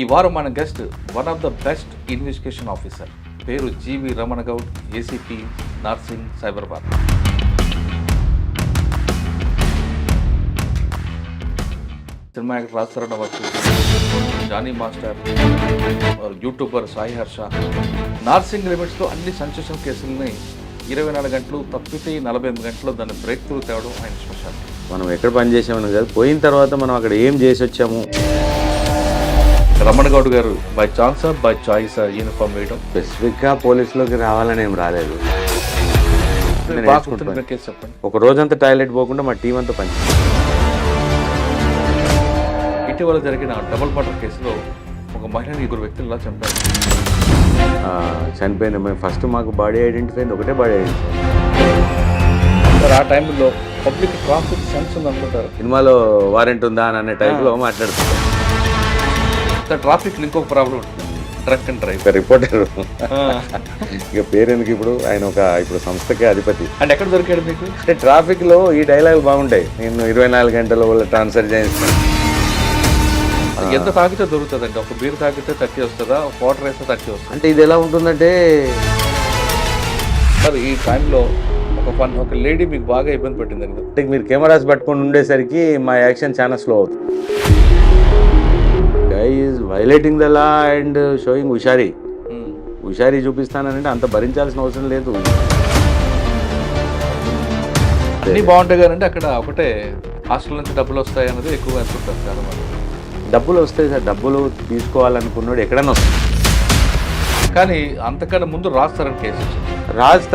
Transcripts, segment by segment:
ఈ వారం మన guest one of the best investigation officer, పేరు G V Ramana Goud, ACP Narsing Cyberabad. Cinema actor రాజశరణ్ అవ్వచ్చు, జానీ మాస్టర్, యూట్యూబర్ సాయి హర్ష. నార్సింగ్ లిమిట్స్లో అన్ని సెన్సేషన్ కేసులని 24 గంటలు తప్పితే 48 గంటల్లో దాన్ని బ్రేక్ త్రూ తేవడం ఆయన స్పెషల్. మనం ఎక్కడ పని చేసామని కాదు, పోయిన తర్వాత మనం అక్కడ ఏం చేసి వచ్చాము. రమణ గౌడ్ గారు by chance by choice uniform వేయడం, స్పెసిఫిక్గా పోలీసులోకి రావాలని ఏం రాలేదు. బాగా గుర్తున్న కేసు చెప్పండి. ఒక రోజంతా టాయిలెట్ పోకుండా మా టీం అంతా పని. ఇటీవల జరిగిన డబుల్ మర్డర్ కేసులో ఒక మహిళని 2 వ్యక్తులు చంపారు. చనిపోయిన మేము ఫస్ట్ మాకు బాడీ ఐడెంటిఫై అయింది, ఒకటే బాడీ ఐడెంటిఫై. ఆ టైంలో పబ్లిక్ ట్రాఫిక్ సెన్స్ ఉంది అనుకుంటారు. సినిమాలో వారెంట్ ఉందా అని అనే టైప్లో మాట్లాడుతున్నారు. ట్రాఫిక్ ఇంకొక ప్రాబ్లం ఉంటుంది, ట్రక్ అండ్ డ్రైవ్. రిపోర్టర్ ఇక పేరెందుకు, ఇప్పుడు ఆయన ఇప్పుడు సంస్థకే అధిపతి. అంటే ఎక్కడ దొరికాడు మీకు? అంటే ట్రాఫిక్లో ఈ డైలాగ్ బాగుంటాయి, నేను 24 గంటల వల్ల ట్రాన్స్ఫర్ చేయిస్తాను. ఎంత తాగితే దొరుకుతుందండి? ఒక బీర్ తాగితే 30 వస్తుందా, వాటర్ వేస్తే 30 వస్తుంది. అంటే ఇది ఎలా ఉంటుందంటే, మరి ఈ టైంలో ఒక లేడీ మీకు బాగా ఇబ్బంది పెట్టిందండి. అంటే మీరు కెమెరాస్ పట్టుకొని ఉండేసరికి మా యాక్షన్ చాలా స్లో అవుతుంది. Guy is violating the law and showing హుషారీ చూపిస్తానంటే అంత భరించాల్సిన అవసరం లేదు. అన్నీ బాగుంటాయి కానీ అక్కడ ఒకటే హాస్టల్ నుంచి డబ్బులు వస్తాయి అన్నది ఎక్కువ అనుకుంటారు చాలా మంది. డబ్బులు వస్తాయి సార్, డబ్బులు తీసుకోవాలనుకున్నాడు ఎక్కడన్నా వస్తుంది. కానీ అంతకన్నా ముందు రాజ్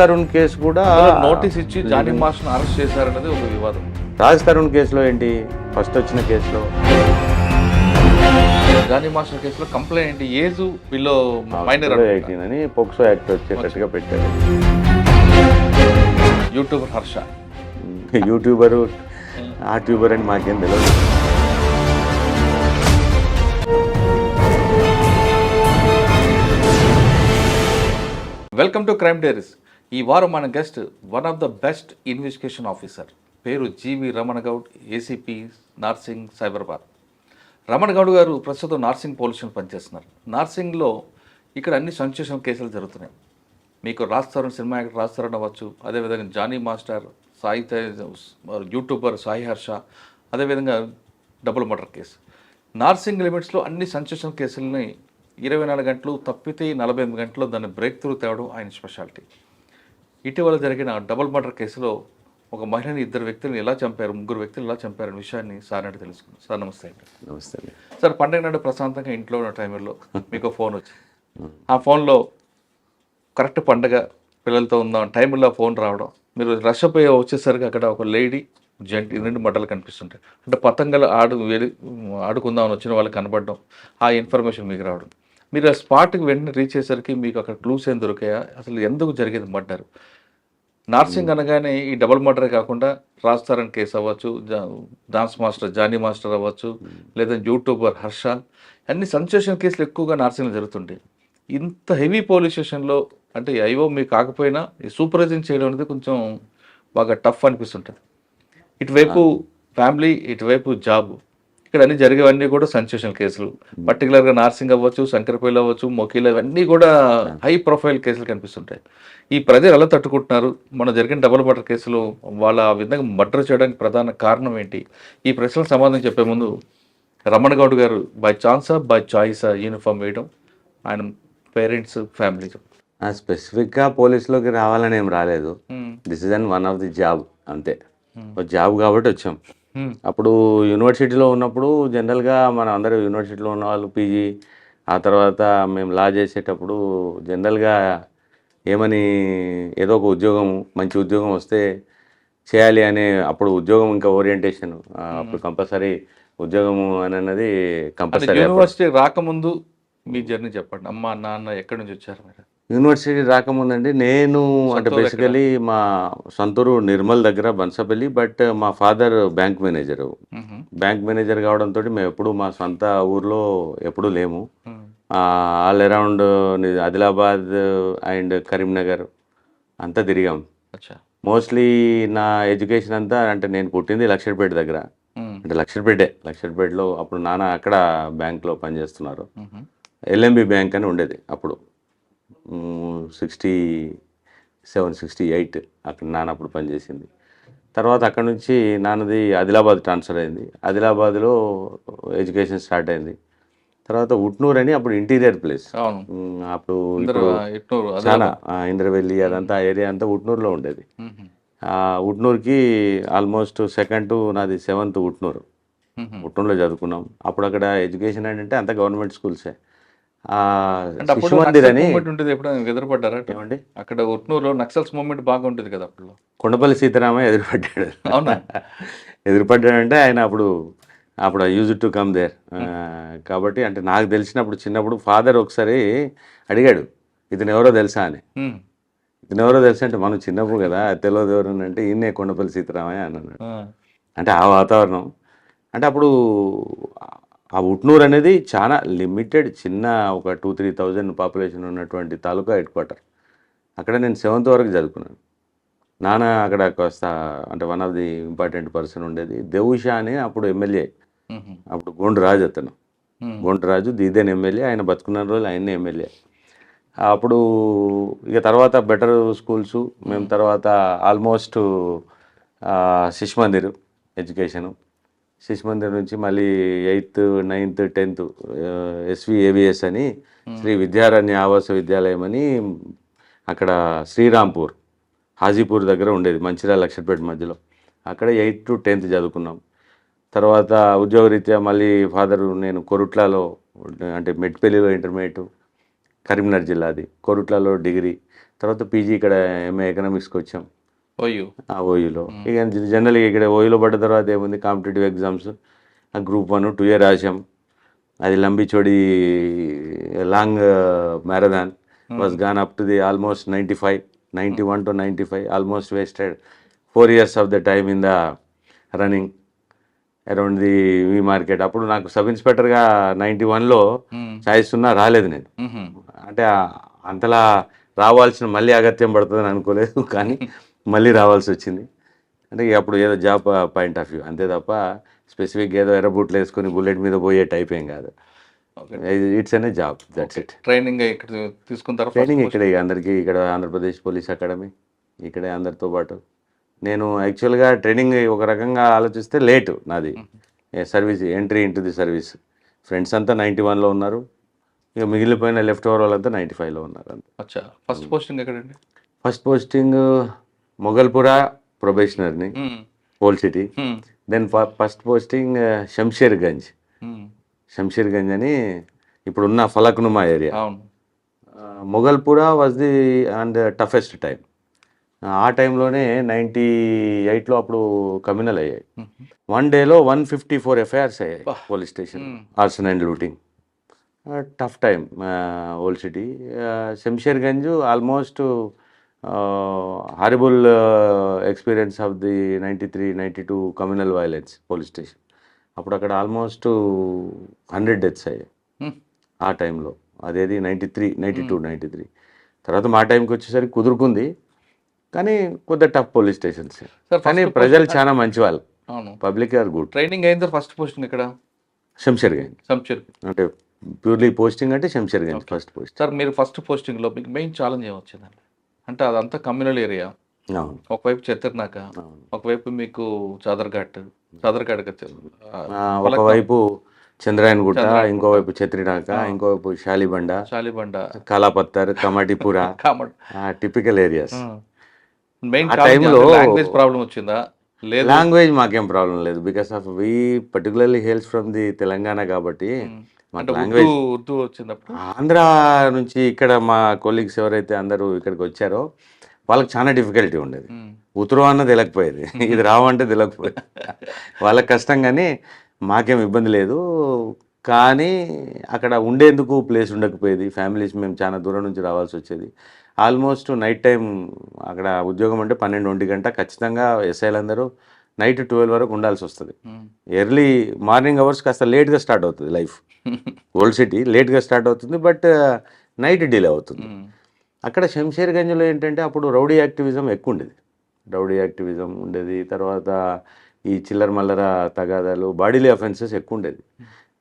తరుణ్ కేసు కూడా నోటీస్ ఇచ్చి జానీ మాస్టర్ని అరెస్ట్ చేశారన్నది ఒక వివాదం. రాజ్ తరుణ్ కేసులో ఏంటి, ఫస్ట్ వచ్చిన కేసులో జానీ మాస్టర్ కేసులో కంప్లైంట్ ఏజ్ వీళ్ళు మైనర్ 18 అని పోక్సో యాక్ట్ వచ్చేటట్టుగా పెట్టారు. యూట్యూబర్ హర్ష, యూట్యూబరు ఆ ట్యూబర్ అని మాకేం తెలియదు. Welcome to crime diaries. ఈ వారం మన guest one of the best investigation officer, పేరు జీవి రమణ గౌడ్, ఏసీపీ నార్సింగ్ సైబరాబాద్. రమణ గౌడ్ గారు ప్రస్తుతం నార్సింగ్ పోలీస్ స్టేషన్ పనిచేస్తున్నారు. నార్సింగ్లో ఇక్కడ అన్ని సంక్షేమ కేసులు జరుగుతున్నాయి. మీకు రాజశరణ్, సినిమా యాక్టర్ రాజశరణ్ అవ్వచ్చు, అదేవిధంగా జానీ మాస్టర్, సాయి యూట్యూబర్ సాయి హర్ష, అదేవిధంగా డబుల్ మర్డర్ కేసు. నార్సింగ్ లిమిట్స్లో అన్ని సంక్షేమ కేసులని 24 గంటలు తప్పితే 48 గంటల్లో దాన్ని బ్రేక్ త్రూ తేవడం ఆయన స్పెషాలిటీ. ఇటీవల జరిగిన డబుల్ మర్డర్ కేసులో ఒక మహిళని 2 వ్యక్తులను ఎలా చంపారు, 3 వ్యక్తులు ఎలా చంపారనే విషయాన్ని సార్ నాటి తెలుసుకున్నాం. సార్ నమస్తే అండి. నమస్తే అండి. సార్, పండగ నాడు ప్రశాంతంగా ఇంట్లో ఉన్న టైంలో మీకు ఫోన్ వచ్చింది. ఆ ఫోన్లో కరెక్ట్ పండగ పిల్లలతో ఉందాం టైంలో ఫోన్ రావడం, మీరు రష్ అయిపోయి వచ్చేసరికి అక్కడ ఒక లేడీ జెంట్ 2 మడ్డలు కనిపిస్తుంటాయి. అంటే పతంగలు ఆడుకుందామని వచ్చిన వాళ్ళకి కనపడడం, ఆ ఇన్ఫర్మేషన్ మీకు రావడం, మీరు ఆ స్పాట్కి వెంటనే రీచ్ అయ్యేసరికి మీకు అక్కడ క్లూస్ ఏం దొరికాయా, అసలు ఎందుకు జరిగేది మర్డర్? నార్సింగ్ అనగానే ఈ డబుల్ మర్డరే కాకుండా రాజ్ తరుణ్ కేసు అవ్వచ్చు, డాన్స్ మాస్టర్ జానీ మాస్టర్ అవ్వచ్చు, లేదా యూట్యూబర్ హర్ష, అన్ని సెన్సేషన్ కేసులు ఎక్కువగా నార్సింగ్లో జరుగుతుంటాయి. ఇంత హెవీ పోలీస్ స్టేషన్లో అంటే ఐఓ మీకు కాకపోయినా ఈ సూపర్వైజింగ్ చేయడం అనేది కొంచెం బాగా టఫ్ అనిపిస్తుంటుంది. ఇటువైపు ఫ్యామిలీ, ఇటువైపు జాబ్, ఇక్కడ అన్ని జరిగేవన్నీ కూడా సెన్సేషన్ కేసులు. పర్టికులర్గా నార్సింగ్ అవ్వచ్చు, శంకరపల్లి అవ్వచ్చు, మొకీలు, అవన్నీ కూడా హై ప్రొఫైల్ కేసులు కనిపిస్తుంటాయి. ఈ ప్రజలు ఎలా తట్టుకుంటున్నారు? మన జరిగిన డబుల్ మర్డర్ కేసులు వాళ్ళ ఆ విధంగా మర్డర్ చేయడానికి ప్రధాన కారణం ఏంటి? ఈ ప్రశ్నలకు సమాధానం చెప్పే ముందు రమణ గౌడ్ గారు by chance by choice uniform వేయడం, ఆయన పేరెంట్స్, ఫ్యామిలీ. స్పెసిఫిక్గా పోలీసులోకి రావాలని ఏం రాలేదు. This is one of the job, అంతే. జాబ్ కాబట్టి వచ్చాం. అప్పుడు యూనివర్సిటీలో ఉన్నప్పుడు జనరల్గా మన అందరూ యూనివర్సిటీలో ఉన్న వాళ్ళు పీజీ, ఆ తర్వాత మేము లా చేసేటప్పుడు జనరల్గా ఏమని ఏదో ఒక ఉద్యోగం, మంచి ఉద్యోగం వస్తే చేయాలి అనే, అప్పుడు ఉద్యోగం ఇంకా ఓరియంటేషన్, అప్పుడు కంపల్సరీ ఉద్యోగము అని అన్నది కంపల్సరీ. యూనివర్సిటీ రాకముందు మీ జర్నీ చెప్పండి. అమ్మ నాన్న ఎక్కడి నుంచి వచ్చారు మీరు? యూనివర్సిటీ రాకముందండి నేను అంటే బేసికలీ మా సొంతూరు నిర్మల్ దగ్గర బన్సపల్లి, బట్ మా ఫాదర్ బ్యాంక్ మేనేజర్ కావడంతో మేము ఎప్పుడు మా సొంత ఊర్లో ఎప్పుడూ లేము. All around Adilabad and Karimnagar అంతా తిరిగాం. మోస్ట్లీ నా ఎడ్యుకేషన్ అంతా, అంటే నేను పుట్టింది లక్షపేట దగ్గర, అంటే లక్షపేటలో అప్పుడు నాన్న అక్కడ బ్యాంక్లో పనిచేస్తున్నారు. ఎల్ఎంబి బ్యాంక్ అని ఉండేది అప్పుడు 67-68 అక్కడ నాన్న అప్పుడు పనిచేసింది. తర్వాత అక్కడ నుంచి నాన్నది ఆదిలాబాద్ ట్రాన్స్ఫర్ అయింది. ఆదిలాబాద్లో ఎడ్యుకేషన్ స్టార్ట్ అయింది. తర్వాత ఉట్నూరు అని అప్పుడు ఇంటీరియర్ ప్లేస్. అవును. అప్పుడు ఇట్నూరు చాలా ఇంద్రవెల్లి అదంతా ఆ ఏరియా అంతా ఉట్నూరులో ఉండేది. ఉట్నూరుకి ఆల్మోస్ట్ 2nd నాది 7th ఉట్నూరులో చదువుకున్నాం. అప్పుడు అక్కడ ఎడ్యుకేషన్ ఏంటంటే అంతా గవర్నమెంట్ స్కూల్సే. శిశు మందిర్ అని ఉంటుంది. ఎప్పుడైనా ఎదురుపడ్డారా? ఏమండి అక్కడ ఉట్నూరులో నక్సల్స్ మూవ్మెంట్ బాగా ఉంటుంది కదా అప్పుడు. కొండపల్లి సీతారామయ్య ఎదురుపడ్డాడు. అవునా? ఎదురుపడ్డాడంటే ఆయన అప్పుడు యూజ్ టు కమ్ దేర్. కాబట్టి అంటే నాకు తెలిసినప్పుడు చిన్నప్పుడు ఫాదర్ ఒకసారి అడిగాడు, ఇతను ఎవరో తెలుసా అని. ఇతను ఎవరో తెలుసా అంటే మనం చిన్నప్పుడు కదా తెలియదు ఎవరు అంటే ఈయనే కొండపల్లి సీతారామయ్య అన్నాడు. అంటే ఆ వాతావరణం అంటే అప్పుడు ఆ ఉట్నూరు అనేది చాలా లిమిటెడ్ చిన్న ఒక 2-3,000 పాపులేషన్ ఉన్నటువంటి తాలూకా హెడ్ క్వార్టర్. అక్కడ నేను 7th వరకు చదువుకున్నాను. నాన్న అక్కడ కాస్త అంటే one of the important person ఉండేది. దేవుషా అని అప్పుడు ఎమ్మెల్యే, అప్పుడు గోండరాజు అతను. గోండరాజు దీదేన్ ఎమ్మెల్యే, ఆయన బతుకున్న రోజులు ఆయన్నే ఎమ్మెల్యే. అప్పుడు ఇక తర్వాత బెటర్ స్కూల్స్ మేము తర్వాత ఆల్మోస్ట్ శిశు మందిర్ ఎడ్యుకేషను. శిశు మందిర్ నుంచి మళ్ళీ 8th 9th 10th SVAVS అని శ్రీ విద్యారణ్య ఆవాస విద్యాలయం అని అక్కడ శ్రీరాంపూర్ హాజీపూర్ దగ్గర ఉండేది, మంచిర్యాల లక్షపేట మధ్యలో. అక్కడ 8th to 10th చదువుకున్నాం. తర్వాత ఉద్యోగరీత్యా మళ్ళీ ఫాదరు నేను కొరుట్లలో అంటే మెట్పల్లిలో ఇంటర్మీడియట్, కరీంనగర్ జిల్లాది, కొరుట్లలో డిగ్రీ, తర్వాత పీజీ ఇక్కడ MA ఎకనామిక్స్కి వచ్చాం ఓయూలో. ఇక జనరల్గా ఇక్కడ ఓయూలో పడ్డ తర్వాత ఏముంది కాంపిటేటివ్ ఎగ్జామ్స్ Group 1 2 year రాసాం. అది లంబిచోడి long marathon was gone up to the almost 91 to 95, almost wasted 4 years of the time in the running around the V market. అప్పుడు నాకు సబ్ ఇన్స్పెక్టర్గా 91లో ఛాయిస్ ఉన్నా రాలేదు నేను. అంటే అంతలా రావాల్సిన మళ్ళీ అగత్యం పడుతుందని అనుకోలేదు, కానీ మళ్ళీ రావాల్సి వచ్చింది. అంటే అప్పుడు ఏదో జాబ్ పాయింట్ ఆఫ్ వ్యూ అంతే తప్ప స్పెసిఫిక్ ఏదో ఎర్ర బూట్లు వేసుకొని బుల్లెట్ మీద పోయే టైప్ ఏం కాదు. ఇట్స్ అనే జాబ్, దట్స్ ఇట్. ట్రైనింగ్ ఇక్కడ తీసుకుంటారా? ట్రైనింగ్ ఇక్కడే అందరికీ, ఇక్కడ ఆంధ్రప్రదేశ్ పోలీస్ అకాడమీ ఇక్కడే అందరితో పాటు. నేను యాక్చువల్గా ట్రైనింగ్ ఒక రకంగా ఆలోచిస్తే లేటు నాది service, entry into the service. Friends అంతా 91లో ఉన్నారు, ఇక మిగిలిపోయిన లెఫ్ట్ ఓవర్ వాళ్ళంతా 95లో ఉన్నారు అంతే. అచ్చా, ఫస్ట్ పోస్టింగ్ ఎక్కడండి? ఫస్ట్ పోస్టింగ్ మొగల్పురా ప్రొబేషనర్ని, old city. Then first posting Shamsherganj అని ఇప్పుడున్న Falaknuma area. Mogalpura was the and toughest time. ఆ టైంలోనే 98లో అప్పుడు కమ్యూనల్ అయ్యాయి. 1 dayలో 154 FIRs అయ్యాయి police station, arson and looting. Tough time old city. Shamsherganj almost horrible experience of the 93-92 communal violence police station. అప్పుడు అక్కడ ఆల్మోస్ట్ 100 deaths అయ్యాయి ఆ టైంలో. అదేది 92-93. తర్వాత మా టైంకి వచ్చేసరికి కుదురుకుంది, కానీ కొద్దిగా టఫ్ పోలీస్ స్టేషన్స్. కానీ ప్రజలు చాలా మంచి వాళ్ళు, పబ్లిక్ ఆర్ గుడ్. ట్రైనింగ్ అయిన తర్వాత ఫస్ట్ పోస్టింగ్ ఇక్కడ శంషేర్గంజ్. అంటే ప్యూర్లీ పోస్టింగ్ అంటే శంషేర్గంజ్ ఫస్ట్ పోస్ట్. సార్ మీరు ఫస్ట్ పోస్టింగ్లో మీకు మెయిన్ ఛాలెంజ్ ఏమొచ్చిందండి? అంటే అదంతా కమ్యూనల్ ఏరియా, ఒకవైపు చెత్తర్నాక, ఒకవైపు మీకు చాదర్ఘాట్ ఒకవైపు చంద్రాయనగుట్ట, ఇంకోవైపు చత్రినాక, ఇంకోవైపు Shalibanda, Kalapathar, Kamatipura, typical areas. Language problem వచ్చిందా? లాంగ్వేజ్ మాకేం ప్రాబ్లం లేదు, because of we particularly hails from the Telangana కాబట్టి లాంగ్వేజ్ ఉర్దూ వచ్చినప్పుడు. ఆంధ్ర నుంచి ఇక్కడ మా కొలీగ్స్ ఎవరైతే అందరూ ఇక్కడికి వచ్చారో వాళ్ళకి చాలా డిఫికల్టీ ఉండేది. ఉత్తరం అన్నది తెలియకపోయేది, ఇది రావంటే తెలియకపోయేది. వాళ్ళకి కష్టం, కానీ మాకేం ఇబ్బంది లేదు. కానీ అక్కడ ఉండేందుకు ప్లేస్ ఉండకపోయేది. ఫ్యామిలీస్ మేము చాలా దూరం నుంచి రావాల్సి వచ్చేది. ఆల్మోస్ట్ నైట్ టైం అక్కడ ఉద్యోగం అంటే 12-1 గంట ఖచ్చితంగా ఎస్ఐలు అందరూ నైట్ 12 వరకు ఉండాల్సి వస్తుంది. ఎర్లీ మార్నింగ్ అవర్స్ కాస్త లేట్గా స్టార్ట్ అవుతుంది లైఫ్. ఓల్డ్ సిటీ లేట్గా స్టార్ట్ అవుతుంది, బట్ నైట్ డిలే అవుతుంది. అక్కడ శంషేర్గంజ్లో ఏంటంటే అప్పుడు రౌడీ యాక్టివిజం ఎక్కువ ఉండేది. తర్వాత ఈ చిల్లర మల్లర తగాదాలు బాడీలీ అఫెన్సెస్ ఎక్కువ ఉండేది.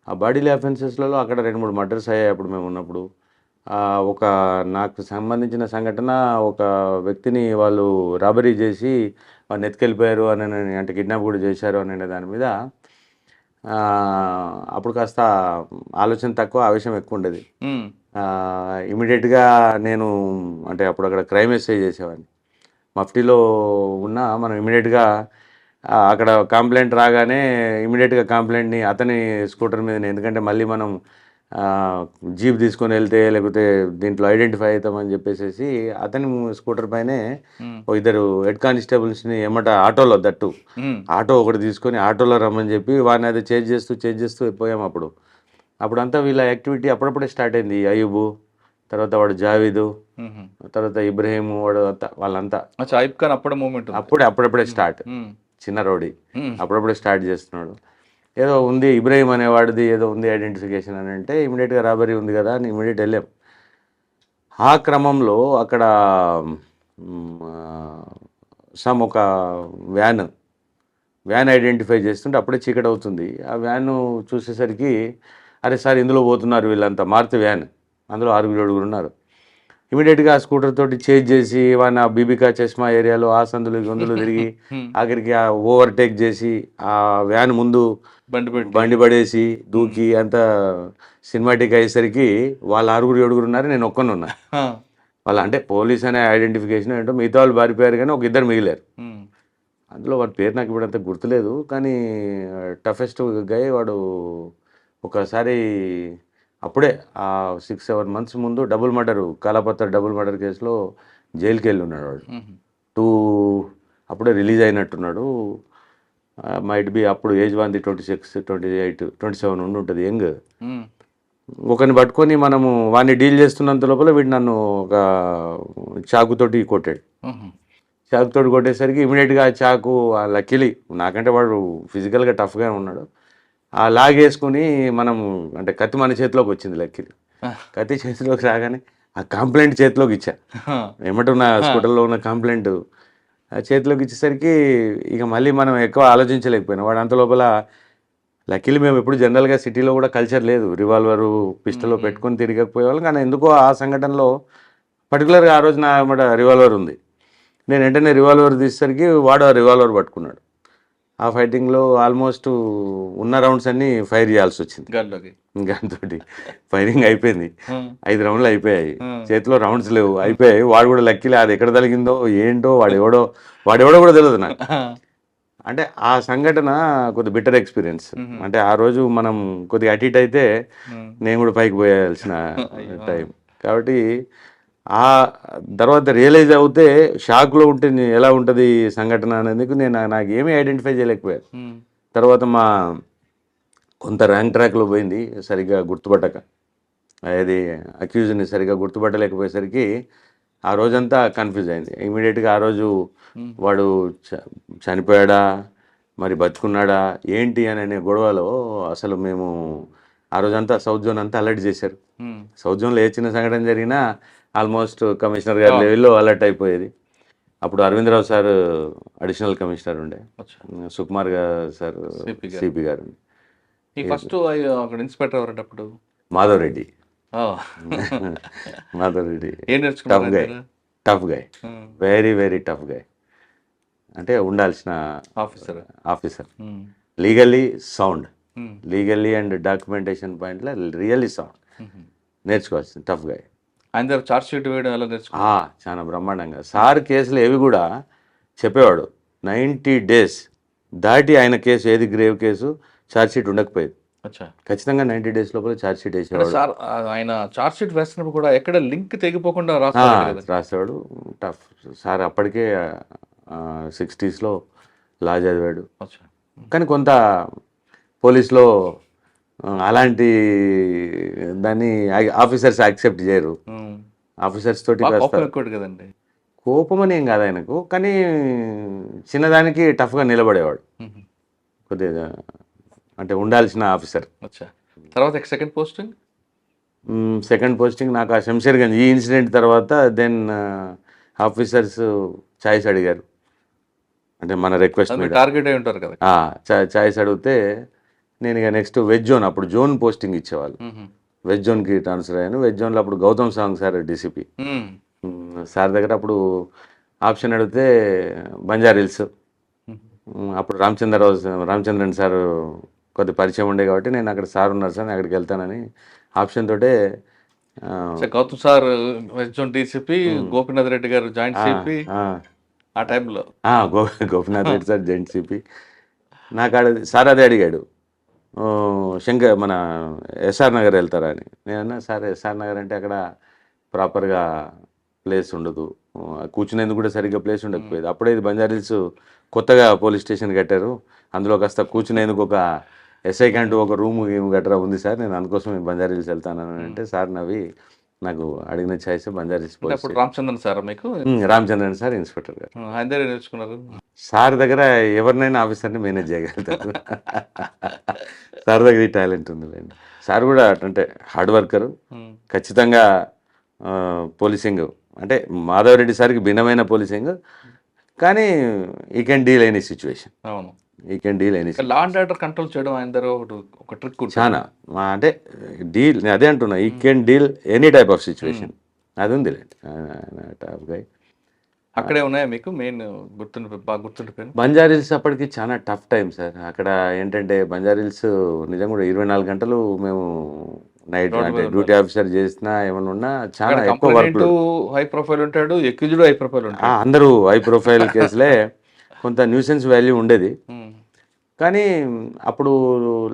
ఆ బాడీలీ అఫెన్సెస్లలో అక్కడ 2-3 మర్డర్స్ అయ్యాయి అప్పుడు మేము ఉన్నప్పుడు. ఒక నాకు సంబంధించిన సంఘటన, ఒక వ్యక్తిని వాళ్ళు రాబరీ చేసి వాడిని ఎత్తుకెళ్ళిపోయారు అని, అంటే కిడ్నాప్ కూడా చేశారు అనే దాని మీద అప్పుడు కాస్త ఆలోచన తక్కువ, ఆవేశం ఎక్కువ ఉండేది. ఇమీడియట్గా నేను అంటే అప్పుడు అక్కడ క్రైమ్ ఎస్ఐ చేసేవాడిని. మఫ్టీలో మనం ఇమీడియట్గా అక్కడ కంప్లైంట్ రాగానే ఇమీడియట్గా కంప్లైంట్ని అతని స్కూటర్ మీద, ఎందుకంటే మళ్ళీ మనం జీప్ తీసుకొని వెళ్తే లేకపోతే దీంట్లో ఐడెంటిఫై అవుతామని చెప్పేసి అతని స్కూటర్ పైనే ఇద్దరు హెడ్ కానిస్టేబుల్స్ని ఆటోలో దట్టు ఆటో ఒకటి తీసుకొని ఆటోలో రమ్మని చెప్పి వాడిని అది చేంజ్ చేస్తూ పోయాం. అప్పుడంతా వీళ్ళ యాక్టివిటీ అప్పుడప్పుడే స్టార్ట్ అయింది. అయ్యూబు, తర్వాత వాడు జావీదు, తర్వాత ఇబ్రహీం, వాడు వాళ్ళంతా అప్పుడప్పుడే స్టార్ట్. చిన్న రౌడీ అప్పుడప్పుడే స్టార్ట్ చేస్తున్నాడు. ఏదో ఉంది ఇబ్రహీం అనేవాడిది, ఏదో ఉంది ఐడెంటిఫికేషన్ అని అంటే ఇమీడియట్గా రాబరీ ఉంది కదా అని ఇమీడియట్ వెళ్ళాం. ఆ క్రమంలో అక్కడ ఒక వ్యాన్ ఐడెంటిఫై చేస్తుంటే అప్పుడే చీకటి అవుతుంది. ఆ వ్యాన్ చూసేసరికి అరే సార్ ఇందులో పోతున్నారు వీళ్ళంతా, మారుతి వ్యాన్, అందులో 6-7 ఉన్నారు. ఇమీడియట్గా ఆ స్కూటర్ తోటి చేంజ్ చేసి వాడిని ఆ బీబికా చష్మా ఏరియాలో ఆ సందులు గొంతులు తిరిగి ఆఖరికి ఆ ఓవర్టేక్ చేసి ఆ వ్యాన్ ముందు బండి పడేసి దూకి అంత సినిమాటిక్ అయ్యేసరికి వాళ్ళు 6-7 ఉన్నారు, నేను ఒక్కనే ఉన్నా. వాళ్ళు అంటే పోలీస్ అనే ఐడెంటిఫికేషన్ ఏంటో మిగతా వాళ్ళు పారిపోయారు కానీ ఒక ఇద్దరు మిగిలారు. అందులో వాడి పేరు నాకు ఇప్పుడు అంత గుర్తులేదు కానీ టఫెస్ట్ గై వాడు. ఒకసారి అప్పుడే 6-7 months ముందు double murder, Kalapathar double murder కేసులో జైలుకి వెళ్ళి ఉన్నాడు వాడు. అప్పుడే రిలీజ్ అయినట్టున్నాడు. మైట్ బి అప్పుడు ఏజ్ 26, 28, 27 ఉంటుంది, యంగ్. ఒకరిని పట్టుకొని మనము వాడిని డీల్ చేస్తున్నంత లోపల వీడు నన్ను ఒక చాకుతోటి కొట్టాడు. చాకుతోటి కొట్టేసరికి ఇమీడియట్గా ఆ చాకు లక్కీలీ నాకంటే వాడు ఫిజికల్గా టఫ్గా ఉన్నాడు. ఆ లాగేసుకుని మనము అంటే కత్తి మన చేతిలోకి వచ్చింది. లక్కీలీ కత్తి చేతిలోకి రాగానే ఆ కంప్లైంట్ చేతిలోకి ఇచ్చా. ఏమంటున్నా స్కూటర్లో ఉన్న కంప్లైంట్ చేతిలోకి ఇచ్చేసరికి ఇక మళ్ళీ మనం ఎక్కువ ఆలోచించలేకపోయినా వాడు అంత లోపల. లక్కీలీ మేము ఎప్పుడు జనరల్గా సిటీలో కూడా కల్చర్ లేదు, రివాల్వరు పిస్టల్లో పెట్టుకొని తిరగకపోయేవాళ్ళం. కానీ ఎందుకో ఆ సంఘటనలో పర్టికులర్గా ఆ రోజు నా రివాల్వర్ ఉంది. నేను వెంటనే రివాల్వర్ తీసేసరికి వాడు ఆ రివాల్వర్ పట్టుకున్నాడు. ఆ ఫైటింగ్లో ఆల్మోస్ట్ ఉన్న రౌండ్స్ అన్నీ ఫైర్ చేయాల్సి వచ్చింది. గన్తోటి ఫైరింగ్ అయిపోయింది. 5 రౌండ్లు అయిపోయాయి, చేతిలో రౌండ్స్ లేవు, అయిపోయాయి. వాడు కూడా లక్కీలే అది ఎక్కడ తగిలిందో ఏంటో వాడెవడో కూడా తెలియదు నాకు. అంటే ఆ సంఘటన కొద్ది బెటర్ ఎక్స్పీరియన్స్. అంటే ఆ రోజు మనం కొద్దిగా అటు ఇటు అయితే నేను కూడా పైకి పోయాల్సిన టైం కాబట్టి ఆ తర్వాత రియలైజ్ అవుతే షాక్లో ఉంటే ఎలా ఉంటుంది సంఘటన అనేది నాకు ఏమీ ఐడెంటిఫై చేయలేకపోయాను. తర్వాత కొంత ర్యాంక్ ట్రాక్లో పోయింది సరిగ్గా గుర్తుపట్టక, అది అక్యూజ్ని సరిగ్గా గుర్తుపట్టలేకపోయేసరికి ఆ రోజంతా కన్ఫ్యూజ్ అయింది. ఇమీడియట్గా ఆ రోజు వాడు చనిపోయాడా మరి బతుకున్నాడా ఏంటి అనే గొడవలో అసలు మేము ఆ రోజంతా సౌత్ జోన్ అంతా అలర్ట్ చేశారు. సౌత్ జోన్లో ఏ చిన్న సంఘటన జరిగినా ఆల్మోస్ట్ కమిషనర్ గారి లెవెల్లో అలర్ట్ అయిపోయేది. అప్పుడు అరవిందరావు సార్ అడిషనల్ కమిషనర్ ఉండే, సుకుమార్ గారు సార్ సిపి గారు. ఫస్ట్ అక్కడ ఇన్స్పెక్టర్ ఎవరంటే అప్పుడు మాధవరెడ్డి. టఫ్ గై, వెరీ వెరీ టఫ్ గై. అంటే ఉండాల్సిన officer, legally sound, legally and documentation పాయింట్లో రియల్లీ సౌండ్, నేర్చుకోవాల్సింది టఫ్ గై. ఆయన చార్జ్ షీట్ వేయడం ఎలా చాలా బ్రహ్మాండంగా. సార్ కేసులు ఏవి కూడా చెప్పేవాడు 90 days దాటి ఆయన కేసు ఏది గ్రేవ్ కేసు చార్జ్ షీట్ ఉండకపోయేది. ఖచ్చితంగా 90 days లోపల చార్జ్ షీట్ వేసేవాడు. సార్ ఆయన చార్జ్ షీట్ వేసినప్పుడు కూడా ఎక్కడ లింక్ తెగిపోకుండా రాసేవాడు. Tough sir. అప్పటికే 60s లా చదివాడు. కానీ కొంత పోలీస్లో అలాంటి దాన్ని ఆఫీసర్స్ యాక్సెప్ట్ చేయరు. ఆఫీసర్స్ తోటి కదండి, కోపం అని ఏం కాదు ఆయనకు, కానీ చిన్నదానికి టఫ్గా నిలబడేవాడు కొద్దిగా, అంటే ఉండాల్సిన ఆఫీసర్. తర్వాత సెకండ్ పోస్టింగ్ నాకు ఆ శంషేర్గంజ్. ఈ ఇన్సిడెంట్ తర్వాత దెన్ ఆఫీసర్స్ ఛాయిస్ అడిగారు. అంటే మన రిక్వెస్ట్ మీద టార్గెట్ అయి ఉంటారు కదా. చాయిస్ అడిగితే నేను ఇక నెక్స్ట్ వెజ్ జోన్, అప్పుడు జోన్ పోస్టింగ్ ఇచ్చేవాళ్ళు. వెజ్ జోన్కి ట్రాన్స్ఫర్ అయ్యాను. వెజ్ జోన్లో అప్పుడు Gautam Sawang sir DCP sir దగ్గర అప్పుడు ఆప్షన్ అడిగితే బంజారీల్స్. అప్పుడు రామచంద్రన్ సార్ కొద్ది పరిచయం ఉండే కాబట్టి నేను అక్కడ సార్ ఉన్నారు సార్ నేను అక్కడికి వెళ్తానని ఆప్షన్ తోటే గౌతమ్ సార్ డీసీపీ, గోపీనాథ్ రెడ్డి గారు జాయింట్ సిపి ఆ టైంలో. Gopinath Reddy sir joint CP. నాకు సార్ అదే అడిగాడు, మన ఎస్ఆర్ నగర్ వెళ్తారా అని. నేనన్నా సార్ ఎస్ఆర్ నగర్ అంటే అక్కడ ప్రాపర్గా ప్లేస్ ఉండదు, కూర్చునేందుకు కూడా సరిగ్గా ప్లేస్ ఉండకపోయేది. అప్పుడే ఇది బంజారీల్స్ కొత్తగా పోలీస్ స్టేషన్ కట్టారు, అందులో కాస్త కూర్చునేందుకు ఒక ఎస్ఐ కంటూ ఒక రూమ్ గట్రా ఉంది సార్, నేను అందుకోసం బంజారీల్స్ వెళ్తాను అంటే సార్ నవ్వి నాకు అడిగిన ఛాయిస్ బంజారీల్స్. రామచంద్రన్ సార్ మీకు? రామచంద్రన్ సార్ ఇన్స్పెక్టర్ గారు. ఆయన దగ్గర నేర్చుకున్నారు. సార్ దగ్గర ఎవరినైనా ఆఫీసర్ని మేనేజ్ చేయగలుగుతారు. సార్ దగ్గర ఈ టాలెంట్ ఉందిలేండి. సార్ కూడా అంటే హార్డ్ వర్కరు, ఖచ్చితంగా పోలీసింగ్ అంటే మాధవరెడ్డి సార్కి భిన్నమైన పోలీసింగ్, కానీ ఈ కెన్ డీల్ ఎనీ సిచ్యువేషన్. అవును, ఈ can deal any. Law and order control చేయడం ఆయన దగ్గర ఒక ట్రిక్ చాలా. అంటే డీల్ అదే అంటున్నా, ఈ can deal any type of situation, అది ఉందిలేండి. టాప్ గై. అక్కడే ఉన్నాయా మీకు మెయిన్ బాగా గుర్తుండిపోయింది? బంజారీల్స్ అప్పటికి చాలా టఫ్ టైం సార్. అక్కడ ఏంటంటే బంజారీల్స్ నిజంగా కూడా 24 గంటలు మేము నైట్ అంటే డ్యూటీ ఆఫీసర్ చేసినా ఏమన్నా ఉన్నా చాలా ఎక్కువ వర్క్. హై ప్రొఫైల్ ఉంటాడు, ఎక్యూజ్డ్ హై ప్రొఫైల్ ఉంటాడు, అందరూ హై ప్రొఫైల్ కేసులే. కొంత న్యూసెన్స్ వాల్యూ ఉండేది, కానీ అప్పుడు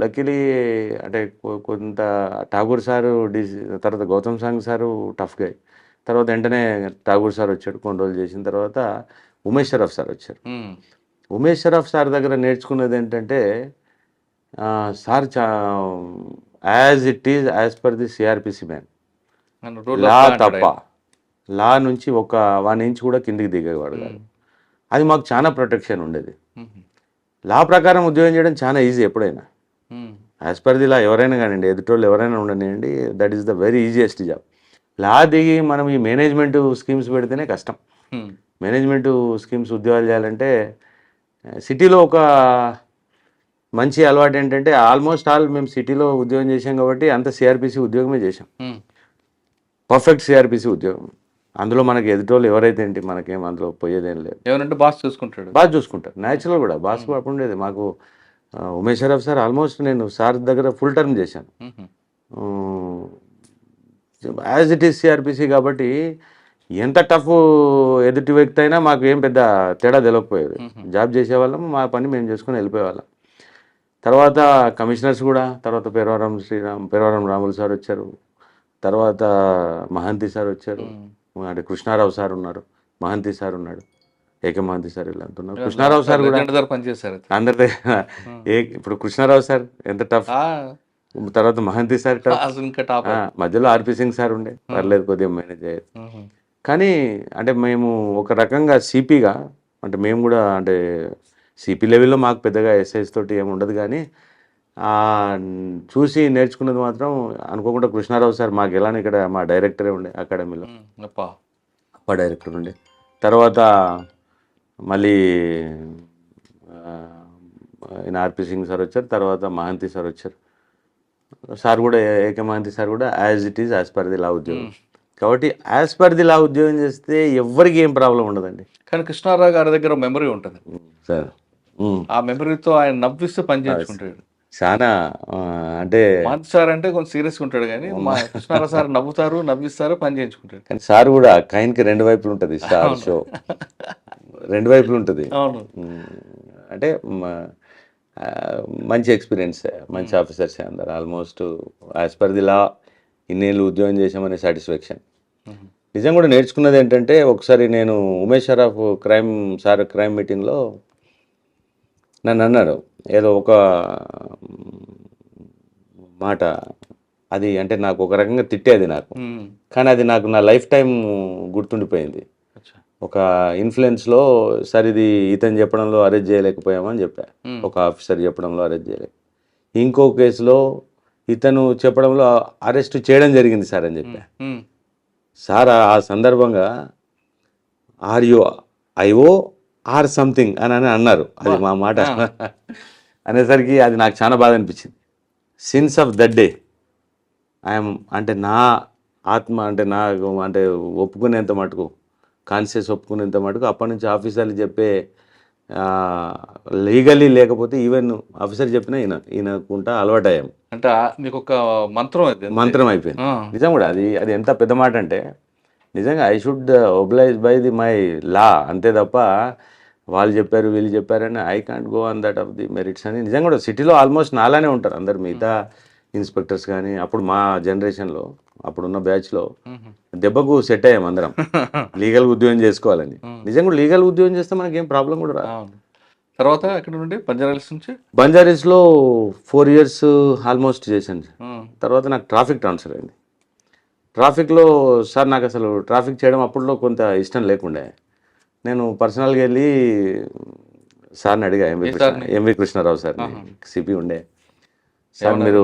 లక్కీలీ అంటే కొంత ఠాగూర్ సారు తర్వాత గౌతమ్ సాంగ్ సారు టఫ్ గా, తర్వాత వెంటనే ఠాగూర్ సార్ వచ్చాడు. కొన్ని రోజులు చేసిన తర్వాత ఉమేష్ షరఫ్ సార్ వచ్చారు. ఉమేష్ షరఫ్ సార్ దగ్గర నేర్చుకున్నది ఏంటంటే sir as it is as per the CrPC man, law తప్ప లా నుంచి ఒక 1 ఇంచ్ కూడా కిందికి దిగేవాడు కాదు. అది మాకు చాలా ప్రొటెక్షన్ ఉండేది. లా ప్రకారం ఉద్యోగం చేయడం చాలా ఈజీ ఎప్పుడైనా. యాజ్ పర్ ది లా ఎవరైనా కానివ్వండి, ఎదుటోళ్ళు ఎవరైనా ఉండనివ్వండి, that is the very easiest job. లా దిగి మనం ఈ మేనేజ్మెంట్ స్కీమ్స్ పెడితేనే కష్టం. మేనేజ్మెంట్ స్కీమ్స్ ఉద్యోగాలు చేయాలంటే సిటీలో ఒక మంచి అలవాటు ఏంటంటే ఆల్మోస్ట్ ఆల్ మేము సిటీలో ఉద్యోగం చేసాం కాబట్టి అంత సిఆర్పిసి ఉద్యోగమే చేసాం, పర్ఫెక్ట్ సిఆర్పిసి ఉద్యోగం. అందులో మనకి ఎదుటోళ్ళు ఎవరైతే ఏంటి, మనకేం అందులో పోయేదేం లేదు. ఏమంటే బాస్ చూసుకుంటాడు, బాగా చూసుకుంటారు. న్యాచురల్ కూడా బాస్ కూడా అప్పుడు ఉండేది మాకు. ఉమేష్ షరఫ్ సార్ ఆల్మోస్ట్ నేను సార్ దగ్గర ఫుల్ టర్మ్ చేశాను. యాజ్ ఇట్ ఈస్ సిఆర్పిసి కాబట్టి ఎంత టఫ్ ఎదుటి వ్యక్తి అయినా మాకు ఏం పెద్ద తేడా తెలియకపోయేది. జాబ్ చేసేవాళ్ళం, మా పని మేము చేసుకుని వెళ్ళిపోయేవాళ్ళం. తర్వాత కమిషనర్స్ కూడా, తర్వాత పేరవరం రాములు సార్ వచ్చారు, తర్వాత మహంతి సార్ వచ్చారు, అంటే కృష్ణారావు సార్ ఉన్నారు, మహంతి సార్ ఉన్నాడు, ఏకే మహంతి సార్ ఇలా అంటున్నారు. కృష్ణారావు సార్ కూడా పనిచేశారు అందరి దగ్గర. ఇప్పుడు కృష్ణారావు సార్ ఎంత టఫ్, తర్వాత మహంతి సార్ టఫ్, మధ్యలో ఆర్పి సింగ్ సార్ ఉండే, పర్లేదు కొద్దిగా మేనేజ్ అయ్యేది. కానీ అంటే మేము ఒక రకంగా సిపిగా, అంటే మేము కూడా అంటే సిపి లెవెల్లో మాకు పెద్దగా ఎస్ఐస్ తోటి ఏమి ఉండదు, కానీ చూసి నేర్చుకున్నది మాత్రం అనుకోకుండా కృష్ణారావు సార్ మాకు ఎలానే ఇక్కడ మా డైరెక్టరే ఉండే అకాడమీలో, అప్ప డైరెక్టర్ ఉండే. తర్వాత మళ్ళీ ఆయన ఆర్పి సింగ్ సార్ వచ్చారు, తర్వాత మహంతి సార్ వచ్చారు. సార్ కూడా ఏకే మహంతి సార్ కూడా as it is as per the లా ఉద్యోగం కాబట్టి యాజ్ పర్ ది లా ఉద్యోగం చేస్తే ఎవరికి ఏం ప్రాబ్లం ఉండదండి. కానీ కృష్ణారావు గారి దగ్గర మెమరీ ఉంటుంది సార్, ఆ మెమరీతో ఆయన నవ్విస్తూ పని చేసుకుంటాడు. చాలా అంటే మహంతి సార్ అంటే కొంచెం సీరియస్గా ఉంటాడు, కానీ మా కృష్ణారావు సార్ నవ్వుతారు, నవ్విస్తారు, పని చేయించుకుంటాడు. కానీ సార్ కూడా కాయిన్కి 2 వైపులు ఉంటుంది, స్టార్ షో 2 వైపులు ఉంటుంది. అవును, అంటే మంచి ఎక్స్పీరియన్స్, మంచి ఆఫీసర్స్ అందరు ఆల్మోస్ట్ యాజ్ పర్ ది లా ఇన్నేళ్ళు ఉద్యోగం చేసామనే సాటిస్ఫాక్షన్. నిజం కూడా నేర్చుకున్నది ఏంటంటే, ఒకసారి నేను ఉమేష్ షరఫ్ క్రైమ్ మీటింగ్లో నన్ను అన్నాడు ఏదో ఒక మాట, అది అంటే నాకు ఒక రకంగా తిట్టేది నాకు, కానీ అది నాకు నా లైఫ్ టైం గుర్తుండిపోయింది. ఒక ఇన్ఫ్లుయెన్స్లో సార్ ఇది ఇతను చెప్పడంలో అరెస్ట్ చేయలేకపోయామని చెప్పా, ఒక ఆఫీసర్ చెప్పడంలో అరెస్ట్ చేయలేక. ఇంకో కేసులో ఇతను చెప్పడంలో అరెస్ట్ చేయడం జరిగింది సార్ అని చెప్పా. సార్ ఆ సందర్భంగా are you IO or something అని అన్నారు. అది మా మాట అనేసరికి అది నాకు చాలా బాధ అనిపించింది. Since of that day I'm అంటే నా ఆత్మ అంటే నా అంటే ఒప్పుకునేంత మటుకు కాన్షియస్ ఒప్పుకునేంత మటుకు అప్పటి నుంచి ఆఫీసర్లు చెప్పే లీగల్లీ లేకపోతే ఈవెన్ ఆఫీసర్ చెప్పినా ఈయనకుంటా అలవాటయ్యాం. అంటే మీకు ఒక మంత్రం అది మంత్రం అయిపోయింది. నిజం కూడా అది ఎంత పెద్ద మాట అంటే నిజంగా I should oblige by the my law, అంతే తప్ప వాళ్ళు చెప్పారు వీళ్ళు చెప్పారని I can't go on that of the merits అని. నిజంగా కూడా సిటీలో ఆల్మోస్ట్ నాలానే ఉంటారు అందరు మిగతా ఇన్స్పెక్టర్స్ కానీ. అప్పుడు మా జనరేషన్లో అప్పుడున్న బ్యాచ్లో దెబ్బకు సెట్ అయ్యాం అందరం లీగల్ ఉద్యోగం చేసుకోవాలని. నిజంగా లీగల్ ఉద్యోగం చేస్తే మనకి ఏం ప్రాబ్లం కూడా రాదు. తర్వాత ఎక్కడ నుండి బంజారాహిల్స్ నుంచి బంజారాహిల్స్లో 4 years ఆల్మోస్ట్ చేశాను. తర్వాత నాకు ట్రాఫిక్ ట్రాన్స్ఫర్ అయింది. ట్రాఫిక్లో సార్ నాకు అసలు ట్రాఫిక్ చేయడం అప్పట్లో కొంత ఇష్టం లేకుండే. నేను పర్సనల్గా వెళ్ళి సార్ని అడిగా, ఎంవి కృష్ణారావు సార్ సిపి ఉండే, సార్ మీరు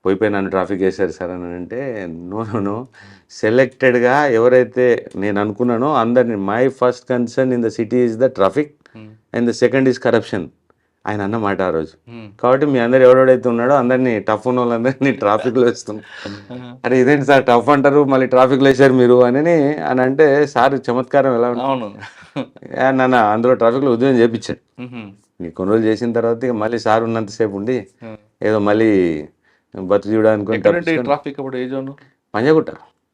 పోయిపోయి నన్ను ట్రాఫిక్ వేశారు సార్ అని అంటే, నో సెలెక్టెడ్గా ఎవరైతే నేను అనుకున్నానో అందరినీ, my first concern in the city is the traffic and the second is corruption ఆయన అన్నమాట ఆ రోజు. కాబట్టి మీ అందరు ఎవడెవడైతే ఉన్నాడో అందరినీ టఫ్ ఉన్న వాళ్ళందరినీ ట్రాఫిక్లో వేస్తున్నాం. అరే ఇదేంటి సార్ టఫ్ అంటారు మళ్ళీ ట్రాఫిక్లో వేసారు మీరు అని అంటే, సార్ చమత్కారం ఎలా ఉంటుంది నన్ను అందులో ట్రాఫిక్లో ఉద్యోగం చేయించాడు. కొన్ని రోజులు చేసిన తర్వాత ఇక మళ్ళీ సార్ ఉన్నంతసేపు ఉండి ఏదో మళ్ళీ బతుకు చూడడానికి ట్రాఫిక్ అప్పుడు ఏ జోన్ పంజాగుట్ట.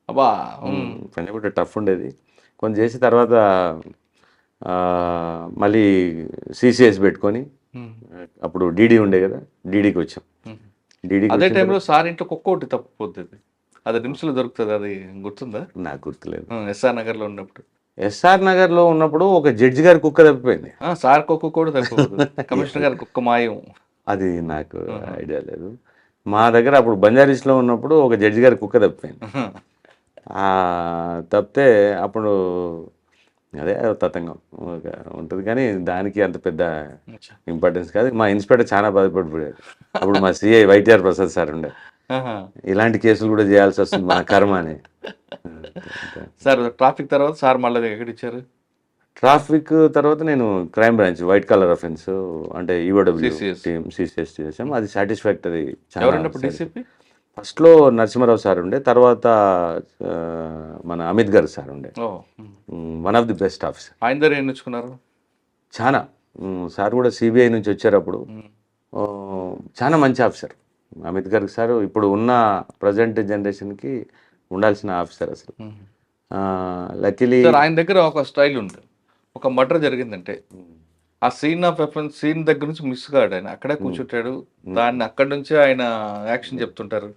అబ్బా పంజాగుట్ట టఫ్ ఉండేది. కొంచెం చేసి తర్వాత మళ్ళీ సిసిఎస్ పెట్టుకొని అప్పుడు డీడీ ఉండే కదా, డీడీకి వచ్చాం. డీడీకి అదే టైంలో సార్ ఇంట్లో ఒక్కొక్కటి తప్పిపోతుంది, అది నిమిషంలో దొరుకుతుంది, అది గుర్తుందా? నాకు గుర్తులేదు. ఎస్ఆర్ నగర్లో ఉన్నప్పుడు ఎస్ఆర్ నగర్లో ఉన్నప్పుడు ఒక జడ్జి గారి కుక్క తప్పిపోయింది. సార్ కుక్క కూడా తప్పిపోతుంది, కమిషనర్ గారి కుక్క మాయం. అది నాకు ఐడియా లేదు. మా దగ్గర అప్పుడు బంజారీస్లో ఉన్నప్పుడు ఒక జడ్జి గారి కుక్క తప్పిపోయింది. తప్పితే అప్పుడు అదే తతంగం ఉంటుంది, కానీ దానికి అంత పెద్ద ఇంపార్టెన్స్ కాదు. మా ఇన్స్పెక్టర్ చాలా బాధపడిపోయాడు. అప్పుడు మా సిఐ వైటీఆర్ ప్రసాద్ సార్ ఉండే, ఇలాంటి కేసులు కూడా చేయాల్సి వస్తుంది మా కర్మ అని. సార్ ట్రాఫిక్ తర్వాత సార్ మళ్ళీ ఎక్కడ ఇచ్చారు? ట్రాఫిక్ తర్వాత నేను crime branch white colour offence అంటే ఈఓడబ్ల్యూ టీమ్ సిసిఎస్ చేసాం. అది సాటిస్ఫాక్టరీ. ఫస్ట్లో నరసింహారావు సార్ ఉండే, తర్వాత మన అమిత్ గారు సార్ ఉండే, one of the best officer. ఆయన దగ్గర ఏం నేర్చుకున్నారు? చాలా. సార్ కూడా సిబిఐ నుంచి వచ్చారు అప్పుడు. చాలా మంచి ఆఫీసర్ అమిత్ గారు సార్. ఇప్పుడు ఉన్న ప్రజెంట్ జనరేషన్కి ఉండాల్సిన ఆఫీసర్ అసలు. లక్కీలీ ఆయన దగ్గర ఒక స్టైల్ ఉంది. ఒక మర్డర్ జరిగిందంటే ఆ సీన్ ఆఫ్ ఎఫెన్స్ సీన్ దగ్గర నుంచి మిస్ కాడు, ఆయన అక్కడే కూర్చుంటాడు, దాన్ని అక్కడి నుంచి ఆయన యాక్షన్ చెప్తుంటారు.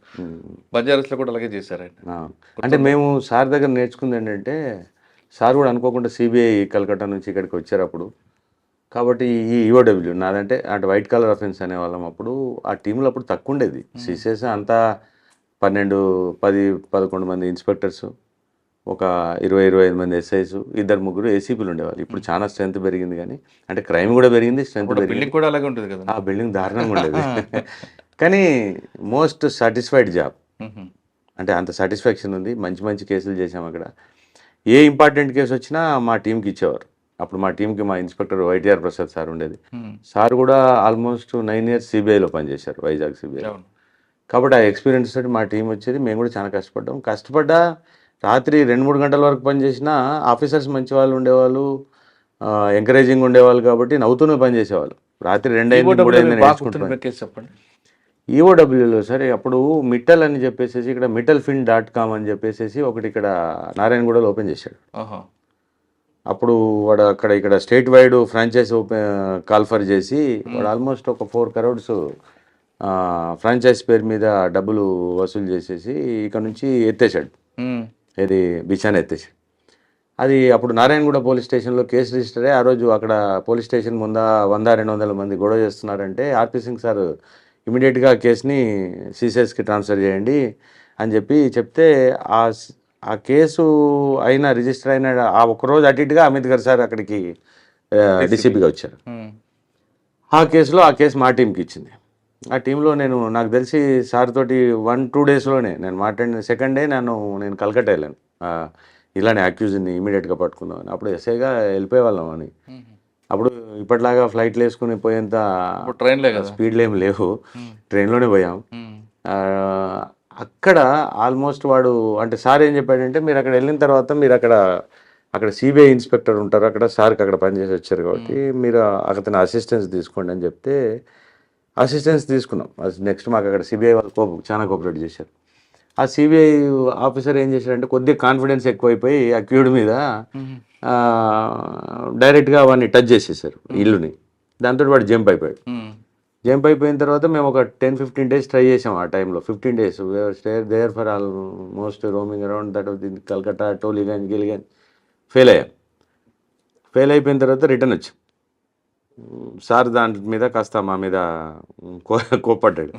బంజారాస్లో కూడా అలాగే చేశారు ఆయన. అంటే మేము సార్ దగ్గర నేర్చుకుంది ఏంటంటే, సార్ కూడా అనుకోకుండా సిబిఐ కలకట్టా నుంచి ఇక్కడికి వచ్చారు అప్పుడు. కాబట్టి ఈ ఈఓడబ్ల్యూ నాదంటే అంటే వైట్ కలర్ అఫెన్స్ అనేవాళ్ళం. అప్పుడు ఆ టీంలో అప్పుడు తక్కువ ఉండేది. సిసిఎస్ అంతా 12-11 మంది ఇన్స్పెక్టర్స్, ఒక 20-25 మంది ఎస్ఐస్, 2-3 ఏసీపీలు ఉండేవాళ్ళు. ఇప్పుడు చాలా స్ట్రెంత్ పెరిగింది, కానీ అంటే క్రైమ్ కూడా పెరిగింది, స్ట్రెంత్ పెరిగింది కూడా అలాగే ఉంటుంది కదా. ఆ బిల్డింగ్ దారుణంగా ఉండేది. కానీ మోస్ట్ సాటిస్ఫైడ్ జాబ్, అంటే అంత సాటిస్ఫాక్షన్ ఉంది. మంచి మంచి కేసులు చేసాం అక్కడ. ఏ ఇంపార్టెంట్ కేసు వచ్చినా మా టీంకి ఇచ్చేవారు. అప్పుడు మా టీంకి మా ఇన్స్పెక్టర్ వైటీఆర్ ప్రసాద్ సార్ ఉండేది. సార్ కూడా ఆల్మోస్ట్ 9 years సిబిఐలో పనిచేశారు, వైజాగ్ సిబిఐ. కాబట్టి ఆ ఎక్స్పీరియన్స్ తోటి మా టీం వచ్చేది. మేము కూడా చాలా కష్టపడ్డా రాత్రి 2-3 గంటల వరకు పనిచేసినా ఆఫీసర్స్ మంచి వాళ్ళు ఉండేవాళ్ళు, ఎంకరేజింగ్ ఉండేవాళ్ళు. కాబట్టి నవ్వుతూనే పనిచేసేవాళ్ళు. రాత్రి 2-3 చెప్పండి. ఈఓడబ్ల్యూలో సరే అప్పుడు మిట్టల్ అని చెప్పేసి ఇక్కడ mittalfin.com అని చెప్పేసి ఒకటి ఇక్కడ నారాయణగూడలో ఓపెన్ చేశాడు. అప్పుడు వాడు ఇక్కడ స్టేట్ వైడ్ ఫ్రాంచైజ్ కాల్ఫర్ చేసి వాడు ఆల్మోస్ట్ ఒక 4 crores ఫ్రాంచైజ్ పేరు మీద డబ్బులు వసూలు చేసేసి ఇక్కడ నుంచి ఎత్తేసాడు. ఇది బిచాన్ ఎత్తేసాడు. అది అప్పుడు నారాయణగూడ పోలీస్ స్టేషన్లో కేసు రిజిస్టర్ అయ్యి ఆ రోజు అక్కడ పోలీస్ స్టేషన్ ముందా 100-200 మంది గొడవ చేస్తున్నారంటే ఆర్పి సింగ్ సార్ ఇమీడియట్గా కేసుని సిసిఎస్కి ట్రాన్స్ఫర్ చేయండి అని చెప్తే ఆ కేసు అయిన రిజిస్టర్ అయిన ఆ ఒక్కరోజు అటు ఇటుగా అమిత్ గారు సార్ అక్కడికి డిసిపిగా వచ్చారు. ఆ కేసు మా టీంకి ఇచ్చింది. ఆ టీంలో నాకు తెలిసి సార్ తోటి 1-2 daysలోనే నేను మాట్లాడిన. సెకండ్ డే నేను కలకత్తా వెళ్ళాను ఇలానే అక్యూజ్ని ఇమీడియట్గా పట్టుకుందామని. అప్పుడు ఎస్ఐగా వెళ్ళిపోయేవాళ్ళం అని. అప్పుడు ఇప్పటిలాగా ఫ్లైట్లు వేసుకుని పోయేంత ఇప్పుడు ట్రైన్లే కదా. స్పీడ్లు ఏం లేవు, ట్రైన్లోనే పోయాం. ఆ, అక్కడ ఆల్మోస్ట్ వాడు అంటే సార్ ఏం చెప్పాడంటే, మీరు అక్కడ వెళ్ళిన తర్వాత మీరు అక్కడ సిబిఐ ఇన్స్పెక్టర్ ఉంటారు అక్కడ, సార్కి అక్కడ పనిచేసి వచ్చారు కాబట్టి మీరు అతని అసిస్టెన్స్ తీసుకోండి అని చెప్తే అసిస్టెన్స్ తీసుకున్నాం. నెక్స్ట్ మాకు అక్కడ సిబిఐ వాళ్ళు చాలా కోఆపరేట్ చేశారు. ఆ సిబిఐ ఆఫీసర్ ఏం చేశాడంటే కొద్దిగా కాన్ఫిడెన్స్ ఎక్కువైపోయి అక్యూడ్ మీద డైరెక్ట్గా వాడిని టచ్ చేసేసారు ఇల్లుని. దాంతో వాడు జంప్ అయిపోయాడు. జంప్ అయిపోయిన తర్వాత మేము ఒక 10-15 days ట్రై చేసాం. ఆ టైంలో 15 days stay there for almost roaming around that Calcutta, Tollygunge, Giliganj. Fail అయ్యాం. ఫెయిల్ అయిపోయిన తర్వాత రిటర్న్ వచ్చాం. సార్ దాని మీద కాస్త మా మీద కోప్పడ్డాడు,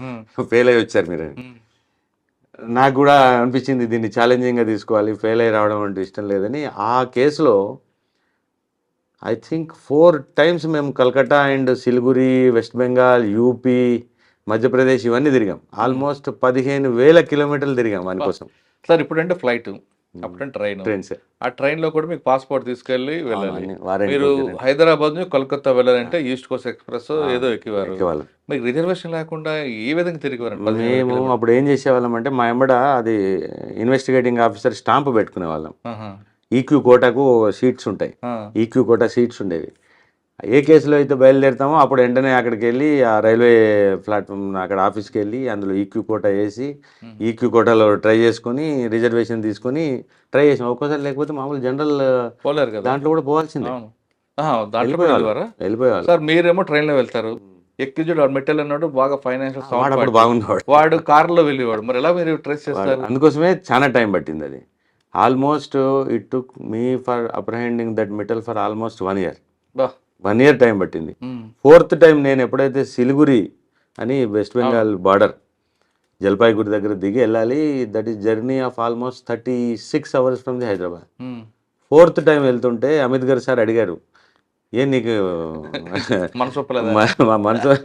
ఫెయిల్ అయ్యి వచ్చారు మీరు. నాకు కూడా అనిపించింది దీన్ని ఛాలెంజింగ్గా తీసుకోవాలి, ఫెయిల్ అయ్యి రావడం అంటే ఇష్టం లేదని. ఆ కేసులో ఐ థింక్ 4 times మేము Calcutta and Siliguri, west Bengal, UP, Madhya Pradesh ఇవన్నీ తిరిగాం. ఆల్మోస్ట్ 15,000 kilometers తిరిగాం వాని కోసం. సార్ ఇప్పుడంటే ఫ్లైట్, అప్పుడంటే ట్రైన్స్. ఆ ట్రైన్లో కూడా మీకు పాస్పోర్ట్ తీసుకెళ్ళి వెళ్ళాలి. మీరు హైదరాబాద్ నుంచి కోల్కతా వెళ్ళాలంటే ఈస్ట్ కోస్ట్ ఎక్స్ప్రెస్ ఏదో ఎక్కేవారు. మీకు రిజర్వేషన్ లేకుండా ఏ విధంగా తిరిగేవారు? మేము అప్పుడు ఏం చేసేవాళ్ళం అంటే మా ఎంబడ అది ఇన్వెస్టిగేటింగ్ ఆఫీసర్ స్టాంప్ పెట్టుకునే వాళ్ళం. ఈక్యూ కోటాకు సీట్స్ ఉంటాయి, ఈక్యూ కోటా సీట్స్ ఉండేవి. ఏ కేసులో అయితే బయలుదేరుతామో అప్పుడు వెంటనే అక్కడికి వెళ్ళి ఆ రైల్వే ప్లాట్ఫామ్ అక్కడ ఆఫీస్కి వెళ్ళి అందులో ఈక్యూ కోటా వేసి ఈక్యూ కోటాలో ట్రై చేసుకొని రిజర్వేషన్ తీసుకొని ట్రై చేసాం. ఒక్కోసారి లేకపోతే మామూలు జనరల్ పోలేరు కదా, దాంట్లో కూడా పోవాల్సిందే. వెళ్ళిపోయేవాళ్ళు. సార్ మీరేమో ట్రైన్లో వెళ్తారు, ఎక్కిజుడు మెట్టెల్ అన్నాడు బాగా ఫైనాన్షియల్ అప్పుడు బాగున్నవాడు, వాడు కార్లో వెళ్ళేవాడు. మరి ఎలా మీరు ట్రేస్ చేస్తారు? అందుకోసమే చాలా టైం పట్టింది అది. Almost it took me for apprehending that metal for almost 1 year. 1 year time పట్టింది. 4th time నేను ఎప్పుడైతే సిలిగురి అని వెస్ట్ బెంగాల్ బార్డర్ జల్పాయిగురి దగ్గర దిగి వెళ్ళాలి, that is journey of almost 36 hours from the Hyderabad. 4th time వెళ్తుంటే అమిత్ గారు సార్ అడిగారు, ఏం నీకు మా మనసు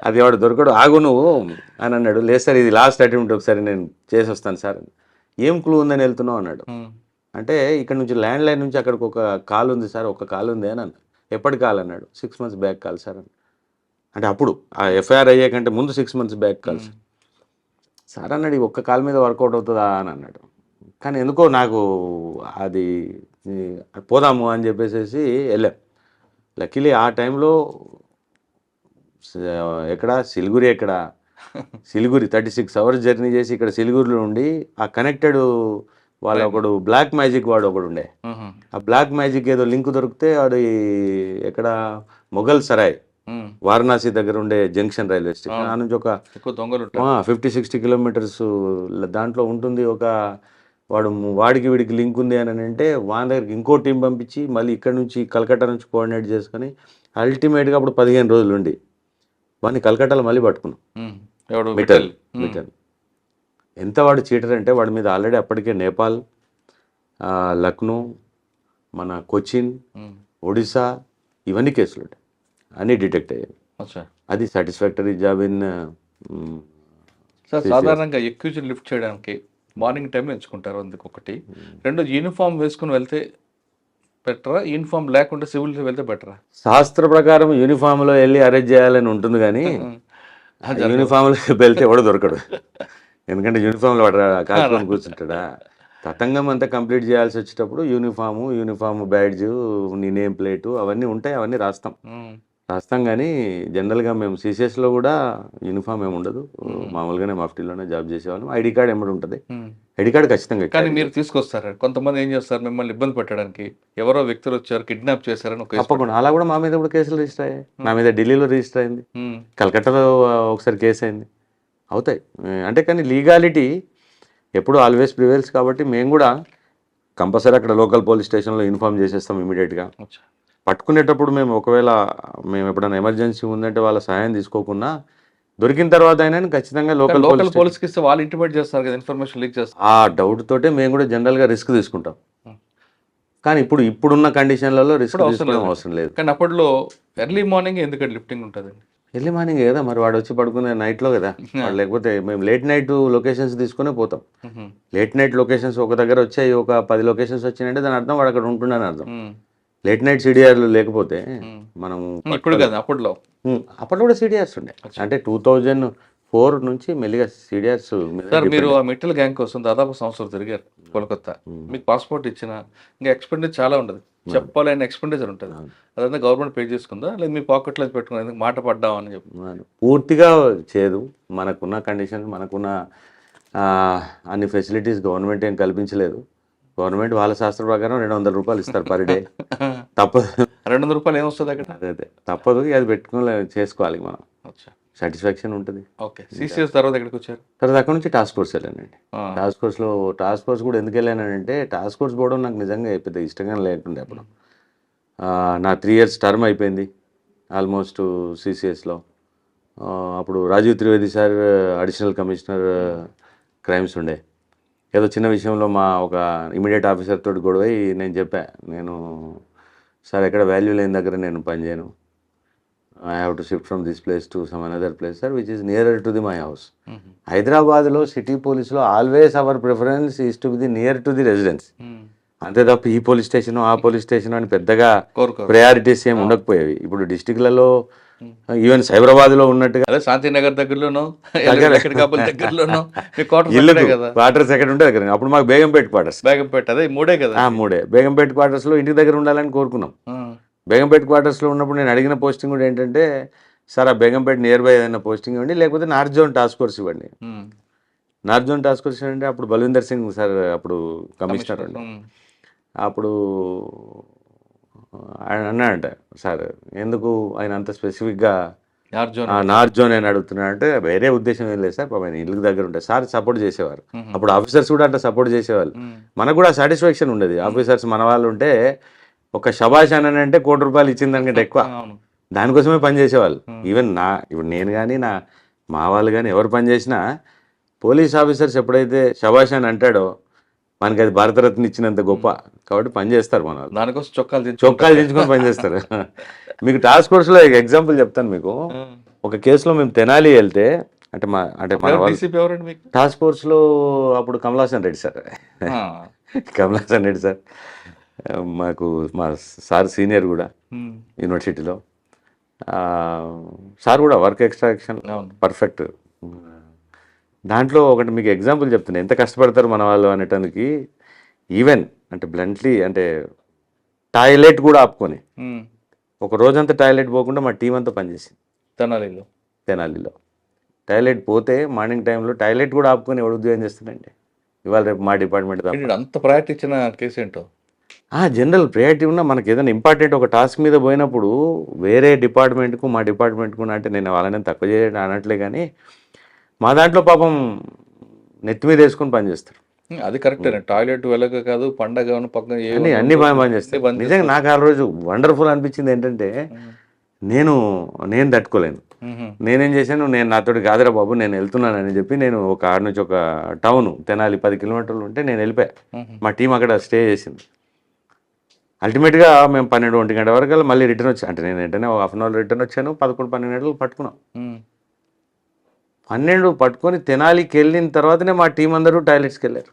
అది వాడు దొరకడు, ఆగు నువ్వు అని అన్నాడు. లేదు సార్ ఇది లాస్ట్ అటెంప్ట్, ఒకసారి నేను చేసి వస్తాను సార్. ఏం క్లూ ఉందని వెళ్తున్నావు అన్నాడు. అంటే ఇక్కడ నుంచి ల్యాండ్ లైన్ నుంచి అక్కడికి ఒక కాల్ ఉంది సార్, ఒక కాల్ ఉంది అని అన్న. ఎప్పటి కాల్ అన్నాడు. 6 months బ్యాక్ కాల్ సార్ అని. అంటే అప్పుడు ఆ ఎఫ్ఐఆర్ అయ్యాకంటే ముందు 6 months బ్యాక్ కాల్ సార్ అన్నాడు. ఈ ఒక్క కాల్ మీద వర్కౌట్ అవుతుందా అని అన్నాడు. కానీ ఎందుకో నాకు అది పోదాము అని చెప్పేసి వెళ్ళాం. లక్కీలీ ఆ టైంలో ఎక్కడ సిలిగురి, సిలిగురి 36 hours జర్నీ చేసి ఇక్కడ సిలిగురిలో ఉండి ఆ కనెక్టెడ్ వాళ్ళ ఒకడు బ్లాక్ మ్యాజిక్ వాడు ఒకడు ఉండే. ఆ బ్లాక్ మ్యాజిక్ ఏదో లింక్ దొరికితే వాడు ఎక్కడ మొఘల్ సరాయ్ వారణాసి దగ్గర ఉండే జంక్షన్ రైల్వే స్టేషన్ ఆ నుంచి ఒక 50-60 kilometers దాంట్లో ఉంటుంది. వాడికి వీడికి లింక్ ఉంది అని అంటే వాని దగ్గరికి ఇంకో టీం పంపించి మళ్ళీ ఇక్కడ నుంచి కలకట్టా నుంచి కోఆర్డినేట్ చేసుకొని అల్టిమేట్గా అప్పుడు 15 రోజులు ఉండి వాడిని కలకట్టాలో మళ్ళీ పట్టుకున్నాం. మిటల్ ఎంత వాడు చీటర్ అంటే వాడి మీద ఆల్రెడీ అప్పటికే నేపాల్, లక్నో, మన కొచ్చిన్, ఒడిశా ఇవన్నీ కేసులు ఉంటాయి, అన్నీ డిటెక్ట్ అయ్యాయి. అది సాటిస్ఫాక్టరీ జాబ్ ఇన్. సార్ సాధారణంగా ఎక్యూజన్ లిఫ్ట్ చేయడానికి మార్నింగ్ టైం ఎంచుకుంటారు, అందుకు ఒకటి. 2 యూనిఫామ్ వేసుకుని వెళ్తే బెటరా, యూనిఫామ్ లేకుండా సివిల్ వెళ్తే బెటరా? శాస్త్ర ప్రకారం యూనిఫామ్లో వెళ్ళి అరెస్ట్ చేయాలని ఉంటుంది, కానీ యూనిఫామ్లో వెళ్తే ఎవడో దొరకడు. ఎందుకంటే యూనిఫామ్లో వాడు కాల్చుకొని కూర్చుంటాడా. తతంగం అంతా కంప్లీట్ చేయాల్సి వచ్చేటప్పుడు యూనిఫామ్ బ్యాడ్జ్, నీ నేమ్ ప్లేటు అవన్నీ ఉంటాయి, అవన్నీ రాస్తాం. కానీ జనరల్గా మేము సిసిఎస్లో కూడా యూనిఫామ్ ఏమి ఉండదు, మామూలుగానే మఫ్టీలోనే జాబ్ చేసేవాళ్ళం. ఐడి కార్డ్ ఎమ్మడి ఉంటుంది, ఐడి కార్డ్ ఖచ్చితంగా. కానీ మీరు తీసుకొస్తారు, కొంతమంది ఏం చేస్తారు, మిమ్మల్ని ఇబ్బంది పెట్టడానికి ఎవరో వ్యక్తులు వచ్చారు, కిడ్నాప్ చేశారని. తప్పకుండా అలా కూడా మా మీద కూడా కేసులు రిజిస్టర్ అయ్యాయి. నా మీద ఢిల్లీలో రిజిస్టర్ అయింది, కలకట్టాలో ఒకసారి కేసు అయింది. అవుతాయి అంటే, కానీ లీగాలిటీ ఎప్పుడు ఆల్వేస్ ప్రివేల్స్. కాబట్టి మేము కూడా కంపల్సరీ అక్కడ లోకల్ పోలీస్ స్టేషన్లో ఇన్ఫార్మ్ చేసేస్తాం ఇమీడియట్గా. పట్టుకునేటప్పుడు ఒకవేళ మేము ఎప్పుడైనా ఎమర్జెన్సీ ఉందంటే వాళ్ళ సహాయం తీసుకోకుండా దొరికిన తర్వాత అయినా ఖచ్చితంగా లోకల్ పోలీస్కి ఇస్తే వాళ్ళు ఇంటిమేట్ చేస్తారు కదా, ఇన్ఫర్మేషన్ లీక్ చేస్తారు. ఆ డౌట్ తోటే మేము కూడా జనరల్గా రిస్క్ తీసుకుంటాం. కానీ ఇప్పుడున్న కండిషన్లలో రిస్క్ తీసుకోవడం అవసరం లేదు. కానీ అప్పట్లో ఎర్లీ మార్నింగ్ ఎందుకంటే లిఫ్టింగ్ ఉంటుందండి. ఎర్లీ మార్నింగ్ కదా మరి వాడు వచ్చి పడుకునే నైట్లో కదా వాడు, లేకపోతే మేము లేట్ నైట్ లొకేషన్స్ తీసుకునే పోతాం. లేట్ నైట్ లొకేషన్స్ ఒక దగ్గర వచ్చాయి, ఒక 10 లొకేషన్స్ వచ్చినాయంటే దాని అర్థం వాడు అక్కడ ఉంటుండని అర్థం. లేట్ నైట్ సిడిఆర్లు లేకపోతే మనం ఇప్పుడు కదా అప్పట్లో అప్పట్లో కూడా సిడిఆర్స్ ఉండే, అంటే 2004 నుంచి మెల్లిగా సిడిఆర్స్. సార్ మీరు ఆ మిట్టల్ గ్యాంగ్ కోసం దాదాపు సంవత్సరం తిరిగారు కోల్కతా. మీకు పాస్పోర్ట్ ఇచ్చిన ఇంకా ఎక్స్పెండిచర్ చాలా ఉండదు, చెప్పాలైన ఎక్స్పెండిచర్ ఉంటుంది. అదంతా గవర్నమెంట్ పే చేసుకుందా లేదా మీ పాకెట్లో పెట్టుకుని మాట పడ్డామని చెప్పి? పూర్తిగా చేయదు. మనకున్న కండిషన్, మనకున్న అన్ని ఫెసిలిటీస్ గవర్నమెంట్ ఏం కల్పించలేదు. గవర్నమెంట్ వాళ్ళ శాస్త్ర ప్రకారం 200 రూపాయలు ఇస్తారు పర్ డే. తప్పదు. 200 రూపాయలు ఏమొస్తుంది అక్కడ? అదే తప్పదు, అది పెట్టుకుని చేసుకోవాలి మనం. సాటిస్ఫాక్షన్ ఉంటుంది. ఓకే. సిసిఎస్ తర్వాత ఎక్కడికి వచ్చారు? తర్వాత అక్కడ నుంచి టాస్క్ ఫోర్స్ వెళ్ళానండి. టాస్క్ ఫోర్స్ కూడా ఎందుకు వెళ్ళానంటే, టాస్క్ ఫోర్స్ పోవడం నాకు నిజంగా పెద్ద ఇష్టంగా లేకుండే అప్పుడు. నా 3 years టర్మ్ అయిపోయింది ఆల్మోస్ట్ సిసిఎస్లో. అప్పుడు Rajiv Trivedi sir additional commissioner crimes ఉండే. ఏదో చిన్న విషయంలో మా ఒక ఇమీడియట్ ఆఫీసర్ తోటి గొడవ నేను చెప్పా, నేను సార్ ఎక్కడ వాల్యూ లేని దగ్గర నేను పనిచేయను, I have to shift from this place to some another place, sir, which is nearer to my house. హైదరాబాద్లో సిటీ పోలీస్లో always our preference is to be the near to the residence. అంతే తప్ప ఈ police station ఆ police station అని పెద్దగా priorities ఏమి ఉండకపోయేవి. ఇప్పుడు డిస్టిక్లలో ఈవెన్ సైబరాబాద్లో ఉన్నట్టుగా అదే శాంతినగర్ దగ్గరలోనో దగ్గరలోనో క్వార్టర్స్ ఎక్కడ ఉంటే దగ్గర. అప్పుడు మాకు బేగంపేట క్వార్టర్స్. బేగంపేట అదే మూడే కదా. మూడే బేగంపేట క్వార్టర్స్లో ఇంటి దగ్గర ఉండాలని కోరుకున్నాం. బేగంపేట క్వార్టర్స్లో ఉన్నప్పుడు నేను అడిగిన పోస్టింగ్ కూడా ఏంటంటే, సార్ ఆ బేగంపేట నియర్ బై ఏదైనా పోస్టింగ్ ఇవ్వండి, లేకపోతే నార్త్ జోన్ టాస్క్ ఫోర్స్ ఇవ్వండి. నార్త్ జోన్ టాస్క్ ఫోర్స్ అంటే అప్పుడు బల్విందర్ సింగ్ సార్ అప్పుడు కమిషనర్ అండి. అప్పుడు ఆయన అన్నాడంట, సార్ ఎందుకు ఆయన అంత స్పెసిఫిక్గా నార్త్ జోన్ అని అడుగుతున్నా అంటే, వేరే ఉద్దేశం ఏం లేదు సార్, ఆయన ఇళ్ళకి దగ్గర ఉంటాయి సార్. సపోర్ట్ చేసేవారు అప్పుడు ఆఫీసర్స్ కూడా, అట్లా సపోర్ట్ చేసేవాళ్ళు. మనకు కూడా సాటిస్ఫాక్షన్ ఉండేది. ఆఫీసర్స్ మన వాళ్ళు ఉంటే ఒక శబాష్ అని అంటే 1 కోటి రూపాయలు ఇచ్చిన దానికంటే ఎక్కువ దానికోసమే పనిచేసేవాళ్ళు. ఈవెన్ ఇప్పుడు నేను కానీ మా వాళ్ళు కానీ ఎవరు పనిచేసినా పోలీస్ ఆఫీసర్స్ ఎప్పుడైతే శబాష్ అని అంటాడో మనకి అది భారతరత్న ఇచ్చినంత గొప్ప కాబట్టి పనిచేస్తారు మన వాళ్ళు. దానికోసం చొక్కాలు దించుకొని పనిచేస్తారు. మీకు టాస్క్ ఫోర్స్లో ఎగ్జాంపుల్ చెప్తాను మీకు. ఒక కేసులో మేము తెనాలి వెళ్తే, మన టాస్క్ ఫోర్స్లో అప్పుడు కమలాసన్ రెడ్డి సార్. కమలాసన్ రెడ్డి సార్ మాకు మా సార్ సీనియర్ కూడా యూనివర్సిటీలో. సార్ కూడా వర్క్ ఎక్స్ట్రాక్షన్ పర్ఫెక్ట్. దాంట్లో ఒకటి మీకు ఎగ్జాంపుల్ చెప్తున్నాను, ఎంత కష్టపడతారు మన వాళ్ళు అనేటానికి. ఈవెన్ అంటే బ్లంట్లీ అంటే టాయిలెట్ కూడా ఆపుకొని ఒక రోజంతా టాయిలెట్ పోకుండా మా టీం అంతా పనిచేసింది తెనాలిలో. టాయిలెట్ పోతే మార్నింగ్ టైంలో టాయిలెట్ కూడా ఆపుకొని ఎవడు ఉద్యోగం చేస్తాడండి. ఇవాళ రేపు మా డిపార్ట్మెంట్ అంత ప్రయారిటీ ఇచ్చిన కేసు ఏంటో. జనరల్ ప్రయారిటీ ఉన్నా మనకి ఏదైనా ఇంపార్టెంట్ ఒక టాస్క్ మీద పోయినప్పుడు వేరే డిపార్ట్మెంట్కు మా డిపార్ట్మెంట్కు అంటే నేను వాళ్ళని తక్కువ చేయడం అనట్లే, కానీ మా దాంట్లో పాపం నెత్తి మీద వేసుకొని పనిచేస్తారు. అది కరెక్టే. టాయిలెట్ వెళ్ళక కాదు, పండగ పక్కన అన్ని బాగా పనిచేస్తారు. నిజంగా నాకు ఆ రోజు వండర్ఫుల్ అనిపించింది ఏంటంటే, నేను తట్టుకోలేను. నేనేం చేశాను, నేను నాతోటి కాదురా బాబు నేను వెళ్తున్నానని చెప్పి నేను ఒక ఆడ నుంచి ఒక టౌన్ తెనాలి 10 కిలోమీటర్లు ఉంటే నేను వెళ్ళిపోయా. మా టీం అక్కడ స్టే చేసింది. అల్టిమేట్గా మేము 12-1 గంట వరకు మళ్ళీ రిటర్న్ వచ్చాను. అంటే నేను వెంటనే ఒక 1/2 అవర్ రిటర్న్ వచ్చాను. 11-12 గంటలు పట్టుకున్నాం. 12 పట్టుకొని తెనాలికి వెళ్ళిన తర్వాతనే మా టీం అందరూ టాయిలెట్స్కి వెళ్ళారు.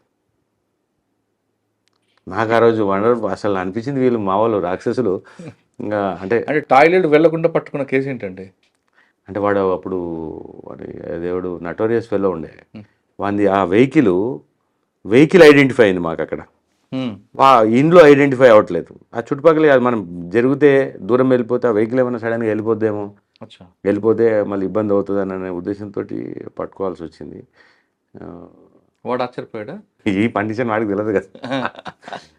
నాకు ఆ రోజు అసలు అనిపించింది, వీళ్ళు మా వాళ్ళు రాక్షసులు. ఇంకా అంటే టాయిలెట్ వెళ్లకుండా పట్టుకున్న కేసు ఏంటంటే, అంటే వాడు అప్పుడు దేవుడు నటోరియస్ ఫెలో ఉండే వాంది. ఆ వెహికల్ ఐడెంటిఫై అయింది మాకు అక్కడ. ఇంట్లో ఐడెంటిఫై అవ్వట్లేదు. ఆ చుట్టుపక్కల మనం జరిగితే దూరం వెళ్ళిపోతే ఆ వెహికల్ ఏమైనా సడన్గా వెళ్ళిపోతే మళ్ళీ ఇబ్బంది అవుతుంది అనే ఉద్దేశంతో పట్టుకోవాల్సి వచ్చింది. వాడు ఆశ్చర్యపోయాడా? ఈ కండిషన్ వాడికి తెలియదు కదా.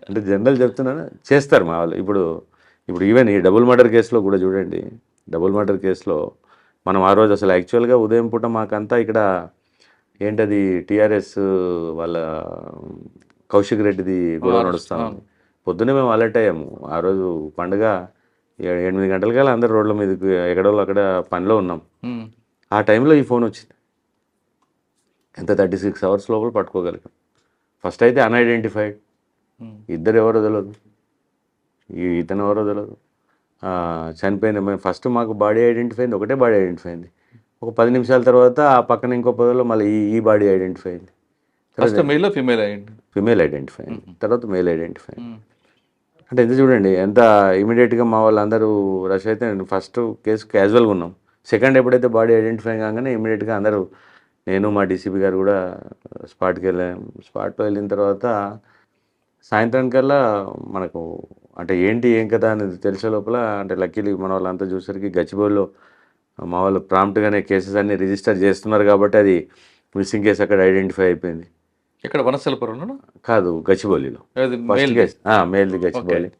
అంటే జనరల్ చెప్తున్నాను, చేస్తారు మా వాళ్ళు. ఇప్పుడు ఈవెన్ ఈ డబుల్ మర్డర్ కేసులో కూడా చూడండి. డబుల్ మర్డర్ కేసులో మనం ఆ రోజు అసలు యాక్చువల్గా ఉదయం పూట మాకంతా ఇక్కడ ఏంటది టీఆర్ఎస్ వాళ్ళ కౌశిక్ రెడ్డిది గొడవ నడుస్తాం. పొద్దున్నే మేము అలర్ట్ అయ్యాము. ఆ రోజు పండుగ 8 గంటలకల్లా అందరు రోడ్ల మీదకి ఎక్కడో అక్కడ పనిలో ఉన్నాం. ఆ టైంలో ఈ ఫోన్ వచ్చింది. ఎంత 36 hours లోపల పట్టుకోగలిగాం. ఫస్ట్ అయితే అన్ఐడెంటిఫైడ్, ఇద్దరు ఎవరో తెలియదు, ఇతను ఎవరో తెలియదు. చనిపోయిన ఫస్ట్ మాకు బాడీ ఐడెంటిఫై అయింది, ఒకటే బాడీ ఐడెంటిఫై అయింది. ఒక 10 నిమిషాల తర్వాత ఆ పక్కన ఇంకో పదవిలో మళ్ళీ ఈ బాడీ ఐడెంటిఫై అయింది. ఫస్ట్ మెయిల్ ఫీమేల్ అయ్యింది, ఫిమేల్ ఐడెంటిఫై అయింది, తర్వాత మేల్ ఐడెంటిఫై అయింది. అంటే ఎంత చూడండి, ఎంత ఇమీడియట్గా మా వాళ్ళందరూ రష్ అయితే ఫస్ట్ కేసు క్యాజువల్గా ఉన్నాం. సెకండ్ ఎప్పుడైతే బాడీ ఐడెంటిఫై కాగానే ఇమీడియట్గా అందరూ, నేను మా డీసీపీ గారు కూడా స్పాట్కి వెళ్ళాం. స్పాట్లో వెళ్ళిన తర్వాత సాయంత్రానికల్లా మనకు అంటే ఏంటి ఏం కదా అనేది తెలిసే లోపల అంటే లక్కీలీ మన వాళ్ళంతా చూసరికి గచ్చిబౌలిలో మా వాళ్ళు ప్రాంప్ట్గానే కేసెస్ అన్ని రిజిస్టర్ చేస్తున్నారు కాబట్టి అది మిస్సింగ్ కేసు అక్కడ ఐడెంటిఫై అయిపోయింది. ఇక్కడ వనస్థలపురంలో కాదు, గచ్చిబౌలిలో ఫస్ట్ కేసు మేల్ది గచ్చిబౌలి.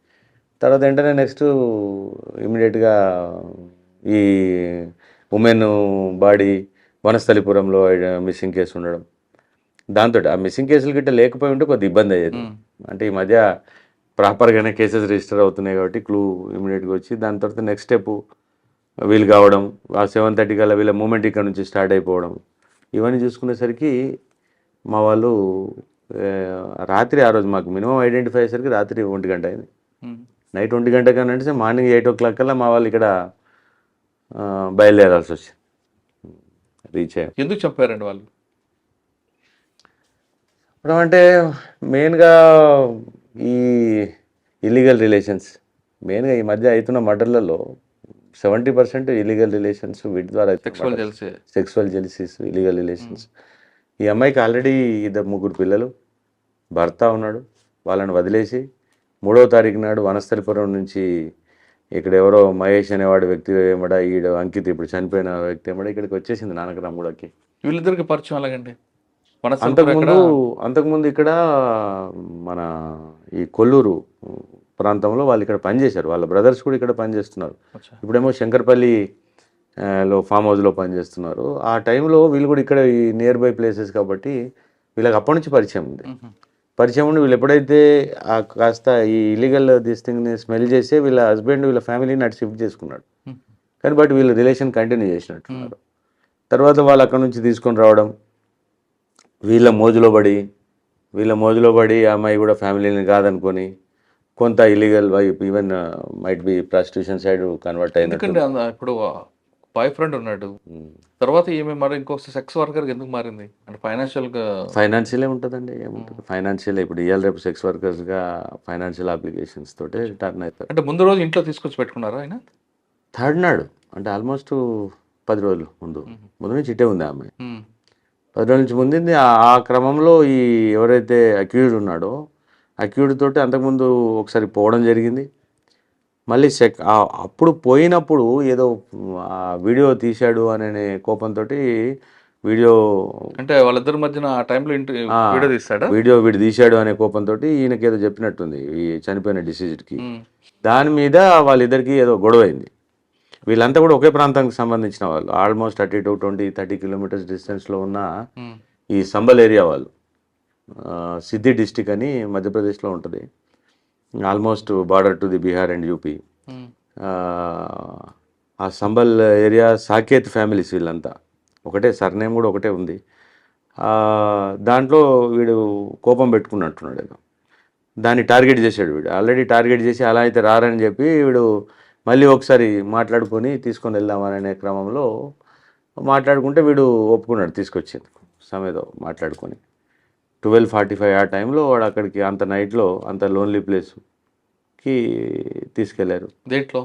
తర్వాత వెంటనే నెక్స్ట్ ఇమీడియట్గా ఈ ఉమెన్ బాడీ వనస్థలిపురంలో మిస్సింగ్ కేసు ఉండడం, దాంతో ఆ మిస్సింగ్ కేసులు గిట్ట లేకపోయి ఉంటే కొద్ది ఇబ్బంది అయ్యేది. అంటే ఈ మధ్య ప్రాపర్గానే కేసెస్ రిజిస్టర్ అవుతున్నాయి కాబట్టి క్లూ ఇమీడియట్గా వచ్చి దాని తర్వాత నెక్స్ట్ స్టెప్ వీళ్ళు కావడం, ఆ 7:30 కల్లా వీళ్ళ మూమెంట్ ఇక్కడ నుంచి స్టార్ట్ అయిపోవడం, ఇవన్నీ చూసుకునేసరికి మా వాళ్ళు రాత్రి ఆ రోజు మాకు మినిమం ఐడెంటిఫై అయ్యేసరికి రాత్రి 1 గంట అయింది. నైట్ 1 గంట కన్నా అంటే మార్నింగ్ 8 o'clock కల్లా మా వాళ్ళు ఇక్కడ బయలుదేరాల్సి వచ్చింది. రీచ్ అయ్యాం. ఎందుకు చంపారండి వాళ్ళు? ఇప్పుడు అంటే మెయిన్గా ఈ ఇల్లీగల్ రిలేషన్స్, మెయిన్గా ఈ మధ్య అవుతున్న మర్డర్లలో 70% ఇల్లీగల్ రిలేషన్స్, వీటి ద్వారా సెక్సువల్ జెలసీస్, ఇల్లీగల్ రిలేషన్స్. ఈ అమ్మాయికి ఆల్రెడీ 2-3 పిల్లలు, భర్త ఉన్నాడు. వాళ్ళని వదిలేసి 3వ తారీఖు నాడు వనస్థలిపురం నుంచి ఇక్కడ ఎవరో మహేష్ అనేవాడు వ్యక్తి ఏమడా, ఈడ అంకిత్ ఇప్పుడు చనిపోయిన వ్యక్తి ఏమడా ఇక్కడికి వచ్చేసింది నానకరాముడకి. వీళ్ళిద్దరికి పరిచయం అలాగండి. అంతకుముందు ఇక్కడ మన ఈ కొల్లూరు ప్రాంతంలో వాళ్ళు ఇక్కడ పనిచేశారు. వాళ్ళ బ్రదర్స్ కూడా ఇక్కడ పనిచేస్తున్నారు. ఇప్పుడేమో శంకర్పల్లి లో ఫామ్ హౌస్లో పనిచేస్తున్నారు. ఆ టైంలో వీళ్ళు కూడా ఇక్కడ ఈ నియర్ బై ప్లేసెస్ కాబట్టి వీళ్ళకి అప్పటి నుంచి పరిచయం ఉంది. పరిచయం ఉండి వీళ్ళు ఎప్పుడైతే కాస్త ఈ ఇల్లీగల్ దిస్ థింగ్ని స్మెల్ చేసి వీళ్ళ హస్బెండ్ వీళ్ళ ఫ్యామిలీని అటు షిఫ్ట్ చేసుకున్నాడు. కానీ బట్ వీళ్ళు రిలేషన్ కంటిన్యూ చేసినట్టున్నారు. తర్వాత వాళ్ళు అక్కడ నుంచి తీసుకొని రావడం, వీళ్ళ మోజులో పడి ఆ అమ్మాయి కూడా ఫ్యామిలీని కాదనుకొని కొంత illegal even might be prostitution side convert అయింది. ఇప్పుడు బాయ్ ఫ్రెండ్ ఉన్నాడు, తర్వాత ఈమె మరి ఇంకొక సెక్స్ వర్కర్ ఎందుకు మారింది? అంటే ఫైనాన్షియలే ఉంటుందండి, ఏముంటుంది ఫైనాన్షియల్. ఇప్పుడు రేపు సెక్స్ వర్కర్స్గా ఫైనాన్షియల్ అప్లికేషన్స్ తోటే టర్న్ అవుతారు. అంటే ముందు రోజు ఇంట్లో తీసుకొచ్చి పెట్టుకున్నారా ఆయన? థర్డ్ నాడు అంటే ఆల్మోస్ట్ 10 రోజులు ముందు నుంచి ఇట్టే ఉంది ఆమె. 10 రోజుల నుంచి ముందు ఆ క్రమంలో ఈ ఎవరైతే అక్యూజ్డ్ ఉన్నాడో అక్యూజ్డ్ తోటి అంతకుముందు ఒకసారి పోవడం జరిగింది. మళ్ళీ అప్పుడు పోయినప్పుడు ఏదో వీడియో తీశాడు అనే కోపంతో వీడియో అంటే వాళ్ళిద్దరి మధ్యన ఆ టైంలో వీడియో తీస్తాడా, వీడు తీశాడు అనే కోపంతో ఈయనకి ఏదో చెప్పినట్టుంది ఈ చనిపోయిన డిసీజ్డ్కి. దాని మీద వాళ్ళిద్దరికి ఏదో గొడవ అయింది. వీళ్ళంతా కూడా ఒకే ప్రాంతానికి సంబంధించిన వాళ్ళు, ఆల్మోస్ట్ 30 కిలోమీటర్స్ డిస్టెన్స్లో ఉన్న ఈ సంబల్ ఏరియా వాళ్ళు. సిద్ధి డిస్టిక్ అని మధ్యప్రదేశ్లో ఉంటుంది, almost border to the Bihar and UP. ఆ సంబల్ ఏరియా సాకేత్ ఫ్యామిలీస్ వీళ్ళంతా, ఒకటే సర్నేమ్ కూడా ఒకటే ఉంది. దాంట్లో వీడు కోపం పెట్టుకున్నట్టున్నాడు ఏదో, దాన్ని టార్గెట్ చేశాడు. వీడు ఆల్రెడీ టార్గెట్ చేసి అలా అయితే రారని చెప్పి వీడు మళ్ళీ ఒకసారి మాట్లాడుకొని తీసుకొని వెళ్దామనే క్రమంలో మాట్లాడుకుంటే వీడు ఒప్పుకున్నాడు తీసుకొచ్చేందుకు. సమేదో మాట్లాడుకొని 12:45 ఆ టైంలో వాడు అక్కడికి అంత నైట్లో అంత లోన్లీ ప్లేస్కి తీసుకెళ్లారు. దేంట్లో?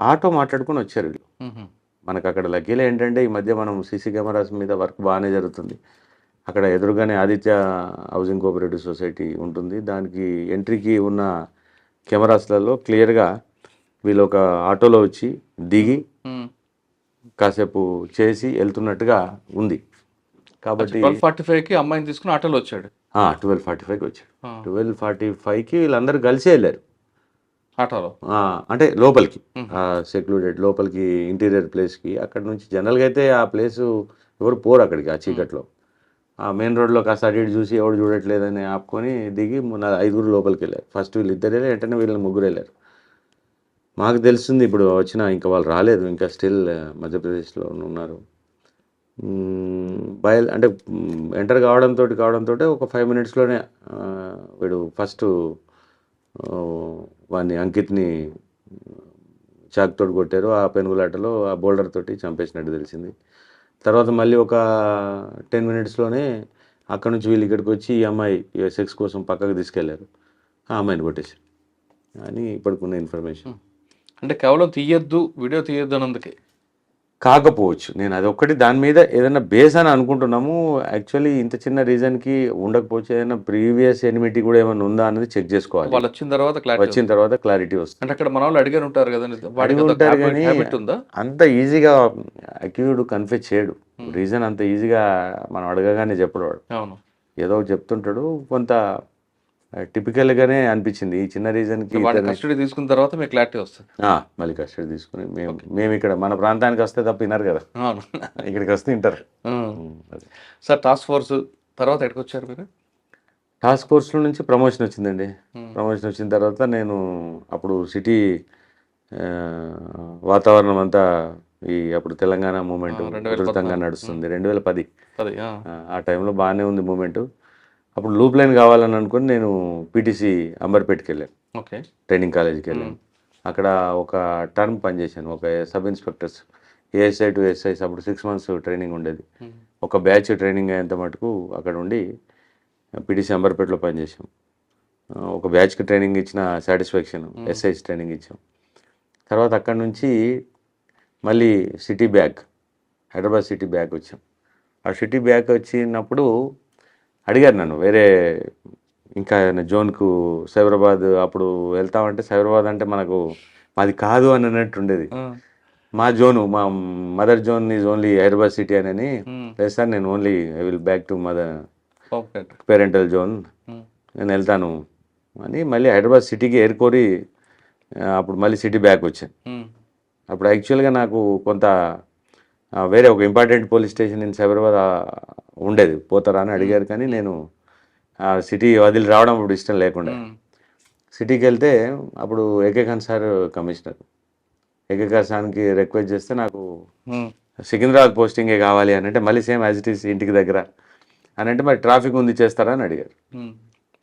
ఆటో మాట్లాడుకొని వచ్చారు వీళ్ళు. మనకు అక్కడ లక్కీలో ఏంటంటే ఈ మధ్య మనం సీసీ కెమెరాస్ మీద వర్క్ బాగానే జరుగుతుంది. అక్కడ ఎదురుగానే ఆదిత్య హౌసింగ్ కోఆపరేటివ్ సొసైటీ ఉంటుంది. దానికి ఎంట్రీకి ఉన్న కెమెరాస్లలో క్లియర్గా వీళ్ళు ఒక ఆటోలో వచ్చి దిగి కాసేపు చేసి వెళ్తున్నట్టుగా ఉంది. కాబట్టి 12:45కి అమ్మాయిని తీసుకుని ఆటోలో వచ్చాడు. 12:45కి వచ్చాడు. 12:45కి వీళ్ళందరూ కలిసి వెళ్ళారు ఆటోలో, అంటే లోపలికి సెక్లూడెడ్ లోపలికి ఇంటీరియర్ ప్లేస్కి. అక్కడ నుంచి జనరల్గా అయితే ఆ ప్లేసు ఎవరు పోరు అక్కడికి ఆ చీకట్లో. ఆ మెయిన్ రోడ్లో కాస్త అటు ఇటు చూసి ఎవరు చూడట్లేదని ఆపుకొని దిగి 5 లోపలికి వెళ్ళారు. ఫస్ట్ వీళ్ళు 2 వెళ్ళారు, వెంటనే వీళ్ళని 3 వెళ్ళారు. మాకు తెలుస్తుంది ఇప్పుడు వచ్చిన ఇంకా వాళ్ళు రాలేదు, ఇంకా స్టిల్ మధ్యప్రదేశ్లో ఉన్నారు. అంటే ఎంటర్ కావడంతో ఒక 5 minutesలోనే వీడు ఫస్ట్ వాడిని అంకిత్ని చాక్ తోటి కొట్టారు. ఆ పెనుగులాటలో ఆ బోల్డర్ తోటి చంపేసినట్టు తెలిసింది. తర్వాత మళ్ళీ ఒక 10 మినిట్స్లోనే అక్కడ నుంచి వీళ్ళు ఇక్కడికి వచ్చి ఈ అమ్మాయి సెక్స్ కోసం పక్కకు తీసుకెళ్లారు, ఆ అమ్మాయిని కొట్టేశారు అని ఇప్పటికున్న ఇన్ఫర్మేషన్. అంటే కేవలం తీయొద్దు, వీడియో తీయొద్దు అన్నందుకే. కాకపోవచ్చు, నేను అదొక్కటి దాని మీద ఏదైనా బేస్ అని అనుకుంటున్నాము. యాక్చువల్లీ ఇంత చిన్న రీజన్కి ఉండకపోవచ్చు, ఏదైనా ప్రీవియస్ ఎనిమిటీ కూడా ఏమైనా ఉందా అనేది చెక్ చేసుకోవాలి. వాళ్ళు వచ్చిన తర్వాత క్లారిటీ వచ్చిన తర్వాత క్లారిటీ వస్తుంది. అంటే అక్కడ మన వాళ్ళు అడిగారు ఉంటారు కదండి, అడిగి వాడికి ఉంటారు కానీ హ్యాబిట్ ఉందా? అంత ఈజీగా అక్యూడ్ కన్ఫెస్ చేయడు. రీజన్ అంత ఈజీగా మనం అడగగానే చెప్పడు వాడు. అవును. ఏదో ఒకటి చెప్తుంటాడు. కొంత టిపికల్గానే అనిపించింది ఈ చిన్న రీజన్కి. వాడి కస్టడీ తీసుకున్న తర్వాత మీకు క్లారిటీ వస్తుంది. మళ్ళీ కస్టడీ తీసుకుని మేము ఇక్కడ మన ప్రాంతానికి వస్తే తప్ప వినరు కదా, అవును. ఇక్కడికి వస్తే వింటారు. అది. సార్ టాస్క్ ఫోర్స్ తర్వాత ఎక్కడికి వచ్చారు మీరు? టాస్క్ ఫోర్స్లో నుంచి ప్రమోషన్ వచ్చిందండి. ప్రమోషన్ వచ్చిన తర్వాత నేను అప్పుడు సిటీ వాతావరణం అంతా అప్పుడు తెలంగాణ మూమెంట్ ఉధృతంగా నడుస్తుంది, 2010 ఆ టైంలో బాగానే ఉంది మూమెంట్. అప్పుడు లూప్ లైన్ కావాలని అనుకుని నేను పీటీసీ అంబర్పేటకి వెళ్ళాను, ఓకే, ట్రైనింగ్ కాలేజీకి వెళ్ళాను. అక్కడ ఒక టర్మ్ పనిచేశాను, ఒక sub inspectors ASI to SIs. అప్పుడు 6 months ట్రైనింగ్ ఉండేది. ఒక బ్యాచ్ ట్రైనింగ్ అయ్యేంత మటుకు అక్కడ ఉండి పీటీసీ అంబర్పేటలో పనిచేసాం. ఒక బ్యాచ్కి ట్రైనింగ్ ఇచ్చిన సాటిస్ఫాక్షన్, ఎస్ఐస్ ట్రైనింగ్ ఇచ్చాం. తర్వాత అక్కడ నుంచి మళ్ళీ city back, Hyderabad city back వచ్చాం. ఆ సిటీ బ్యాక్ వచ్చినప్పుడు అడిగారు నన్ను వేరే ఇంకా జోన్కు సైబరాబాద్. అప్పుడు వెళ్తామంటే సైబరాబాద్ అంటే మనకు మాది కాదు అని అన్నట్టు ఉండేది. మా జోను, మా mother zone is only Hyderabad city అని. లేదు సార్, నేను only I will back to mother parental zone, నేను వెళ్తాను అని మళ్ళీ హైదరాబాద్ సిటీకి ఏరుకోరి అప్పుడు మళ్ళీ సిటీ బ్యాక్ వచ్చాను. అప్పుడు యాక్చువల్గా నాకు కొంత వేరే ఒక important police station in Cyberabad ఉండేది, పోతారా అని అడిగారు. కానీ నేను సిటీ వదిలి రావడం అప్పుడు ఇష్టం లేకుండా సిటీకి వెళ్తే అప్పుడు AK Khan sir commissioner. AK Khan సార్కి రిక్వెస్ట్ చేస్తే నాకు సికింద్రాబాద్ పోస్టింగే కావాలి అని అంటే, మళ్ళీ సేమ్ యాజ్ ఇట్ ఈస్ ఇంటికి దగ్గర అని అంటే, మరి ట్రాఫిక్ ఉంది చేస్తారా అని అడిగారు.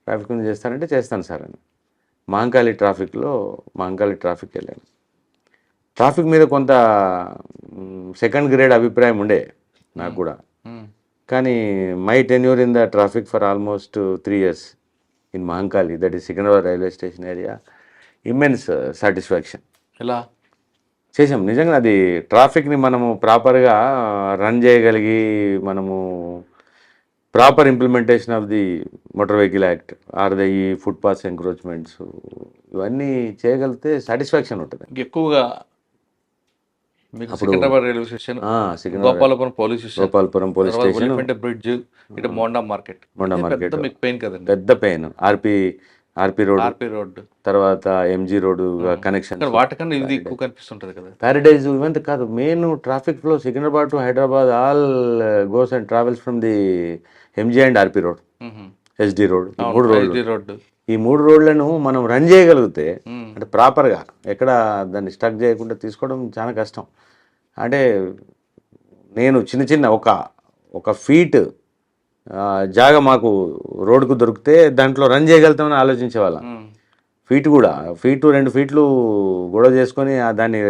ట్రాఫిక్ ఉంది చేస్తారంటే చేస్తాను సార్ అని మహంకాళి ట్రాఫిక్ వెళ్ళాను. ట్రాఫిక్ మీద కొంత సెకండ్ గ్రేడ్ అభిప్రాయం ఉండే నాకు కూడా. కానీ my tenure in the traffic for almost 3 years in Mahankali, that is Secunderabad railway station area, immense satisfaction. ఎలా చేసాం నిజంగా. అది ట్రాఫిక్ని మనము ప్రాపర్గా రన్ చేయగలిగి, మనము proper implementation of the motor vehicle act or the ఈ ఫుట్ పాత్స్ ఎంక్రోచ్మెంట్స్ ఇవన్నీ చేయగలిగితే సాటిస్ఫాక్షన్ ఉంటుంది ఎక్కువగా. Secunderabad railway station, Gopalapuram police station, bridge, ఇటు మోండా మార్కెట్ మీకు పెయిన్ కదండి, పెద్ద పెయిన్. ఆర్పి రోడ్ తర్వాత ఎంజీ రోడ్ కనెక్షన్, వాటికన్నా ఇది ఎక్కువ కనిపిస్తుంటది కదా. ప్యారడైజ్ ఇవంతా కాదు, main traffic flow Secunderabad to Hyderabad all goes and travels from the MG and RP road, SD road, ఈ 3 రోడ్లను మనం రన్ చేయగలిగితే అంటే ప్రాపర్గా ఎక్కడ దాన్ని స్టక్ చేయకుండా తీసుకోవడం చాలా కష్టం. అంటే నేను చిన్న ఒక ఫీట్ జాగా మాకు రోడ్కు దొరికితే దాంట్లో రన్ చేయగలుగుతామని ఆలోచించేవాళ్ళం. ఫీటు 2 ఫీట్లు గొడవ చేసుకొని దాన్ని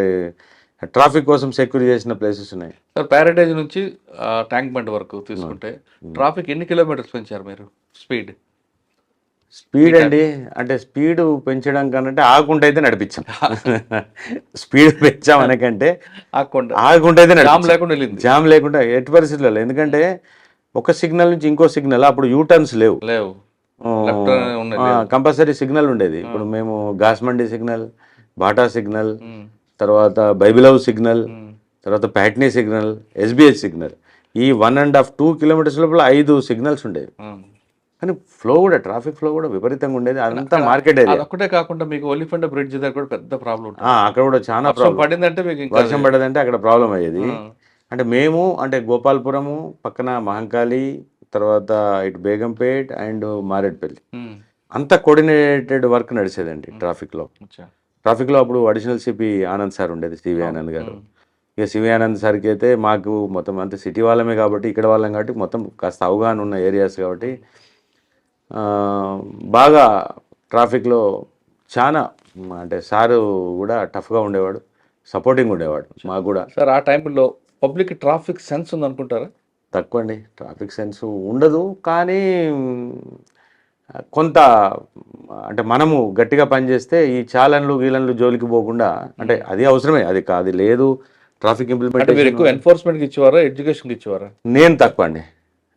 ట్రాఫిక్ కోసం సెక్యూర్ చేసిన ప్లేసెస్ ఉన్నాయి. సార్, ప్యారడైజ్ నుంచి ట్యాంక్ బండ్ వరకు తీసుకుంటే ట్రాఫిక్ ఎన్ని కిలోమీటర్స్ పెంచారు మీరు స్పీడ్ అండి? అంటే స్పీడ్ పెంచడం కనంటే ఆగుంట అయితే నడిపించాం. స్పీడ్ పెంచాం అనకంటే ఆగుంట అయితే జామ్ లేకుండా ఎట్టి పరిస్థితుల్లో. ఎందుకంటే ఒక సిగ్నల్ నుంచి ఇంకో సిగ్నల్, అప్పుడు యూటర్న్స్ లేవు, కంపల్సరీ సిగ్నల్ ఉండేది. ఇప్పుడు మేము గాస్మండి సిగ్నల్, బాటా సిగ్నల్, తర్వాత బైబిలవ్ సిగ్నల్, తర్వాత ప్యాట్నీ సిగ్నల్, ఎస్బిహెచ్ సిగ్నల్, ఈ 1.5-2 kilometers లోపల 5 సిగ్నల్స్ ఉండేవి. కానీ ఫ్లో కూడా, ట్రాఫిక్ ఫ్లో కూడా విపరీతంగా ఉండేది. అదంతా మార్కెట్ ఏరియా. ఒకటే కాకుండా మీకు ఒలిఫెంట్ బ్రిడ్జ్ దగ్గర కూడా పెద్ద ప్రాబ్లం, అక్కడ కూడా చాలా ప్రాబ్లం పడిందంటే, మీకు వర్షం పడేదంటే అక్కడ ప్రాబ్లం అయ్యేది. అంటే మేము గోపాల్పురము పక్కన మహంకాళి, తర్వాత ఇటు బేగంపేట్ అండ్ మారేడ్పల్లి, అంతా కోఆర్డినేటెడ్ వర్క్ నడిచేదండి ట్రాఫిక్లో. అప్పుడు అడిషనల్ సిపి ఆనంద్ సార్ ఉండేది, సివి ఆనంద్ గారు. ఇక సివి ఆనంద్ సార్కి అయితే మాకు మొత్తం అంతా సిటీ వాళ్ళమే కాబట్టి, ఇక్కడ వాళ్ళం కాబట్టి మొత్తం కాస్త అవగాహన ఉన్న ఏరియాస్ కాబట్టి బాగా ట్రాఫిక్లో చాలా, అంటే సారు కూడా టఫ్గా ఉండేవాడు. సపోర్టింగ్ ఉండేవాడు మాకు కూడా. సార్ ఆ టైంలో పబ్లిక్ ట్రాఫిక్ సెన్స్ ఉంది అనుకుంటారా? తక్కువ అండి, ట్రాఫిక్ సెన్స్ ఉండదు. కానీ కొంత అంటే మనము గట్టిగా పనిచేస్తే ఈ చాలన్లు గీలన్లు జోలికి పోకుండా, అంటే అది అవసరమే, అది లేదు ట్రాఫిక్ అంటే మీరు ఇంప్లిమెంటేషన్. ఎక్కువ ఎన్ఫోర్స్మెంట్కి ఇచ్చేవారా, ఎడ్యుకేషన్కి ఇచ్చేవారా? నేను తక్కువ అండి,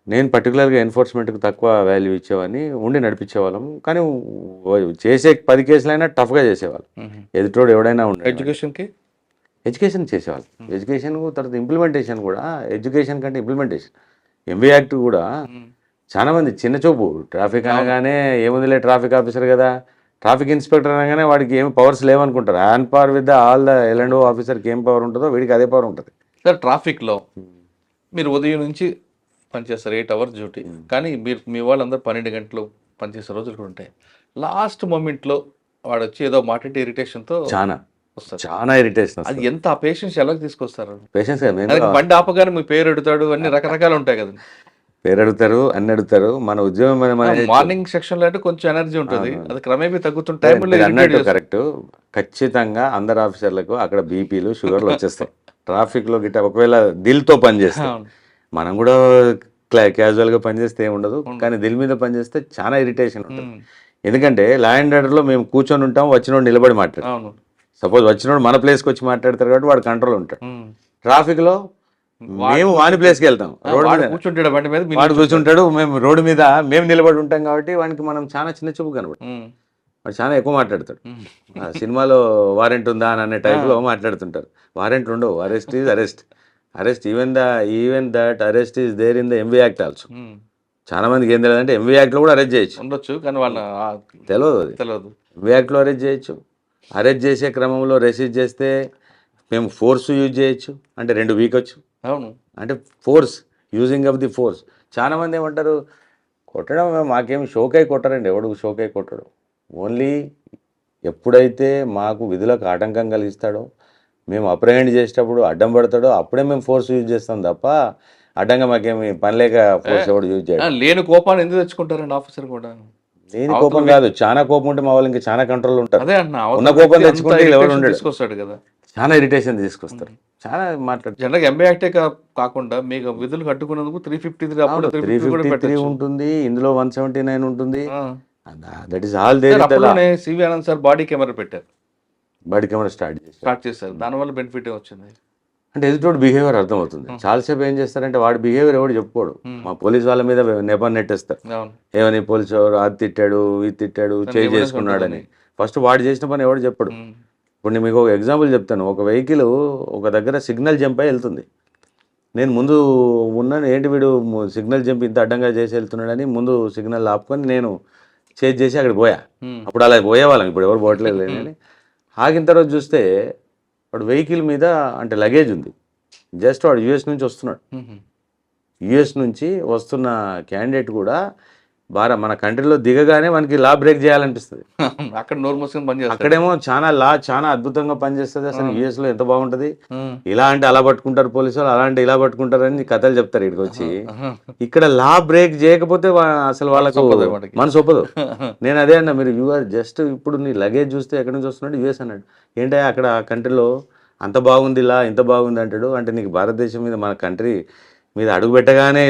నేను పర్టికులర్గా ఎన్ఫోర్స్మెంట్కి తక్కువ వాల్యూ ఇచ్చేవాడిని, ఉండి నడిపించేవాళ్ళము. కానీ చేసే 10 కేసులైనా టఫ్గా చేసేవాళ్ళు, ఎదుటోడు ఎవడైనా ఉండే. ఎడ్యుకేషన్కి ఎడ్యుకేషన్ చేసేవాళ్ళు, ఎడ్యుకేషన్ తర్వాత ఇంప్లిమెంటేషన్ కూడా. ఎడ్యుకేషన్ కంటే ఇంప్లిమెంటేషన్, ఎంబీ యాక్ట్ కూడా చాలా మంది చిన్న చూపు. ట్రాఫిక్ అనగానే ఏముందిలే ట్రాఫిక్ ఆఫీసర్ కదా, ట్రాఫిక్ ఇన్స్పెక్టర్ అనగానే వాడికి ఏమి పవర్స్ లేవనుకుంటారు. On par with all the L and O ఆఫీసర్కి ఏం పవర్ ఉంటుందో వీడికి అదే పవర్ ఉంటుంది. సార్ ట్రాఫిక్లో మీరు ఉదయం నుంచి పనిచేస్తారు, 8 అవర్స్ డ్యూటీ. కానీ మీరు మీ వాళ్ళందరూ 12 గంటలు పనిచేసే రోజులు కూడా ఉంటాయి. లాస్ట్ మూమెంట్లో వాడు వచ్చి ఏదో మాట్లాడి ఇరిటేషన్తో వస్తారు, చాలా ఇరిటేషన్. అది ఎంత ఆ పేషెన్స్ ఎలా తీసుకొస్తారు? పేషెన్స్ బండి ఆపగానే మీ పేరు అడుగుతాడు, అన్ని రకరకాలు ఉంటాయి కదా. పేరు అడుగుతారు, అన్ని అడుగుతారు. మన ఉద్యోగం మార్నింగ్ సెక్షన్ లో అంటే కొంచెం ఎనర్జీ ఉంటుంది, అది క్రమేపీ తగ్గుతుంటే అన్నట్టు కరెక్ట్. ఖచ్చితంగా అందరు ఆఫీసర్లకు అక్కడ బీపీలు షుగర్లు వచ్చేస్తాయి. ట్రాఫిక్ లో గిట్ట ఒకవేళ దిల్తో పనిచేస్తాం, మనం కూడా క్యాజువల్ గా పనిచేస్తే ఏమి ఉండదు, కానీ దిల్ మీద పనిచేస్తే చాలా ఇరిటేషన్ ఉంటుంది. ఎందుకంటే లా అండ్ ఆర్డర్ లో మేము కూర్చొని ఉంటాం, వచ్చినోడు నిలబడి మాట్లాడు. సపోజ్ వచ్చినోడు మన ప్లేస్కి వచ్చి మాట్లాడతారు కాబట్టి వాడు కంట్రోల్ ఉంటాడు. ట్రాఫిక్ లో మేము వాని ప్లేస్కి వెళ్తాం, రోడ్డు మీద కూర్చుంటాడు, బండి మీద వాడు కూర్చుంటాడు, మేము రోడ్డు మీద మేము నిలబడి ఉంటాం కాబట్టి వానికి మనం చాలా చిన్న చూపు కనబడు. వాడు చాలా ఎక్కువ మాట్లాడతాడు. సినిమాలో వారెంట్ ఉందా అని అనే టైప్లో మాట్లాడుతుంటారు. వారెంట్ ఉండవు, arrest is arrest even that arrest is there in the MV act also. చాలా మందికి ఏం తెలియదు అంటే ఎంవీ యాక్ట్లో కూడా అరెస్ట్ చేయొచ్చు, ఉండొచ్చు, కానీ వాళ్ళ తెలియదు. అది ఎంవీ యాక్ట్లో అరెస్ట్ చేయొచ్చు. అరెస్ట్ చేసే క్రమంలో రెసిస్ట్ చేస్తే మేము ఫోర్స్ యూజ్ చేయొచ్చు, అంటే 2 వీక్ వచ్చు. అవును, అంటే force, using of the force. చాలా మంది ఏమంటారు, కొట్టడం మాకేమి షోకై కొట్టరండి, ఎవడు షోకై కొట్టడు. ఓన్లీ ఎప్పుడైతే మాకు విధులకు ఆటంకం కలిగిస్తాడో, మేము అప్రహెండ్ చేసేటప్పుడు అడ్డం పడతాడో అప్పుడే మేము ఫోర్స్ యూజ్ చేస్తాం తప్ప అడ్డంగా మాకేమి పని లేక ఫోర్స్ ఎవడు యూజ్ చేయడం. లేని కోపాన్ని ఎందుకు తెచ్చుకుంటారండి ఆఫీసర్ కూడా? లేని కోపం కాదు, చాలా కోపం ఉంటే మా వాళ్ళు ఇంకా చాలా కంట్రోల్ ఉంటారు. అదే అన్న, ఉన్న కోపం తెచ్చుకుంటే ఎవరు ఉండడు, తీసుకొస్తాడు కదా, చాలా ఇరిటేషన్ తీసుకొస్తారు, చాలా మాట్లాడు. జనరల్గా ఎంబీ యాక్టే కాకుండా మీకు విధులు కట్టుకున్నందుకు 353 ఉంటుంది, ఇందులో 179 ఉంటుంది. That is all there. CV Anand sir body camera పెట్టారు, బాడీ కెమెరా స్టార్ట్ చేశారు. దానివల్ల బెనిఫిట్ వచ్చింది. అంటే ఎదుటోడు బిహేవియర్ అర్థమవుతుంది. చాలాసేపు ఏం చేస్తారంటే వాడి బిహేవియర్ ఎవడు చెప్పుకోడు, మా పోలీస్ వాళ్ళ మీద నెపని నెట్టేస్తారు. ఏమని పోలీసు వాడు అది తిట్టాడు, ఇది తిట్టాడు, చేసుకున్నాడని. ఫస్ట్ వాడు చేసిన పని ఎవడు చెప్పడు. ఇప్పుడు నేను మీకు ఒక ఎగ్జాంపుల్ చెప్తాను. ఒక వెహికల్ ఒక దగ్గర సిగ్నల్ జంప్ అయి వెళ్తుంది. నేను ముందు ఉన్నాను, ఏంటి వీడు సిగ్నల్ జంప్ ఇంత అడ్డంగా చేసి వెళ్తున్నాడని ముందు సిగ్నల్ ఆపుకొని నేను చేసి అక్కడ పోయా. అప్పుడు అలా పోయేవాళ్ళం, ఇప్పుడు ఎవరు పోవట్లేదు అని. ఆగిన తర్వాత చూస్తే వాడు వెహికల్ మీద అంటే లగేజ్ ఉంది. జస్ట్ వాడు యూఎస్ నుంచి వస్తున్నాడు. యూఎస్ నుంచి వస్తున్న క్యాండిడేట్ కూడా మన కంట్రీలో దిగగానే మనకి లా బ్రేక్ చేయాలనిపిస్తుంది. అక్కడ నోరు మూసుకొని పనిచేస్తుంది, అక్కడేమో చాలా అద్భుతంగా పనిచేస్తుంది. అసలు యూఎస్ లో ఎంత బాగుంటది, ఇలా అంటే అలా పట్టుకుంటారు పోలీసు వాళ్ళు, అలా అంటే ఇలా పట్టుకుంటారు అని కథలు చెప్తారు ఇక్కడికి వచ్చి. ఇక్కడ లా బ్రేక్ చేయకపోతే అసలు వాళ్ళకు మనసు ఒప్పదు. నేను అదే అన్నా, మీరు యూఆర్ జస్ట్ ఇప్పుడు నీ లగేజ్ చూస్తే ఎక్కడి నుంచి వస్తున్నాడు, యూఎస్ అన్నాడు. ఏంటంటే అక్కడ కంట్రీలో అంత బాగుంది, ఇలా ఇంత బాగుంది అంటాడు. అంటే నీకు భారతదేశం మీద మన కంట్రీ మీద అడుగు పెట్టగానే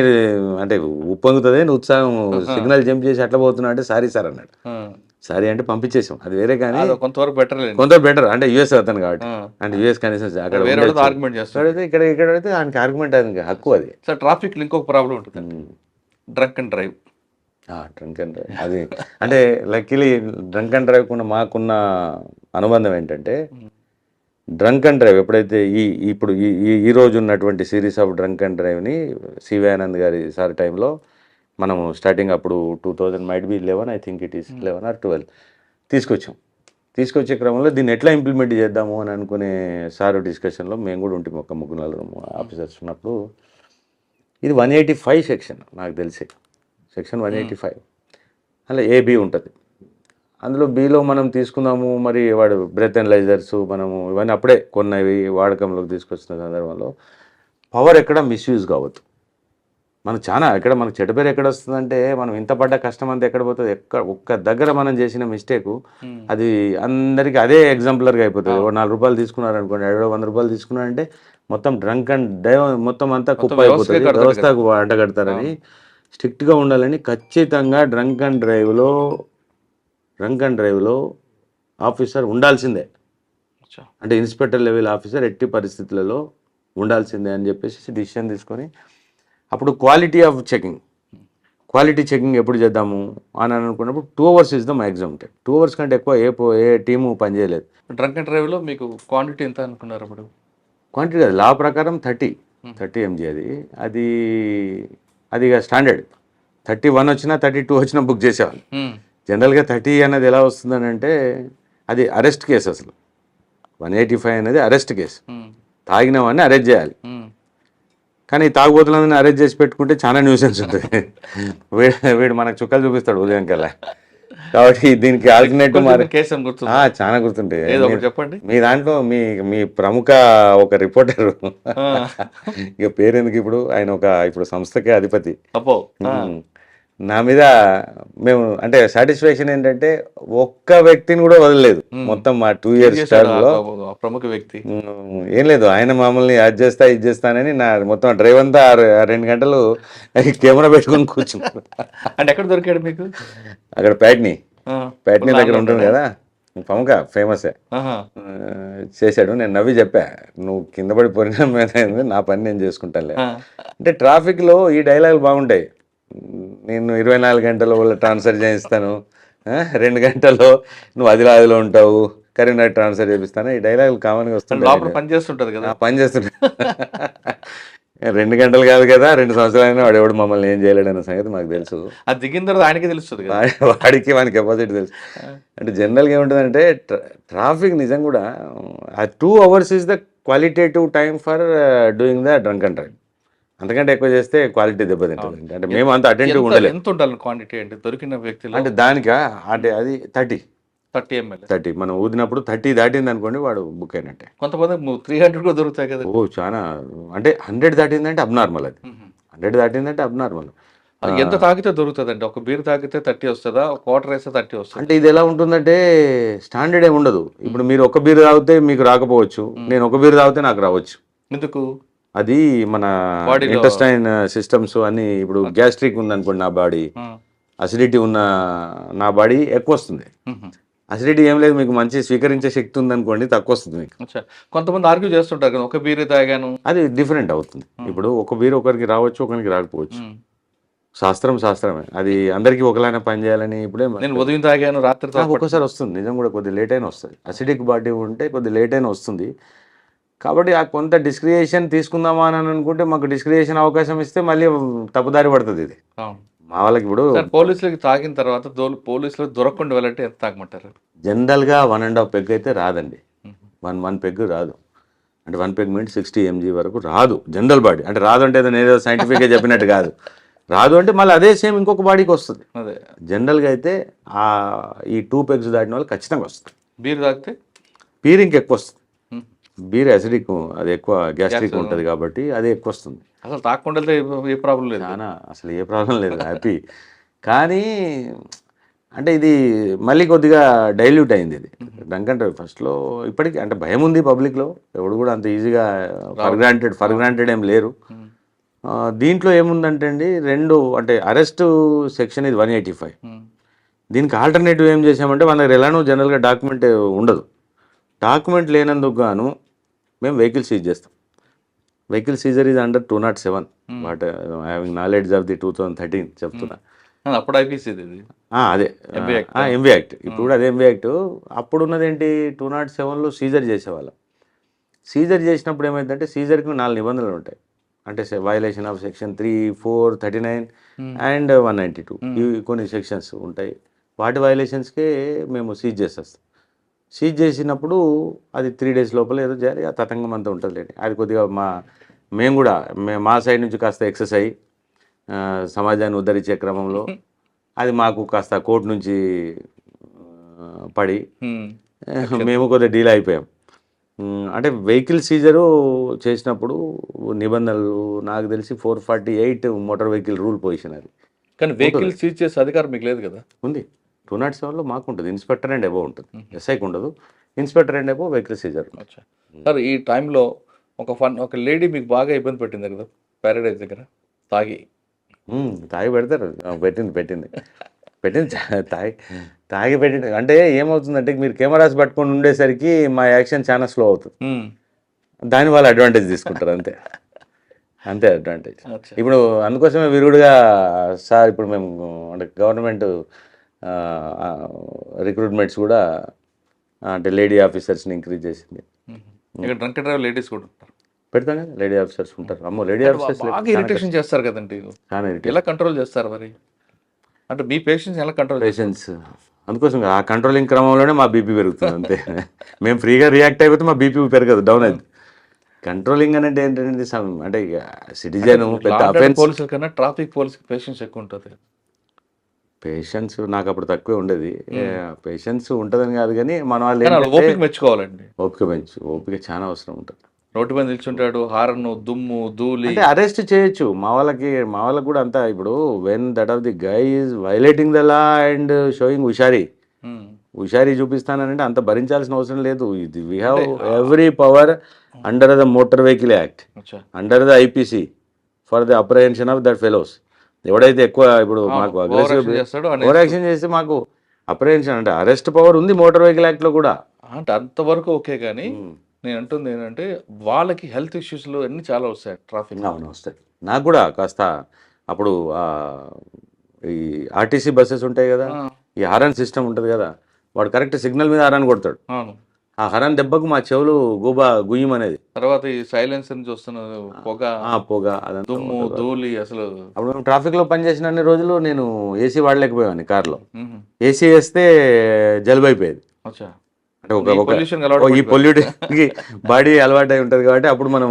అంటే ఉప్పొంగుతుంది, ఉత్సాహం, సిగ్నల్ జంప్ చేసి అట్లా పోతున్నా అంటే సారీ సార్ అన్నాడు. సారీ అంటే పంపించేసాం, అది వేరే. కానీ కొంతవరకు బెటర్ అంటే యూఎస్ అతను కాబట్టి, అంటే యూఎస్ కనీసం అక్కడ ఇక్కడైతే ఆయనకి ఆర్గ్యుమెంట్ అది హక్కు. అది సార్ ట్రాఫిక్ ఇంకొక ప్రాబ్లం ఉంటుంది, డ్రంక్ అండ్ డ్రైవ్. అది అంటే లక్కీలీ డ్రంక్ అండ్ డ్రైవ్ కూడా మాకున్న అనుబంధం ఏంటంటే, డ్రంక్ అండ్ డ్రైవ్ ఎప్పుడైతే ఇప్పుడు ఈ రోజు ఉన్నటువంటి సిరీస్ ఆఫ్ డ్రంక్ అండ్ డ్రైవ్ని సివి ఆనంద్ గారి సార్ టైంలో మనము స్టార్టింగ్ అప్పుడు 2000 might be 11, I think it is 11 or 12 తీసుకొచ్చే క్రమంలో దీన్ని ఎట్లా ఇంప్లిమెంట్ చేద్దాము అని అనుకునే సార్ డిస్కషన్లో మేము కూడా ఉంటాం. ఒక 3-4 ఆఫీసర్స్ ఉన్నప్పుడు ఇది 185 సెక్షన్, నాకు తెలిసి సెక్షన్ 185. అలా ఏబి ఉంటుంది. అందులో బిలో మనం తీసుకుందాము, మరి వాడు బ్రెత్ అనలైజర్స్ మనము ఇవన్నీ అప్పుడే కొన్నవి వాడకంలోకి తీసుకొచ్చిన సందర్భంలో పవర్ ఎక్కడ మిస్యూజ్ కావద్దు. మనం చాలా ఇక్కడ మనకు చెడ్డ పేరు ఎక్కడ వస్తుందంటే మనం ఇంత పడ్డ కష్టం అంతా ఎక్కడ పోతుంది, ఒక్క దగ్గర మనం చేసిన మిస్టేక్ అది అందరికీ అదే ఎగ్జాంపులర్గా అయిపోతుంది. ఒక 4 రూపాయలు తీసుకున్నారు అనుకోండి, 100 రూపాయలు తీసుకున్నారంటే మొత్తం డ్రంక్ అండ్ డ్రైవ్ మొత్తం అంతా కుప్ప అయిపోతుంది, వ్యవస్థకు అడ్డగడతారని స్ట్రిక్ట్గా ఉండాలని ఖచ్చితంగా డ్రంక్ అండ్ డ్రైవ్లో ఆఫీసర్ ఉండాల్సిందే. అంటే ఇన్స్పెక్టర్ లెవెల్ ఆఫీసర్ ఎట్టి పరిస్థితులలో ఉండాల్సిందే అని చెప్పేసి డిసిషన్ తీసుకొని అప్పుడు క్వాలిటీ చెకింగ్ ఎప్పుడు చేద్దాము అని అనుకున్నప్పుడు 2 hours is the maximum time. 2 hours కంటే ఎక్కువ ఏ టీము పనిచేయలేదు. డ్రంక్ అండ్ డ్రైవ్లో మీకు క్వాంటిటీ ఎంత అనుకున్నారు అప్పుడు? క్వాంటిటీ కాదు, లా ప్రకారం 30 mg అది ఇక స్టాండర్డ్. 31 వచ్చినా 32 వచ్చినా బుక్ చేసేవాళ్ళు. జనరల్గా 30 అనేది ఎలా వస్తుందని అంటే అది అరెస్ట్ కేసు. అసలు 185 అనేది అరెస్ట్ కేసు. తాగిన వాడిని అరెస్ట్ చేయాలి. కానీ తాగుబోతులందరినీ అరెస్ట్ చేసి పెట్టుకుంటే చాలా న్యూసెన్స్ ఉంటుంది. వీడు మనకు చుక్కలు చూపిస్తాడు ఉదయం కల్లా. కాబట్టి దీనికి ఆల్టర్నేటివ్ చాలా గుర్తుంటాయి. చెప్పండి. మీ దాంట్లో మీ ప్రముఖ ఒక రిపోర్టర్, ఇక పేరెందుకు ఇప్పుడు, ఆయన ఇప్పుడు సంస్థకే అధిపతి. నా మీద మేము అంటే సాటిస్ఫాక్షన్ ఏంటంటే ఒక్క వ్యక్తిని కూడా వదలలేదు మొత్తం మా 2 years టర్మ్లో. ప్రముఖ వ్యక్తి ఏం లేదు, ఆయన మమ్మల్ని అది చేస్తానని నా మొత్తం డ్రైవ్ అంతా 2 గంటలు కెమెరా పెట్టుకొని కూర్చున్నాడు. అంటే ఎక్కడ దొరికాడు మీకు? అక్కడ ప్యాట్నీ దగ్గర ఉంటుంది కదా, ప్రముఖ ఫేమసే. చేశాడు. నేను నవ్వి చెప్పా, నువ్వు కింద పడిపోయిన మీద నా పని నేను చేసుకుంటానులే. అంటే ట్రాఫిక్లో ఈ డైలాగులు బాగుంటాయి. నేను 24 గంటల్లో ట్రాన్స్ఫర్ చేయిస్తాను, 2 గంటల్లో నువ్వు ఆదిలాబాద్లో ఉంటావు, కరీంనగర్ ట్రాన్స్ఫర్ చేపిస్తాను, ఈ డైలాగులు కామన్గా వస్తుంటాయి. పని చేస్తుంటుంది కదా, 2 గంటలు కాదు కదా, 2 సంవత్సరాలైనా వాడు మమ్మల్ని ఏం చేయలేడన్న సంగతి మాకు తెలుసు. అది దిగిన తర్వాత ఆయనకి తెలుస్తుంది, వాడికి మన కెపాసిటీ తెలుసు. అంటే జనరల్గా ఏముంటుందంటే ట్రాఫిక్ నిజం కూడా 2 hours is the qualitative time for doing the drunk and drive. అంతకంటే ఎక్కువ చేస్తే క్వాలిటీ దెబ్బతింటుంది. అంటే మేము అంత అటెంటివ్ ఉండలేదు. ఎంత ఉండాలి క్వాంటిటీ అంటే దొరికిన వ్యక్తులు? అంటే దానికా అంటే అది 30 ml మనం ఊదినప్పుడు 30 దాటింది అనుకోండి వాడు బుక్ అయినట్టే. కొంతమంది 300 కూడా దొరుకుతాయి కదా. చాలా అంటే 100 దాటిందంటే అబ్నార్మల్. అది 100 దాటిందంటే అబ్నార్మల్. ఎంత తాగితే దొరుకుతుంది అంటే? ఒక బీర్ తాగితే 30 వస్తుందా, ఒక వాటర్ వేస్తే 30 వస్తుంది? అంటే ఇది ఎలా ఉంటుందంటే స్టాండర్డ్ ఏమి ఉండదు. ఇప్పుడు మీరు ఒక బీర్ తాగితే మీకు రాకపోవచ్చు, నేను ఒక బీర్ తాగితే నాకు రావచ్చు. ఎందుకు? అది మన ఇంటెస్టైన్ సిస్టమ్స్ అన్ని. ఇప్పుడు గ్యాస్ట్రిక్ ఉందనుకోండి నా బాడీ, అసిడిటీ ఉన్న నా బాడీ ఎక్కువ వస్తుంది. అసిడిటీ ఏం లేదు, మీకు మంచి స్వీకరించే శక్తి ఉందనుకోండి తక్కువ వస్తుంది మీకు. కొంతమంది ఆర్గ్యూ చేస్తుంటారు కదా, ఒక బీర్ తాగాను, అది డిఫరెంట్ అవుతుంది. ఇప్పుడు ఒక బీర్ ఒకరికి రావచ్చు, ఒకరికి రాకపోవచ్చు. శాస్త్రమే, అది అందరికీ ఒకలానే పనిచేయాలని. ఇప్పుడే నేను ఉదయం తాగాను, రాత్రి ఒక్కసారి వస్తుంది, నిజం కూడా కొద్దిగా లేట్ అయినా వస్తుంది. అసిడిక్ బాడీ ఉంటే కొద్దిగా లేట్ అయినా వస్తుంది. కాబట్టి ఆ కొంత డిస్క్రియేషన్ తీసుకుందామా అని అనుకుంటే మాకు డిస్క్రియేషన్ అవకాశం ఇస్తే మళ్ళీ తప్పుదారి పడుతుంది. ఇది మా వాళ్ళకి ఇప్పుడు పోలీసులకి తాగిన తర్వాత పోలీసులకు దొరకకుండా వెళ్ళంటే ఎంత తాగమంటారు? జనరల్గా 1.5 పెగ్ అయితే రాదండి. 1 పెగ్ రాదు. అంటే 1 పెగ్ మీన్స్ 60 mg వరకు రాదు జనరల్ బాడీ. అంటే రాదు అంటే ఏదో సైంటిఫిక్గా చెప్పినట్టు కాదు. రాదు అంటే మళ్ళీ అదే సేమ్ ఇంకొక బాడీకి వస్తుంది. అదే జనరల్గా అయితే ఈ 2 పెగ్స్ దాటిన వాళ్ళు ఖచ్చితంగా వస్తుంది. బీర్ తాగితే బీర్ ఇంకెక్కువ వస్తుంది. బీర్ అసిడిక్, అది ఎక్కువ గ్యాస్ట్రిక్ ఉంటుంది కాబట్టి అది ఎక్కువ వస్తుంది. అసలు తాగకుండా ఏ ప్రాబ్లం లేదు, అసలు ఏ ప్రాబ్లం లేదు, హ్యాపీ. కానీ అంటే ఇది మళ్ళీ కొద్దిగా డైల్యూట్ అయింది. ఇది డ్రంక్ అండ్ డ్రైవ్ ఫస్ట్లో ఇప్పటికీ అంటే భయం ఉంది పబ్లిక్లో. ఎవడు కూడా అంత ఈజీగా ఫర్ గ్రాంటెడ్ ఏం లేరు. దీంట్లో ఏముందంటే అండి, 2 అంటే అరెస్ట్ సెక్షన్ ఇది 185. దీనికి ఆల్టర్నేటివ్ ఏం చేసామంటే మన దగ్గర ఎలానో జనరల్గా డాక్యుమెంట్ ఉండదు. డాక్యుమెంట్ లేనందుకు గాను మేము వెహికల్ సీజ్ చేస్తాం. Vehicle seizure is under 207. But having knowledge of the 2013 చెప్తున్నా. అప్పుడు ఐపీసీ అదే ఎంవీ యాక్ట్. ఇప్పుడు కూడా అదే ఎంవీ యాక్ట్. అప్పుడు ఉన్నది ఏంటి, 207లో సీజర్ చేసేవాళ్ళం. సీజర్ చేసినప్పుడు ఏమైందంటే సీజర్కి 4 నిబంధనలు ఉంటాయి. అంటే వయలేషన్ ఆఫ్ సెక్షన్ 3, 4, 39 అండ్ 192 ఇవి కొన్ని సెక్షన్స్ ఉంటాయి. వాటి వయలేషన్స్కే మేము సీజ్ చేసేస్తాం. సీజ్ చేసినప్పుడు అది 3 days లోపల ఏదో చేయాలి. ఆ తతంగం అంతా ఉంటుంది లేండి. అది కొద్దిగా మేము కూడా మా సైడ్ నుంచి కాస్త ఎక్సెస్ అయ్యి సమాజాన్ని ఉద్ధరించే క్రమంలో అది మాకు కాస్త కోర్టు నుంచి పడి మేము కొద్దిగా డీల్ అయిపోయాం. అంటే వెహికల్ సీజరు చేసినప్పుడు నిబంధనలు నాకు తెలిసి 448 మోటార్ వెహికల్ రూల్ పొజిషన్ అది కానీ వెహికల్ సీజ్ చేసే అధికారం మీకు లేదు కదా. ఉంది. 207లో మాకు ఉంటుంది, ఇన్స్పెక్టర్ అండ్ అబోవ్ ఉంటుంది, ఎస్ఐకి ఉండదు, inspector and above vehicle seizure. అచ్చా సార్, ఈ టైంలో ఒక లేడీ మీకు బాగా ఇబ్బంది పెట్టింది కదా ప్యారడైజ్ దగ్గర తాగి. తాగి పెడతారు. పెట్టింది తాగి పెట్టింది. అంటే ఏమవుతుందంటే మీరు కెమెరాస్ పట్టుకొని ఉండేసరికి మా యాక్షన్ చాలా స్లో అవుతుంది, దాని వాళ్ళు అడ్వాంటేజ్ తీసుకుంటారు అంతే అడ్వాంటేజ్. ఇప్పుడు అందుకోసమే విరుగుడుగా సార్ ఇప్పుడు మేము అంటే గవర్నమెంట్ రిక్రూట్మెంట్స్ కూడా అంటే లేడీ ఆఫీసర్స్ని ఇంక్రీజ్ చేసింది. ఇక్కడ డ్రంక్ డ్రైవర్ లేడీస్ కూడా ఉంటారు, పెడతాం కదా, లేడీ ఆఫీసర్స్ ఉంటారు. అమ్మో లేడీ ఆఫీసర్స్ బాగా ఇరిటేషన్ చేస్తారు కదండి, ఎలా కంట్రోల్ చేస్తారు మరి? అంటే మీ పేషెంట్స్ ఎలా కంట్రోల్ పేషెంట్స్ అందుకోసం ఆ కంట్రోలింగ్ క్రమంలోనే మా బీపీ పెరుగుతుంది అంతే. మేము ఫ్రీగా రియాక్ట్ అయిపోతే మా బీపీ పెరగదు, డౌన్ అయింది. కంట్రోలింగ్ అనేది ఏంటంటే అంటే ఇక సిటిజన్ పెద్ద అఫెన్స్. పోలీసుల కన్నా ట్రాఫిక్ పోలీస్ పేషెంట్స్ ఎక్కువ ఉంటుంది. పేషెంట్స్ నాకు అప్పుడు తక్కువే ఉండేది, పేషెంట్స్ ఉంటుందని కాదు కానీ మన వాళ్ళు ఓపిక మెచ్చుకోవాలండి. ఓపిక చాలా అవసరం ఉంటుంది. రోడ్డు మీద నిల్చుంటాడు, హారన్, దుమ్ము, ధూళి. అంటే అరెస్ట్ చేయొచ్చు మా వాళ్ళకి కూడా అంతా. ఇప్పుడు when that of the guy is violating the law and showing హుషారీ చూపిస్తానంటే అంత భరించాల్సిన అవసరం లేదు. ఇది we have every power under the motor vehicle act, under the IPC for the apprehension of that fellows. ఎవడైతే ఎక్కువ ఇప్పుడు మాకు అగ్రెసివ్ ఓవర్ యాక్షన్ చేస్తే మాకు అప్రహెన్షన్ అంటే అరెస్ట్ పవర్ ఉంది మోటార్ వెహికల్ యాక్ట్లో కూడా. అంటే అంతవరకు ఓకే, కానీ నేను అంటుంది ఏంటంటే వాళ్ళకి హెల్త్ ఇష్యూస్లో అన్నీ చాలా వస్తాయి ట్రాఫిక్. అవును వస్తాయి. నాకు కూడా కాస్త అప్పుడు ఈ ఆర్టీసీ బస్సెస్ ఉంటాయి కదా, ఈ హారన్ సిస్టమ్ ఉంటుంది కదా, వాడు కరెక్ట్ సిగ్నల్ మీద హారన్ కొడతాడు. ఆ హరన్ దెబ్బకు మా చెవులు గుయ్యమనేది. తర్వాత ఈ సైలెన్స్ అని చూస్తున్న పొగ అదంతా దుమ్ము, ధూళి. అసలు అప్పుడు మేము ట్రాఫిక్లో పనిచేసిన అన్ని రోజులు నేను ఏసీ వాడలేకపోయాను కార్లో. ఏసీ వేస్తే జలుబు అయిపోయేది. అంటే ఈ పొల్యూటెడ్కి బాడీ అలవాటు అయి ఉంటుంది కాబట్టి అప్పుడు మనం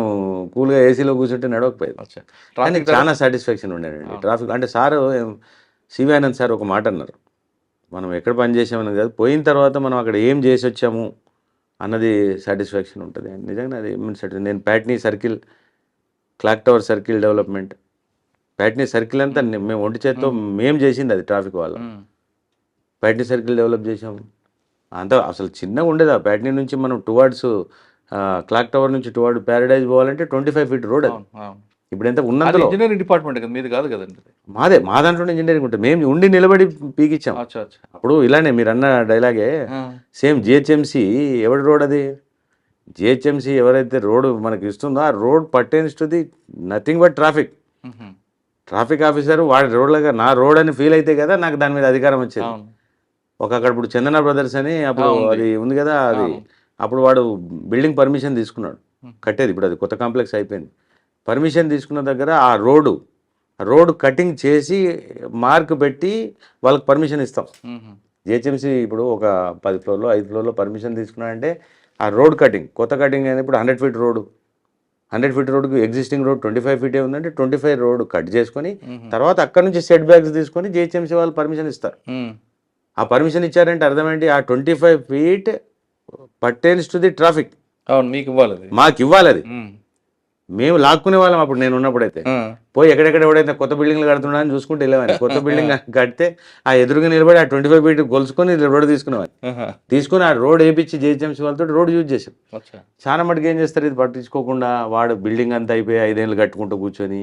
కూల్గా ఏసీలో కూర్చుంటే నడవకపోయేది. కానీ చాలా సాటిస్ఫాక్షన్ ఉండేదండి ట్రాఫిక్ అంటే. సార్ సివి ఆనంద్ సార్ ఒక మాట అన్నారు, మనం ఎక్కడ పని చేసామని కాదు, పోయిన తర్వాత మనం అక్కడ ఏం చేసి వచ్చాము అన్నది సాటిస్ఫాక్షన్ ఉంటుంది. నిజంగా అది నేను Patny circle, clock tower circle development, Patny circle అంతా మేము ఒంటి చేత్తో మేము చేసింది అది ట్రాఫిక్ వల్ల. ప్యాట్నీ సర్కిల్ డెవలప్ చేసాము అంతా. అసలు చిన్నగా ఉండేది ఆ ప్యాట్నీ నుంచి మనం టువార్డ్స్ క్లాక్ టవర్ నుంచి టువార్డ్ ప్యారడైజ్ పోవాలంటే 25 feet రోడ్ అది. ఇప్పుడు ఎంత ఉన్నందులో ఇంజనీరింగ్ డిపార్ట్మెంట్ కదా, మీది కాదు కదండి. మా దాంట్లో ఇంజనీరింగ్ ఉంటుంది, మేము ఉండి నిలబడి పీకిచ్చాం. అప్పుడు ఇలానే మీరు అన్న డైలాగే సేమ్. జిహెచ్ఎంసీ ఎవరి రోడ్ అది? జిహెచ్ఎంసీ ఎవరైతే రోడ్ మనకి ఇస్తుందో ఆ road pertains to the nothing but traffic officer వాడి రోడ్లుగా నా రోడ్ అని ఫీల్ అయితే కదా నాకు దాని మీద అధికారం వచ్చేది. అక్కడ ఇప్పుడు చందన బ్రదర్స్ అని అప్పుడు అది ఉంది కదా, అది అప్పుడు వాడు బిల్డింగ్ పర్మిషన్ తీసుకున్నాడు కట్టేది. ఇప్పుడు అది కొత్త కాంప్లెక్స్ అయిపోయింది. పర్మిషన్ తీసుకున్న దగ్గర ఆ రోడ్ కటింగ్ చేసి మార్క్ పెట్టి వాళ్ళకి పర్మిషన్ ఇస్తాం. జిహెచ్ఎంసీ ఇప్పుడు ఒక 10 floorలో 5 floorలో పర్మిషన్ తీసుకున్నాడంటే ఆ రోడ్ కటింగ్, కొత్త కటింగ్ అనేది ఇప్పుడు 100 feet రోడ్డు, 100 feet రోడ్డుకి ఎగ్జిస్టింగ్ రోడ్ 25 feet ఉందంటే 25 రోడ్ కట్ చేసుకొని తర్వాత అక్కడ నుంచి సెట్ బ్యాక్స్ తీసుకొని జిహెచ్ఎంసీ వాళ్ళు పర్మిషన్ ఇస్తారు. ఆ పర్మిషన్ ఇచ్చారంటే అర్థమేంటి? ఆ 25 feet pertains to the traffic. మీకు ఇవ్వాలి, మాకు ఇవ్వాలి. అది మేము లాక్కునే వాళ్ళం అప్పుడు నేను ఉన్నప్పుడైతే. పోయి ఎక్కడెక్కడ ఎవడైతే కొత్త బిల్డింగ్లు కడుతున్నా అని చూసుకుంటూ వెళ్ళేవాడిని. కొత్త బిల్డింగ్ కడితే ఆ ఎదురుగా నిలబడి ఆ 25 feet కొలుసుకొని రోడ్ తీసుకునేవాడిని. తీసుకుని ఆ రోడ్ వేయించి జిహెచ్ఎంసీ వాళ్ళతో రోడ్ యూజ్ చేసాం. చాలా మటుకు ఏం చేస్తారు, ఇది పట్టించుకోకుండా వాడు బిల్డింగ్ అంతా అయిపోయి 5 ఏళ్ళు కట్టుకుంటూ కూర్చొని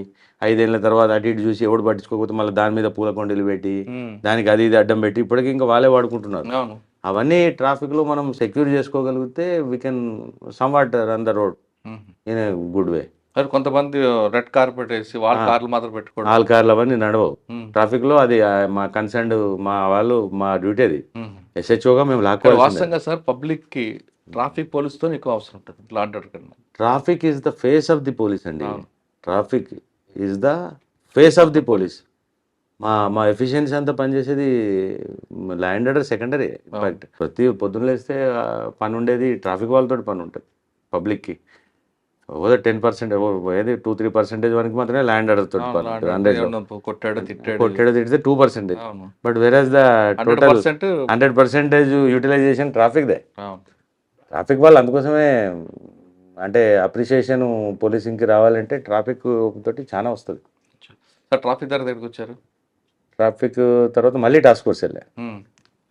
5 ఏళ్ళ తర్వాత అటు ఇటు చూసి ఎవడు పట్టించుకోకపోతే మళ్ళీ దాని మీద పూల కొండలు పెట్టి దానికి అది ఇది అడ్డం పెట్టి ఇప్పటికీ ఇంకా వాళ్ళే వాడుకుంటున్నారు. అవన్నీ ట్రాఫిక్లో మనం సెక్యూర్ చేసుకోగలిగితే we can somewhat run the road in a good way. కొంతమంది రెడ్ కార్పెట్ వేసి వాళ్ళ కార్లు మాత్రం పెట్టుకోవడం, వాళ్ళ కార్లు అవన్నీ నడవవు ట్రాఫిక్లో. అది మా కన్సర్న్ మా డ్యూటీ అది. ఎస్హెచ్ఓగా మేము లాక్కోవాలి. వాస్తవంగా సార్ పబ్లిక్ కి ట్రాఫిక్ పోలీస్తో ఎక్కువ అవసరం ఉంటుంది లా అండ్ ఆర్డర్ కన్నా. Traffic is the face of the police అండి. Traffic is the face of the police. మా ఎఫిషియన్సీ అంతా పనిచేసేది law and order secondary. In fact ప్రతి పొద్దున్న లేస్తే పని ఉండేది ట్రాఫిక్ వాళ్ళతో పని ఉంటుంది. పబ్లిక్కి 10% ఏది 2-3% వరకు మాత్రమే ల్యాండ్ ఆర్డర్ తోటి కొట్టాడు తిడితే 2%. But where the total 100% utilization traffic దే. ట్రాఫిక్ వాళ్ళు అందుకోసమే అంటే అప్రిషియేషన్ పోలీసింగ్కి రావాలంటే ట్రాఫిక్ తోటి చాలా వస్తుంది. సార్ ట్రాఫిక్ దగ్గరికి వచ్చారు, ట్రాఫిక్ తర్వాత మళ్ళీ టాస్క్ ఫోర్స్ వెళ్ళా.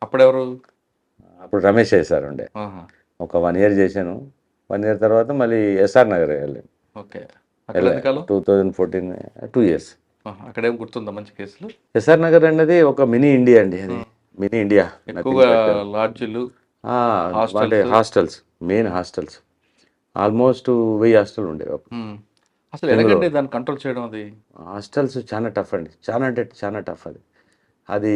అప్పుడెవరు? అప్పుడు రమేష్ సార్ ఉండే. ఒక 1 year చేశాను. 1 year తర్వాత మళ్ళీ ఎస్ఆర్ నగర్ వెళ్ళాను. ఓకే. 2014 2 years. అక్కడేం గుర్తుందా మంచి కేసులు? ఎస్ఆర్ నగర్ అన్నది ఒక మినీ ఇండియా అండి. అది మినీ ఇండియా. ఎక్కువగా లాడ్జీలు, అంటే hostels, main hostels almost 1000 hostel ఉండేవి. అసలు ఎలాగండి దాన్ని కంట్రోల్ చేయడం? అది హాస్టల్స్ చాలా టఫ్ అండి, చాలా అంటే చాలా టఫ్. అది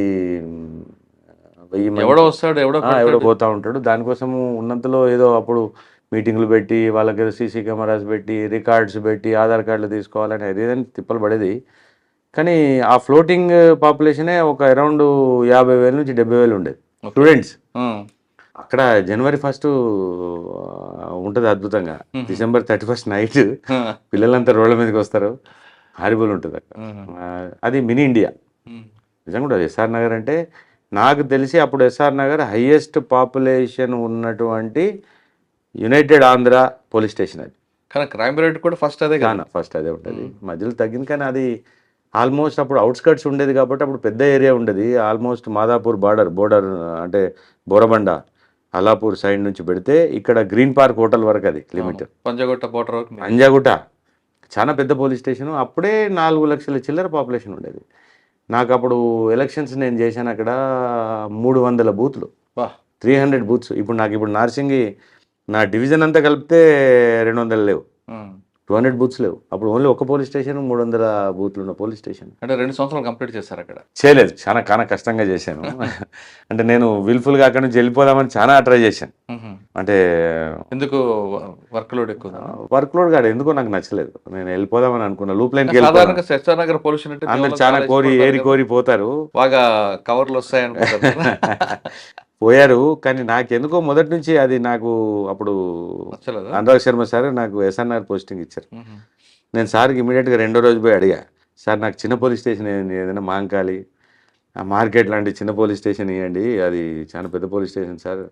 1000 మంది ఎవడో వస్తాడు, ఎవడో పోతా ఉంటాడు. దానికోసము ఉన్నంతలో ఏదో అప్పుడు మీటింగ్లు పెట్టి వాళ్ళకి ఏదో సీసీ కెమెరాస్ పెట్టి రికార్డ్స్ పెట్టి ఆధార్ కార్డులు తీసుకోవాలని ఏదైనా తిప్పలు పడేది. కానీ ఆ ఫ్లోటింగ్ పాపులేషనే ఒక అరౌండ్ 50,000 నుంచి 70,000 ఉండేది స్టూడెంట్స్. అక్కడ January 1st ఉంటుంది అద్భుతంగా. December 31st నైట్ పిల్లలంతా రోడ్ల మీదకి వస్తారు. హారిబుల్ ఉంటుంది అక్కడ. అది మినీ ఇండియా నిజంగా కూడా. ఎస్ఆర్ నగర్ అంటే నాకు తెలిసి అప్పుడు ఎస్ఆర్ నగర్ హైయెస్ట్ పాపులేషన్ ఉన్నటువంటి యునైటెడ్ ఆంధ్ర పోలీస్ స్టేషన్. అది కానీ క్రైమ్ రేట్ కూడా ఫస్ట్ అదే కదా? ఫస్ట్ అదే ఉంటుంది. మధ్యలో తగ్గింది కానీ అది ఆల్మోస్ట్ అప్పుడు అవుట్స్కర్ట్స్ ఉండేది కాబట్టి అప్పుడు పెద్ద ఏరియా ఉండేది. ఆల్మోస్ట్ మాదాపూర్ బోర్డర్ అంటే బోరబండ అల్లాపూర్ సైడ్ నుంచి పెడితే ఇక్కడ గ్రీన్ పార్క్ హోటల్ వరకు అది లిమిట్. పంజాగుట్ట బోర్డర్ వరకు. పంజాగుట్ట చాలా పెద్ద పోలీస్ స్టేషన్. అప్పుడే 4 లక్షల చిల్లర పాపులేషన్ ఉండేది. నాకు అప్పుడు ఎలక్షన్స్ నేను చేశాను అక్కడ 300 బూత్లు, 300 బూత్స్. ఇప్పుడు నార్సింగి నా డివిజన్ అంతా కలిపితే 200 లేవు, 200 బూత్స్ లేవు. అప్పుడు ఓన్లీ ఒక పోలీస్ స్టేషన్, 300 బూత్లు ఉన్న పోలీస్ స్టేషన్. అంటే 2 సంవత్సరాలు కంప్లీట్ చేశారు అక్కడ? చేయలేదు, చాలా కష్టంగా చేశాను. అంటే నేను విల్ఫుల్గా అక్కడ నుంచి వెళ్ళిపోదామని చాలా ట్రై చేశాను. అంటే ఎందుకు వర్క్ లోడ్ ఎక్కువ? వర్క్ లోడ్ కాదు, ఎందుకో నాకు నచ్చలేదు. నేను వెళ్ళిపోదామని అనుకున్నా. లూప్ లైన్కి ఎస్ఆర్ నగర్ పొల్యూషన్ అంటే అందరు చాలా కోరి పోతారు, బాగా కవర్లు వస్తాయనుకుంటారు. పోయారు. కానీ నాకు ఎందుకో మొదటి నుంచి అది నాకు అప్పుడు అనురాగ్ శర్మ సార్ నాకు ఎస్ఆర్ నగర్ పోస్టింగ్ ఇచ్చారు. నేను సార్కి ఇమీడియట్గా 2వ రోజు పోయి అడిగా, సార్ నాకు చిన్న పోలీస్ స్టేషన్ ఏదైనా మాంకాలి ఆ మార్కెట్ లాంటి చిన్న పోలీస్ స్టేషన్ ఇవ్వండి, అది చాలా పెద్ద పోలీస్ స్టేషన్ సార్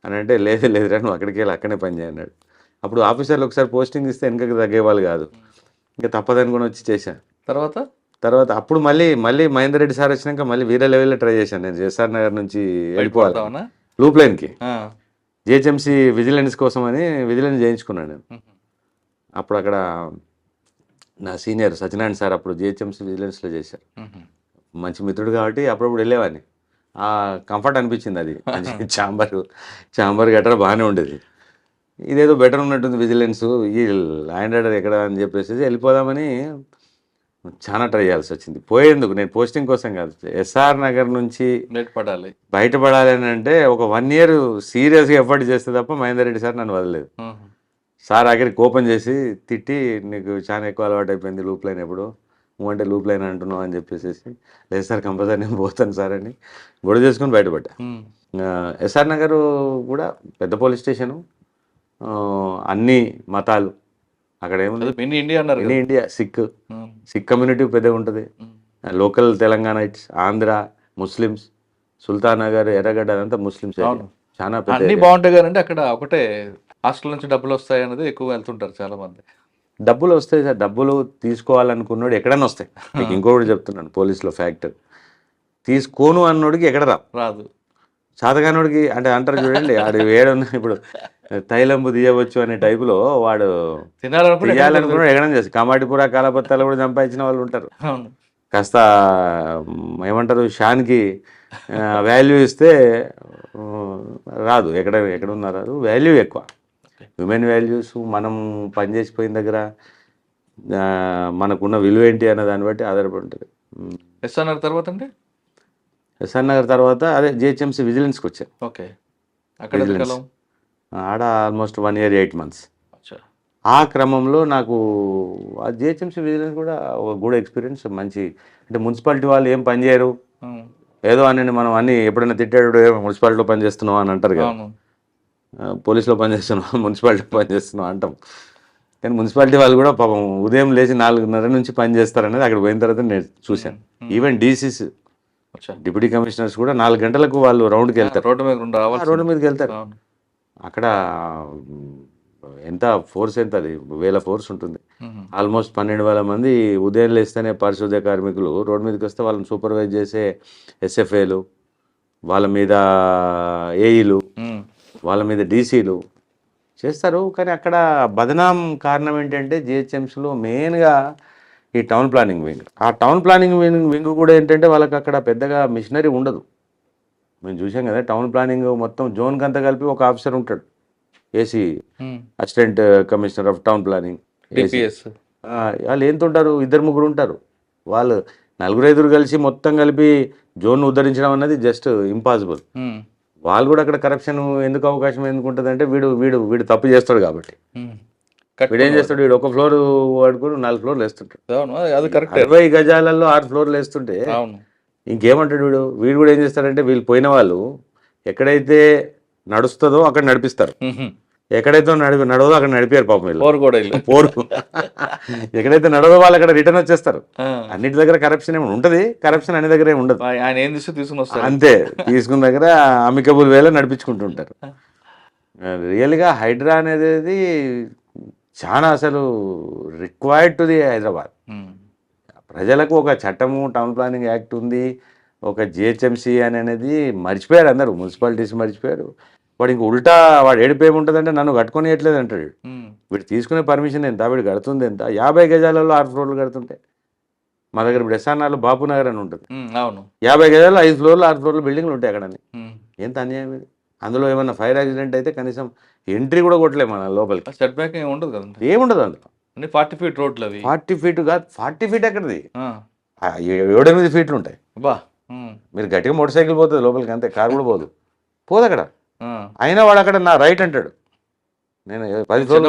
అని అంటే, లేదురా నువ్వు అక్కడికి వెళ్ళి అక్కడనే పని చేయన్నాడు. అప్పుడు ఆఫీసర్లు ఒకసారి పోస్టింగ్ ఇస్తే వెనకకి తగ్గేవాళ్ళు కాదు. ఇంకా తప్పదనుకుని వచ్చి చేశాను. తర్వాత అప్పుడు మళ్ళీ మహేందర్ రెడ్డి సార్ వచ్చినాక మళ్ళీ వేరే లెవెల్లో ట్రై చేశాను. నేను ఎస్ఆర్ నగర్ నుంచి వెళ్ళిపోవాలి లూప్ లైన్కి. జిహెచ్ఎంసీ విజిలెన్స్ కోసం అని విజిలెన్స్ చేయించుకున్నాను నేను. అప్పుడు అక్కడ నా సీనియర్ సత్యనారాయణ సార్ అప్పుడు జిహెచ్ఎంసీ విజిలెన్స్లో చేశారు. మంచి మిత్రుడు కాబట్టి అప్పుడప్పుడు వెళ్ళేవాడిని. కంఫర్ట్ అనిపించింది. అది చాంబర్ గట్రా బాగానే ఉండేది. ఇదేదో బెటర్ ఉన్నట్టుంది విజిలెన్స్, ఈ ల్యాండ్ ఆర్డర్ ఎక్కడ అని చెప్పేసి వెళ్ళిపోదామని చాలా ట్రై చేయాల్సి వచ్చింది. పోయేందుకు నేను పోస్టింగ్ కోసం కాదు, ఎస్ఆర్ నగర్ నుంచి బయటపడాలి అని అంటే ఒక 1 year సీరియస్గా ఎఫర్ట్ చేస్తే తప్ప మహేందర్ రెడ్డి సార్ నన్ను వదలలేదు. సార్ ఆఖరికి కోపం చేసి తిట్టి, నీకు చాలా ఎక్కువ అలవాటు అయిపోయింది లూప్ లైన్, ఎప్పుడు నువ్వు అంటే లూప్ లైన్ అంటున్నావు అని చెప్పేసి, లేదు సార్ కంపల్సరీ నేను పోతాను సార్ అని గొడవ చేసుకుని బయటపడ్డా. ఎస్ఆర్ నగర్ కూడా పెద్ద పోలీస్ స్టేషను, అన్ని మతాలు అక్కడ ఏముంది, మినీ ఇండియా. సిక్ కమ్యూనిటీ పెద్దగా ఉంటుంది. లోకల్ తెలంగాణైట్స్, ఆంధ్ర, ముస్లిమ్స్, సుల్తాన్ నగర్, ఎర్రగడ్డ అదంతా ముస్లిమ్స్. చాలా అన్ని బాగుంటాయి కానీ అక్కడ ఒకటే హాస్టల్ నుంచి డబ్బులు వస్తాయి అనేది ఎక్కువ వెళ్తుంటారు చాలా మంది. డబ్బులు వస్తాయి సార్, డబ్బులు తీసుకోవాలనుకున్నాడు ఎక్కడన్నా వస్తాయి. మీకు ఇంకొకటి చెప్తున్నాను, పోలీసులో ఫ్యాక్టర్, తీసుకోను అన్నోడికి ఎక్కడ రాదు. శాతగానోడికి అంటే అంటారు చూడండి, ఆడు ఏడన్నా ఇప్పుడు తైలంబు తీయవచ్చు అనే టైపులో వాడు తీయాలనుకున్నాడు ఎక్కడ చేసి కమాటిపుర కాలపత్తాలు కూడా సంపాదించిన వాళ్ళు ఉంటారు. కాస్త ఏమంటారు షాన్కి వాల్యూ ఇస్తే రాదు, ఎక్కడ ఉన్నారు వాల్యూ ఎక్కువ. హ్యూమన్ వాల్యూస్ మనం పనిచేసిపోయిన దగ్గర మనకున్న విలువ ఏంటి అన్న దాన్ని బట్టి ఆధారపడి ఉంటుంది. ఎస్ఆర్ నగర్ తర్వాత అంటే ఎస్ఆర్ నగర్ తర్వాత అదే జిహెచ్ఎంసీ విజిలెన్స్కి వచ్చాను. ఓకే. ఆడ ఆల్మోస్ట్ 1 year 8 months. ఆ క్రమంలో నాకు ఆ జిహెచ్ఎంసీ విజిలెన్స్ కూడా ఒక గుడ్ ఎక్స్పీరియన్స్. మంచి అంటే మున్సిపాలిటీ వాళ్ళు ఏం పని చేయరు, ఏదో అని మనం అన్ని ఎప్పుడైనా తిట్టాడు మున్సిపాలిటీలో పని చేస్తున్నావు అని అంటారు కదా, పోలీసులో పని చేస్తున్నావు మున్సిపాలిటీలో పని చేస్తున్నావు అంటాం. కానీ మున్సిపాలిటీ వాళ్ళు కూడా పాపం ఉదయం లేచి 4:30 నుంచి పని చేస్తారనేది అక్కడ పోయిన తర్వాత నేను చూశాను. ఈవెన్ డీసీస్, డిప్యూటీ కమిషనర్స్ కూడా 4 గంటలకు వాళ్ళు రౌండ్కి వెళ్తారు, రోడ్డు మీదకి వెళ్తారు. అక్కడ ఎంత ఫోర్స్ ఎంత, అది వేల ఫోర్స్ ఉంటుంది. ఆల్మోస్ట్ 12,000 మంది ఉదయం లేస్తేనే పారిశుద్ధ్య కార్మికులు రోడ్డు మీదకి వస్తే వాళ్ళని సూపర్వైజ్ చేసే ఎస్ఎఫ్ఏలు, వాళ్ళ మీద ఏఈలు, వాళ్ళ మీద డీసీలు చేస్తారు. కానీ అక్కడ బదనాం కారణం ఏంటంటే జిహెచ్ఎంసీలో మెయిన్గా ఈ టౌన్ ప్లానింగ్ వింగ్. ఆ టౌన్ ప్లానింగ్ వింగ్ కూడా ఏంటంటే వాళ్ళకి అక్కడ పెద్దగా మిషనరీ ఉండదు. మేము చూసాం కదా, టౌన్ ప్లానింగ్ మొత్తం జోన్కి అంతా కలిపి ఒక ఆఫీసర్ ఉంటాడు, AC, assistant commissioner of town planning, DPS. వాళ్ళు ఏంతుంటారు, 2-3 ఉంటారు. వాళ్ళు 4-5 కలిసి మొత్తం కలిపి జోన్ ఉద్ధరించడం అన్నది జస్ట్ ఇంపాసిబుల్. వాళ్ళు కూడా అక్కడ కరప్షన్ ఎందుకు అవకాశం ఎందుకు ఉంటుంది అంటే వీడు వీడు వీడు తప్పు చేస్తాడు కాబట్టి. వీడు ఏం చేస్తాడు, వీడు ఒక ఫ్లోర్ వాడుకుని 4 ఫ్లోర్లు వేస్తుంటాడు. అది కరెక్ట్. 20 గజాలలో 6 ఫ్లోర్లు వేస్తుంటే ఇంకేమంటాడు వీడు. వీడు కూడా ఏం చేస్తాడంటే వీళ్ళు పోయిన వాళ్ళు ఎక్కడైతే నడుస్తుందో అక్కడ నడిపిస్తారు, ఎక్కడైతే నడవదో అక్కడ నడిపారు పాపం వీళ్ళు. పోరు ఎక్కడైతే నడవదో వాళ్ళు అక్కడ రిటర్న్ వచ్చేస్తారు. అన్నిటి దగ్గర కరప్షన్ ఏమి ఉంటుంది, కరప్షన్ అన్ని దగ్గర ఏమి ఉండదు. ఆయన ఏం తీసుకుని వస్తారు అంతే, తీసుకున్న దగ్గర అమికబుల్ వేలో నడిపించుకుంటుంటారు. రియల్గా హైడ్రా అనేది చాలా అసలు రిక్వైర్డ్ టు ది హైదరాబాద్. ప్రజలకు ఒక చట్టము, టౌన్ ప్లానింగ్ యాక్ట్ ఉంది, ఒక జిహెచ్ఎంసీ అనేది మర్చిపోయారు అందరూ, మున్సిపాలిటీస్ మర్చిపోయారు. వాడు ఇంక ఉల్టా వాడు ఏడిపోయేముంటుందంటే నన్ను కట్టుకొనియట్లేదు అంటాడు. వీడు తీసుకునే పర్మిషన్ ఎంత, వీడు కడుతుంది ఎంత. 50 గజాలలో 6 ఫ్లోర్లు కడుతుంటే మా దగ్గర ఇప్పుడు ఎస్ఆర్ఆర్లో బాపు నగర్ అని ఉంటుంది. 50 గజాల్లో 5 ఫ్లోర్లు 6 ఫ్లోర్లు బిల్డింగ్లు ఉంటాయి అక్కడ. ఎంత అన్యాయం ఇది. అందులో ఏమన్నా ఫైర్ యాక్సిడెంట్ అయితే కనీసం ఎంట్రీ కూడా కొట్టలేము మన లోపలికి. సెట్ బ్యాక్ ఏముండదు కదా, ఏముండదు అందులో. 40 ఫీట్ రోడ్లు అవి. 40 ఫీట్ కాదు, 40 ఫీట్ ఎక్కడిది, 7-8 ఫీట్లు ఉంటాయి. మీరు గట్టిగా మోటార్ సైకిల్ పోతుంది లోపలికి, అంతే, కారు కూడా పోదు అక్కడ. అయినా వాడు అక్కడ నా రైట్ అంటాడు, నేను 10 ఫ్లోర్లు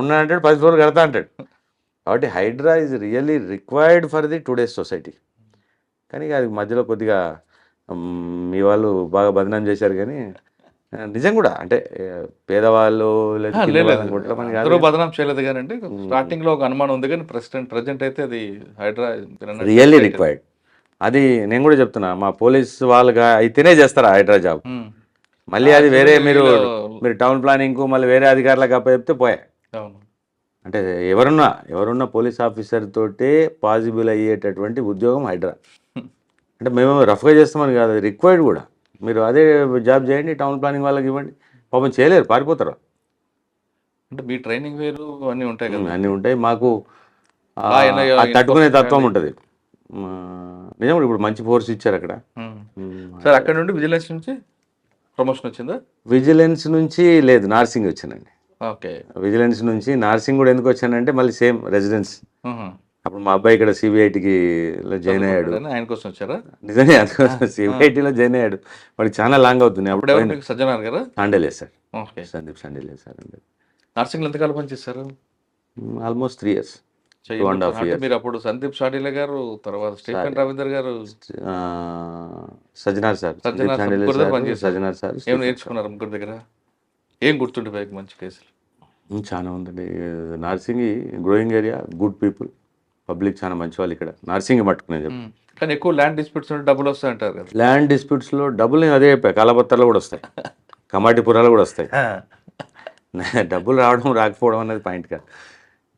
ఉన్నా అంటాడు, 10 ఫ్లోర్లు కడతా అంటాడు. కాబట్టి Hydraa is really required for the today's society. కానీ అది మధ్యలో కొద్దిగా మీ వాళ్ళు బాగా బదనాం చేశారు. కానీ నిజం కూడా అంటే పేదవాళ్ళు బదనాం చేయలేదు కానీ అంటే స్టార్టింగ్ లో ఒక అనుమానం ఉంది. కానీ ప్రెసెంట్ అయితే అది హైడ్రా రియల్లీ రిక్వైర్డ్. అది నేను కూడా చెప్తున్నా, మా పోలీస్ వాళ్ళగా అయితేనే చేస్తారు హైడ్రా జాబ్. మళ్ళీ అది వేరే మీరు టౌన్ ప్లానింగ్ కు మళ్ళీ వేరే అధికారులకు అప్పచెప్తే పోయా. అంటే ఎవరున్నా పోలీస్ ఆఫీసర్ తోటే పాసిబుల్ అయ్యేటటువంటి ఉద్యోగం హైడ్రా. అంటే మేము రఫ్గా చేస్తామని కాదు, అది రిక్వైర్డ్ కూడా. మీరు అదే జాబ్ చేయండి, టౌన్ ప్లానింగ్ వాళ్ళకి ఇవ్వండి, పాపం చేయలేరు, పారిపోతారు. అంటే మీ ట్రైనింగ్ వేరు అన్నీ ఉంటాయి కదా. అన్నీ ఉంటాయి, మాకు తట్టుకునే తత్వం ఉంటుంది. నిజం, ఇప్పుడు మంచి ఫోర్స్ ఇచ్చారు అక్కడ. సార్ అక్కడ నుండి విజిలెన్స్ నుంచి ప్రమోషన్ వచ్చిందా? విజిలెన్స్ నుంచి లేదు, నార్సింగ్ వచ్చానండి. ఓకే, విజిలెన్స్ నుంచి నార్సింగ్ కూడా ఎందుకు వచ్చానంటే మళ్ళీ సేమ్ రెసిడెన్స్. అప్పుడు మా అబ్బాయి ఇక్కడ సిబిఐటికి జాయిన్ అయ్యాడు. ఆయన కోసం వచ్చారా? నిజంగా అందుకోసం సిబిఐటిలో జాయిన్ అయ్యాడు. వాడికి చాలా లాంగ్ అవుతుంది. అప్పుడు సజ్జనార్ గారు సండేలేదు సార్, సందీప్ సండేలేదు సార్. నర్సింగ్లో ఎంతకాలం పనిచేస్తారు? Almost 3 years, 2.5 years. మీరు అప్పుడు సందీప్ షాడీల గారు, తర్వాత స్టీఫెన్ రవీందర్ గారు, సజ్జనార్ సార్, సజ్జనార్ సార్. ఏం నేర్చుకున్నారు ముగ్గురు దగ్గర? ఏం గుర్తుండిపోయాయి మంచి కేసులు? చాలా ఉందండి. Narsingi growing area, good people, public చాలా మంచి వాళ్ళు ఇక్కడ నార్సింగ్ పట్టుకునే చెప్పి. కానీ ఎక్కువ ల్యాండ్ డిస్ప్యూట్స్ డబ్బులు వస్తాయి అంటారు కదా. ల్యాండ్ డిస్ప్యూట్స్లో డబ్బులు అదే చెప్పాయి, కాలపత్రాలు కూడా వస్తాయి, కమాటిపురాలు కూడా వస్తాయి. డబ్బులు రావడం రాకపోవడం అనేది పాయింట్ కాదు.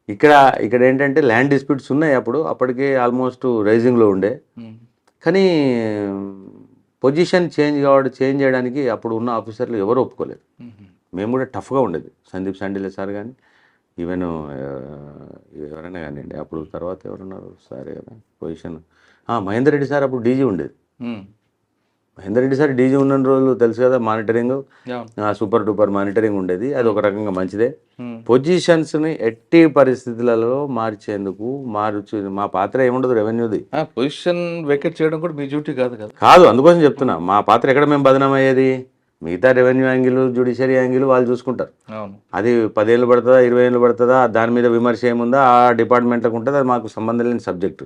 ఇక్కడ ఏంటంటే ల్యాండ్ డిస్ప్యూట్స్ ఉన్నాయి. అప్పటికే ఆల్మోస్ట్ రైజింగ్లో ఉండే. కానీ పొజిషన్ చేంజ్ చేయడానికి అప్పుడు ఉన్న ఆఫీసర్లు ఎవరు ఒప్పుకోలేదు. మేము కూడా టఫ్గా ఉండేది. సందీప్ సండిలే సార్ కానీ, ఈవెన్ ఎవరైనా కానివ్వండి. అప్పుడు తర్వాత ఎవరున్నారు సార్ కదా పొజిషన్, మహేందర్ రెడ్డి సార్ అప్పుడు డీజీ ఉండేది. మహేందర్ రెడ్డి సార్ డీజీ ఉన్న రోజులు తెలుసు కదా, మానిటరింగ్, సూపర్ డూపర్ మానిటరింగ్ ఉండేది. అది ఒక రకంగా మంచిదే. పొజిషన్స్ని ఎట్టి పరిస్థితులలో మార్చేందుకు మా పాత్ర ఏముండదు, రెవెన్యూది. పొజిషన్ వేకెట్ చేయడం కూడా మీ డ్యూటీ కాదు. అందుకోసం చెప్తున్నా, మా పాత్ర ఎక్కడ మేము బదనం అయ్యేది. మిగతా రెవెన్యూ యాంగిల్, జ్యుడిషియరీ యాంగిల్ వాళ్ళు చూసుకుంటారు. అది 10 ఏళ్ళు పడుతుందా, 20 ఏళ్ళు పడుతుందా, దాని మీద విమర్శ ఏముందా ఆ డిపార్ట్మెంట్లకు ఉంటుంది. అది మాకు సంబంధం లేని సబ్జెక్టు.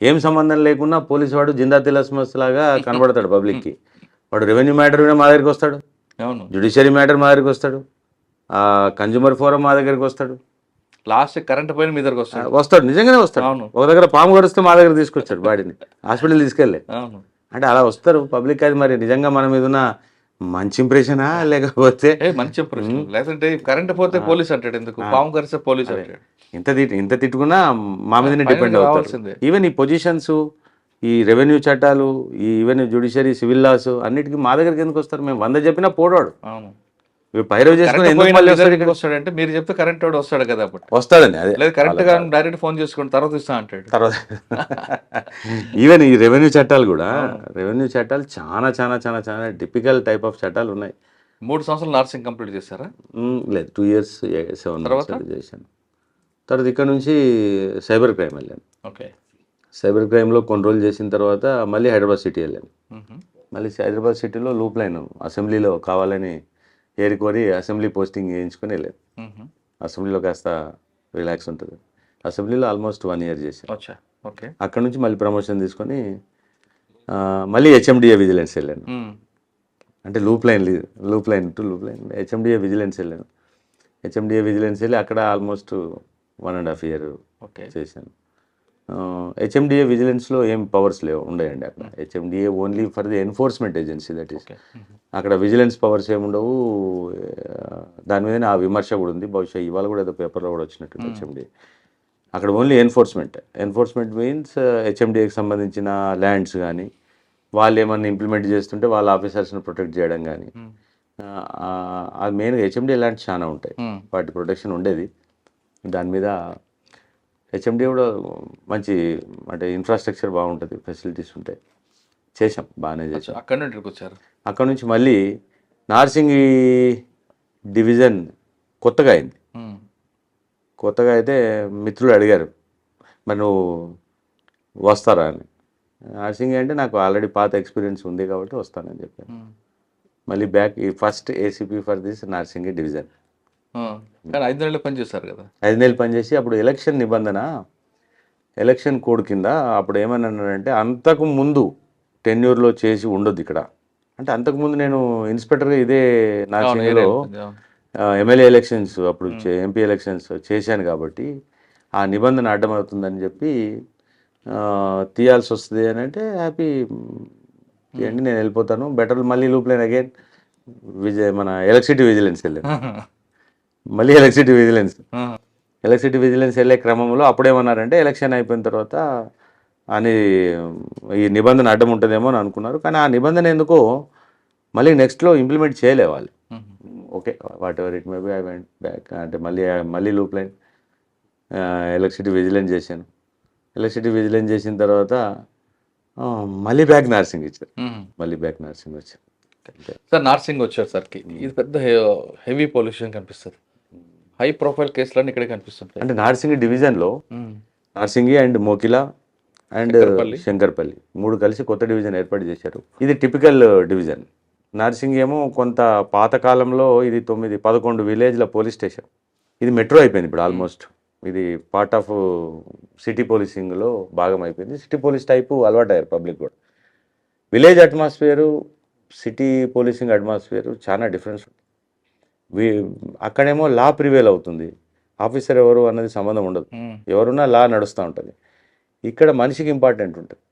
ఏం సంబంధం లేకున్నా పోలీసు వాడు జిందా తిలస్మస్ లాగా కనబడతాడు పబ్లిక్కి. వాడు రెవెన్యూ మ్యాటర్ మా దగ్గరికి వస్తాడు, జ్యుడిషియరీ మ్యాటర్ మా దగ్గరికి వస్తాడు, కన్జ్యూమర్ ఫోరం మా దగ్గరికి వస్తాడు, లాస్ట్ కరెంట్ పోయిన మీ దగ్గరకు వస్తాడు. నిజంగానే వస్తాడు. ఒక దగ్గర పాము గడిస్తే మా దగ్గర తీసుకొచ్చాడు, బాడీని హాస్పిటల్ తీసుకెళ్ళి. అంటే అలా వస్తారు పబ్లిక్. అది మరి నిజంగా మన మీద ఉన్న మంచి ఇంప్రెషనా లేకపోతే మంచి ప్రశ్న. లేదంటే కరెంట్ పోతే పోలీస్ అంటాడు, ఎందుకు పాము కరిస్తే పోలీస్ అంటాడు. ఇంత తిట్టుకున్నా మా మీదనే ఫైనల్గా డిపెండ్ అవుతారు. రావాల్సిందే. ఈవెన్ ఈ పొజిషన్స్, ఈ రెవెన్యూ చట్టాలు, ఈ ఈవెన్ జ్యుడిషియరీ, సివిల్ లాస్ అన్నిటికీ మా దగ్గరికి ఎందుకు వస్తారు? మేము 100 చెప్పినా పోడాడు. అవును. పైరవ్ చేసుకుని కరెంట్ ఎందుకు పోయిన మళ్ళీ మీ వస్తాడు దగ్గరికి ఇక్కడ? వస్తాడంటే మీరు చెప్తే కరెంట్ వాడు వస్తాడు కదా అప్పుడు. వస్తాడని అదే లేదు కరెంట్ గా డైరెక్ట్ ఫోన్ చేసుకోండి తర్వాత ఇస్తా అంటాడు. తర్వాత ఈవెన్ ఈ రెవెన్యూ చట్టాలు కూడా, రెవెన్యూ చట్టాలు చాలా చాలా చాలా చాలా టిపికల్ టైప్ ఆఫ్ చట్టాలు ఉన్నాయి. 3 సంవత్సరాలు నర్సింగ్ కంప్లీట్ చేశారా? లేదు 2 years 7 months చేశాను. తర్వాత ఇక్కడ నుంచి సైబర్ క్రైమ్ వెళ్ళాను. ఓకే. సైబర్ క్రైమ్లో కొన్ని రోజులు చేసిన తర్వాత మళ్ళీ హైదరాబాద్ సిటీ వెళ్ళాను. మళ్ళీ హైదరాబాద్ సిటీలో లూప్ లైన్ అసెంబ్లీలో కావాలని ఏరుకోరి అసెంబ్లీ పోస్టింగ్ చేయించుకొని వెళ్ళాను. అసెంబ్లీలో కాస్త రిలాక్స్ ఉంటుంది. అసెంబ్లీలో ఆల్మోస్ట్ 1 year చేశాను. ఓకే. అక్కడ నుంచి మళ్ళీ ప్రమోషన్ తీసుకొని మళ్ళీ హెచ్ఎండిఏ విజిలెన్స్ వెళ్ళాను. అంటే loop line to loop line HMDA vigilance వెళ్ళాను. హెచ్ఎండిఏ విజిలెన్స్ వెళ్ళి అక్కడ ఆల్మోస్ట్ 1.5 year చేశాను. హెచ్ఎండిఏ విజిలెన్స్లో ఏం పవర్స్ ఉండేయండి అక్కడ. HMDA only for the enforcement agency, that is. అక్కడ విజిలెన్స్ పవర్స్ ఏముండవు. దాని మీదనే ఆ విమర్శ కూడా ఉంది. బహుశా ఇవాళ కూడా ఏదో పేపర్లో కూడా వచ్చినట్టు హెచ్ఎండిఏ. అక్కడ ఓన్లీ ఎన్ఫోర్స్మెంట్ మీన్స్ హెచ్ఎండిఏకి సంబంధించిన ల్యాండ్స్ కానీ, వాళ్ళు ఏమన్నా ఇంప్లిమెంట్ చేస్తుంటే వాళ్ళ ఆఫీసర్స్ని ప్రొటెక్ట్ చేయడం కానీ, అది మెయిన్గా హెచ్ఎండిఏ ల్యాండ్స్ చాలా ఉంటాయి, వాటి ప్రొటెక్షన్ ఉండేది. దాని మీద హెచ్ఎండిఏ కూడా మంచి అంటే ఇన్ఫ్రాస్ట్రక్చర్ బాగుంటుంది, ఫెసిలిటీస్ ఉంటాయి. చేసాం, బాగానే చేసాం. అక్కడ నుండి వచ్చారు. అక్కడ నుంచి మళ్ళీ నార్సింగి డివిజన్ కొత్తగా అయింది. కొత్తగా అయితే మిత్రులు అడిగారు, మరి నువ్వు వస్తారా అని. నార్సింగి అంటే నాకు ఆల్రెడీ పాత ఎక్స్పీరియన్స్ ఉంది కాబట్టి వస్తానని చెప్పాను. మళ్ళీ బ్యాక్ ఈ first ACP for this Narsingi division. కానీ 5 నెలలు పనిచేస్తారు కదా. 5 నెలలు పనిచేసి అప్పుడు ఎలక్షన్ నిబంధన, ఎలక్షన్ కోడ్ కింద అప్పుడు ఏమన్నారంటే అంతకు ముందు టెన్యూర్లో చేసి ఉండొద్దు ఇక్కడ. అంటే అంతకుముందు నేను ఇన్స్పెక్టర్గా ఇదే నార్సింగిలో ఎమ్మెల్యే ఎలక్షన్స్ అప్పుడు ఎంపీ ఎలక్షన్స్ చేశాను కాబట్టి ఆ నిబంధన అడ్డమవుతుందని చెప్పి తీయాల్సి వస్తుంది అని అంటే హ్యాపీ తీయండి, నేను వెళ్ళిపోతాను, బెటర్. మళ్ళీ లూప్ లైన్ అగైన్ మన ఎలక్ట్రిసిటీ విజిలెన్స్ వెళ్ళాను. మళ్ళీ ఎలక్ట్రిసిటీ విజిలెన్స్ వెళ్ళే క్రమంలో అప్పుడేమన్నారంటే ఎలక్షన్ అయిపోయిన తర్వాత అని ఈ నిబంధన అడ్డం ఉంటుందేమో అని అనుకున్నారు. కానీ ఆ నిబంధన ఎందుకో మళ్ళీ నెక్స్ట్లో ఇంప్లిమెంట్ చేయలే వాళ్ళు. Okay, what ever it may be, I went back. అంటే మళ్ళీ లూప్ లైన్ ఎలక్ట్రిసిటీ విజిలెన్స్ చేశాను. ఎలక్ట్రిసిటీ విజిలెన్స్ చేసిన తర్వాత మళ్ళీ బ్యాక్ నార్సింగ్ ఇచ్చారు. మళ్ళీ బ్యాక్ నార్సింగ్ వచ్చారు. సార్ నార్సింగ్ వచ్చేసరికి ఇది పెద్ద హెవీ పొల్యూషన్ కనిపిస్తుంది. హై ప్రొఫైల్ కేసులన్నీ ఇక్కడే కనిపిస్తుంటాయి. అంటే నార్సింగి డివిజన్లో నార్సింగి అండ్ మోకిలా అండ్ శంకర్పల్లి 3 కలిసి కొత్త డివిజన్ ఏర్పాటు చేశారు. ఇది టిపికల్ డివిజన్. నార్సింగి ఏమో కొంత పాతకాలంలో ఇది 9-11 విలేజ్ల పోలీస్ స్టేషన్. ఇది మెట్రో అయిపోయింది ఇప్పుడు ఆల్మోస్ట్. ఇది పార్ట్ ఆఫ్ సిటీ పోలీసింగ్లో భాగం అయిపోయింది. సిటీ పోలీస్ టైపు అలవాటు అయ్యారు పబ్లిక్ కూడా. Village atmosphere, city policing atmosphere చాలా డిఫరెన్స్ ఉంటుంది. అక్కడేమో లా ప్రివేల్ అవుతుంది, ఆఫీసర్ ఎవరు అన్నది సంబంధం ఉండదు, ఎవరున్నా లా నడుస్తూ ఉంటుంది. ఇక్కడ మనిషికి ఇంపార్టెంట్ ఉంటుంది,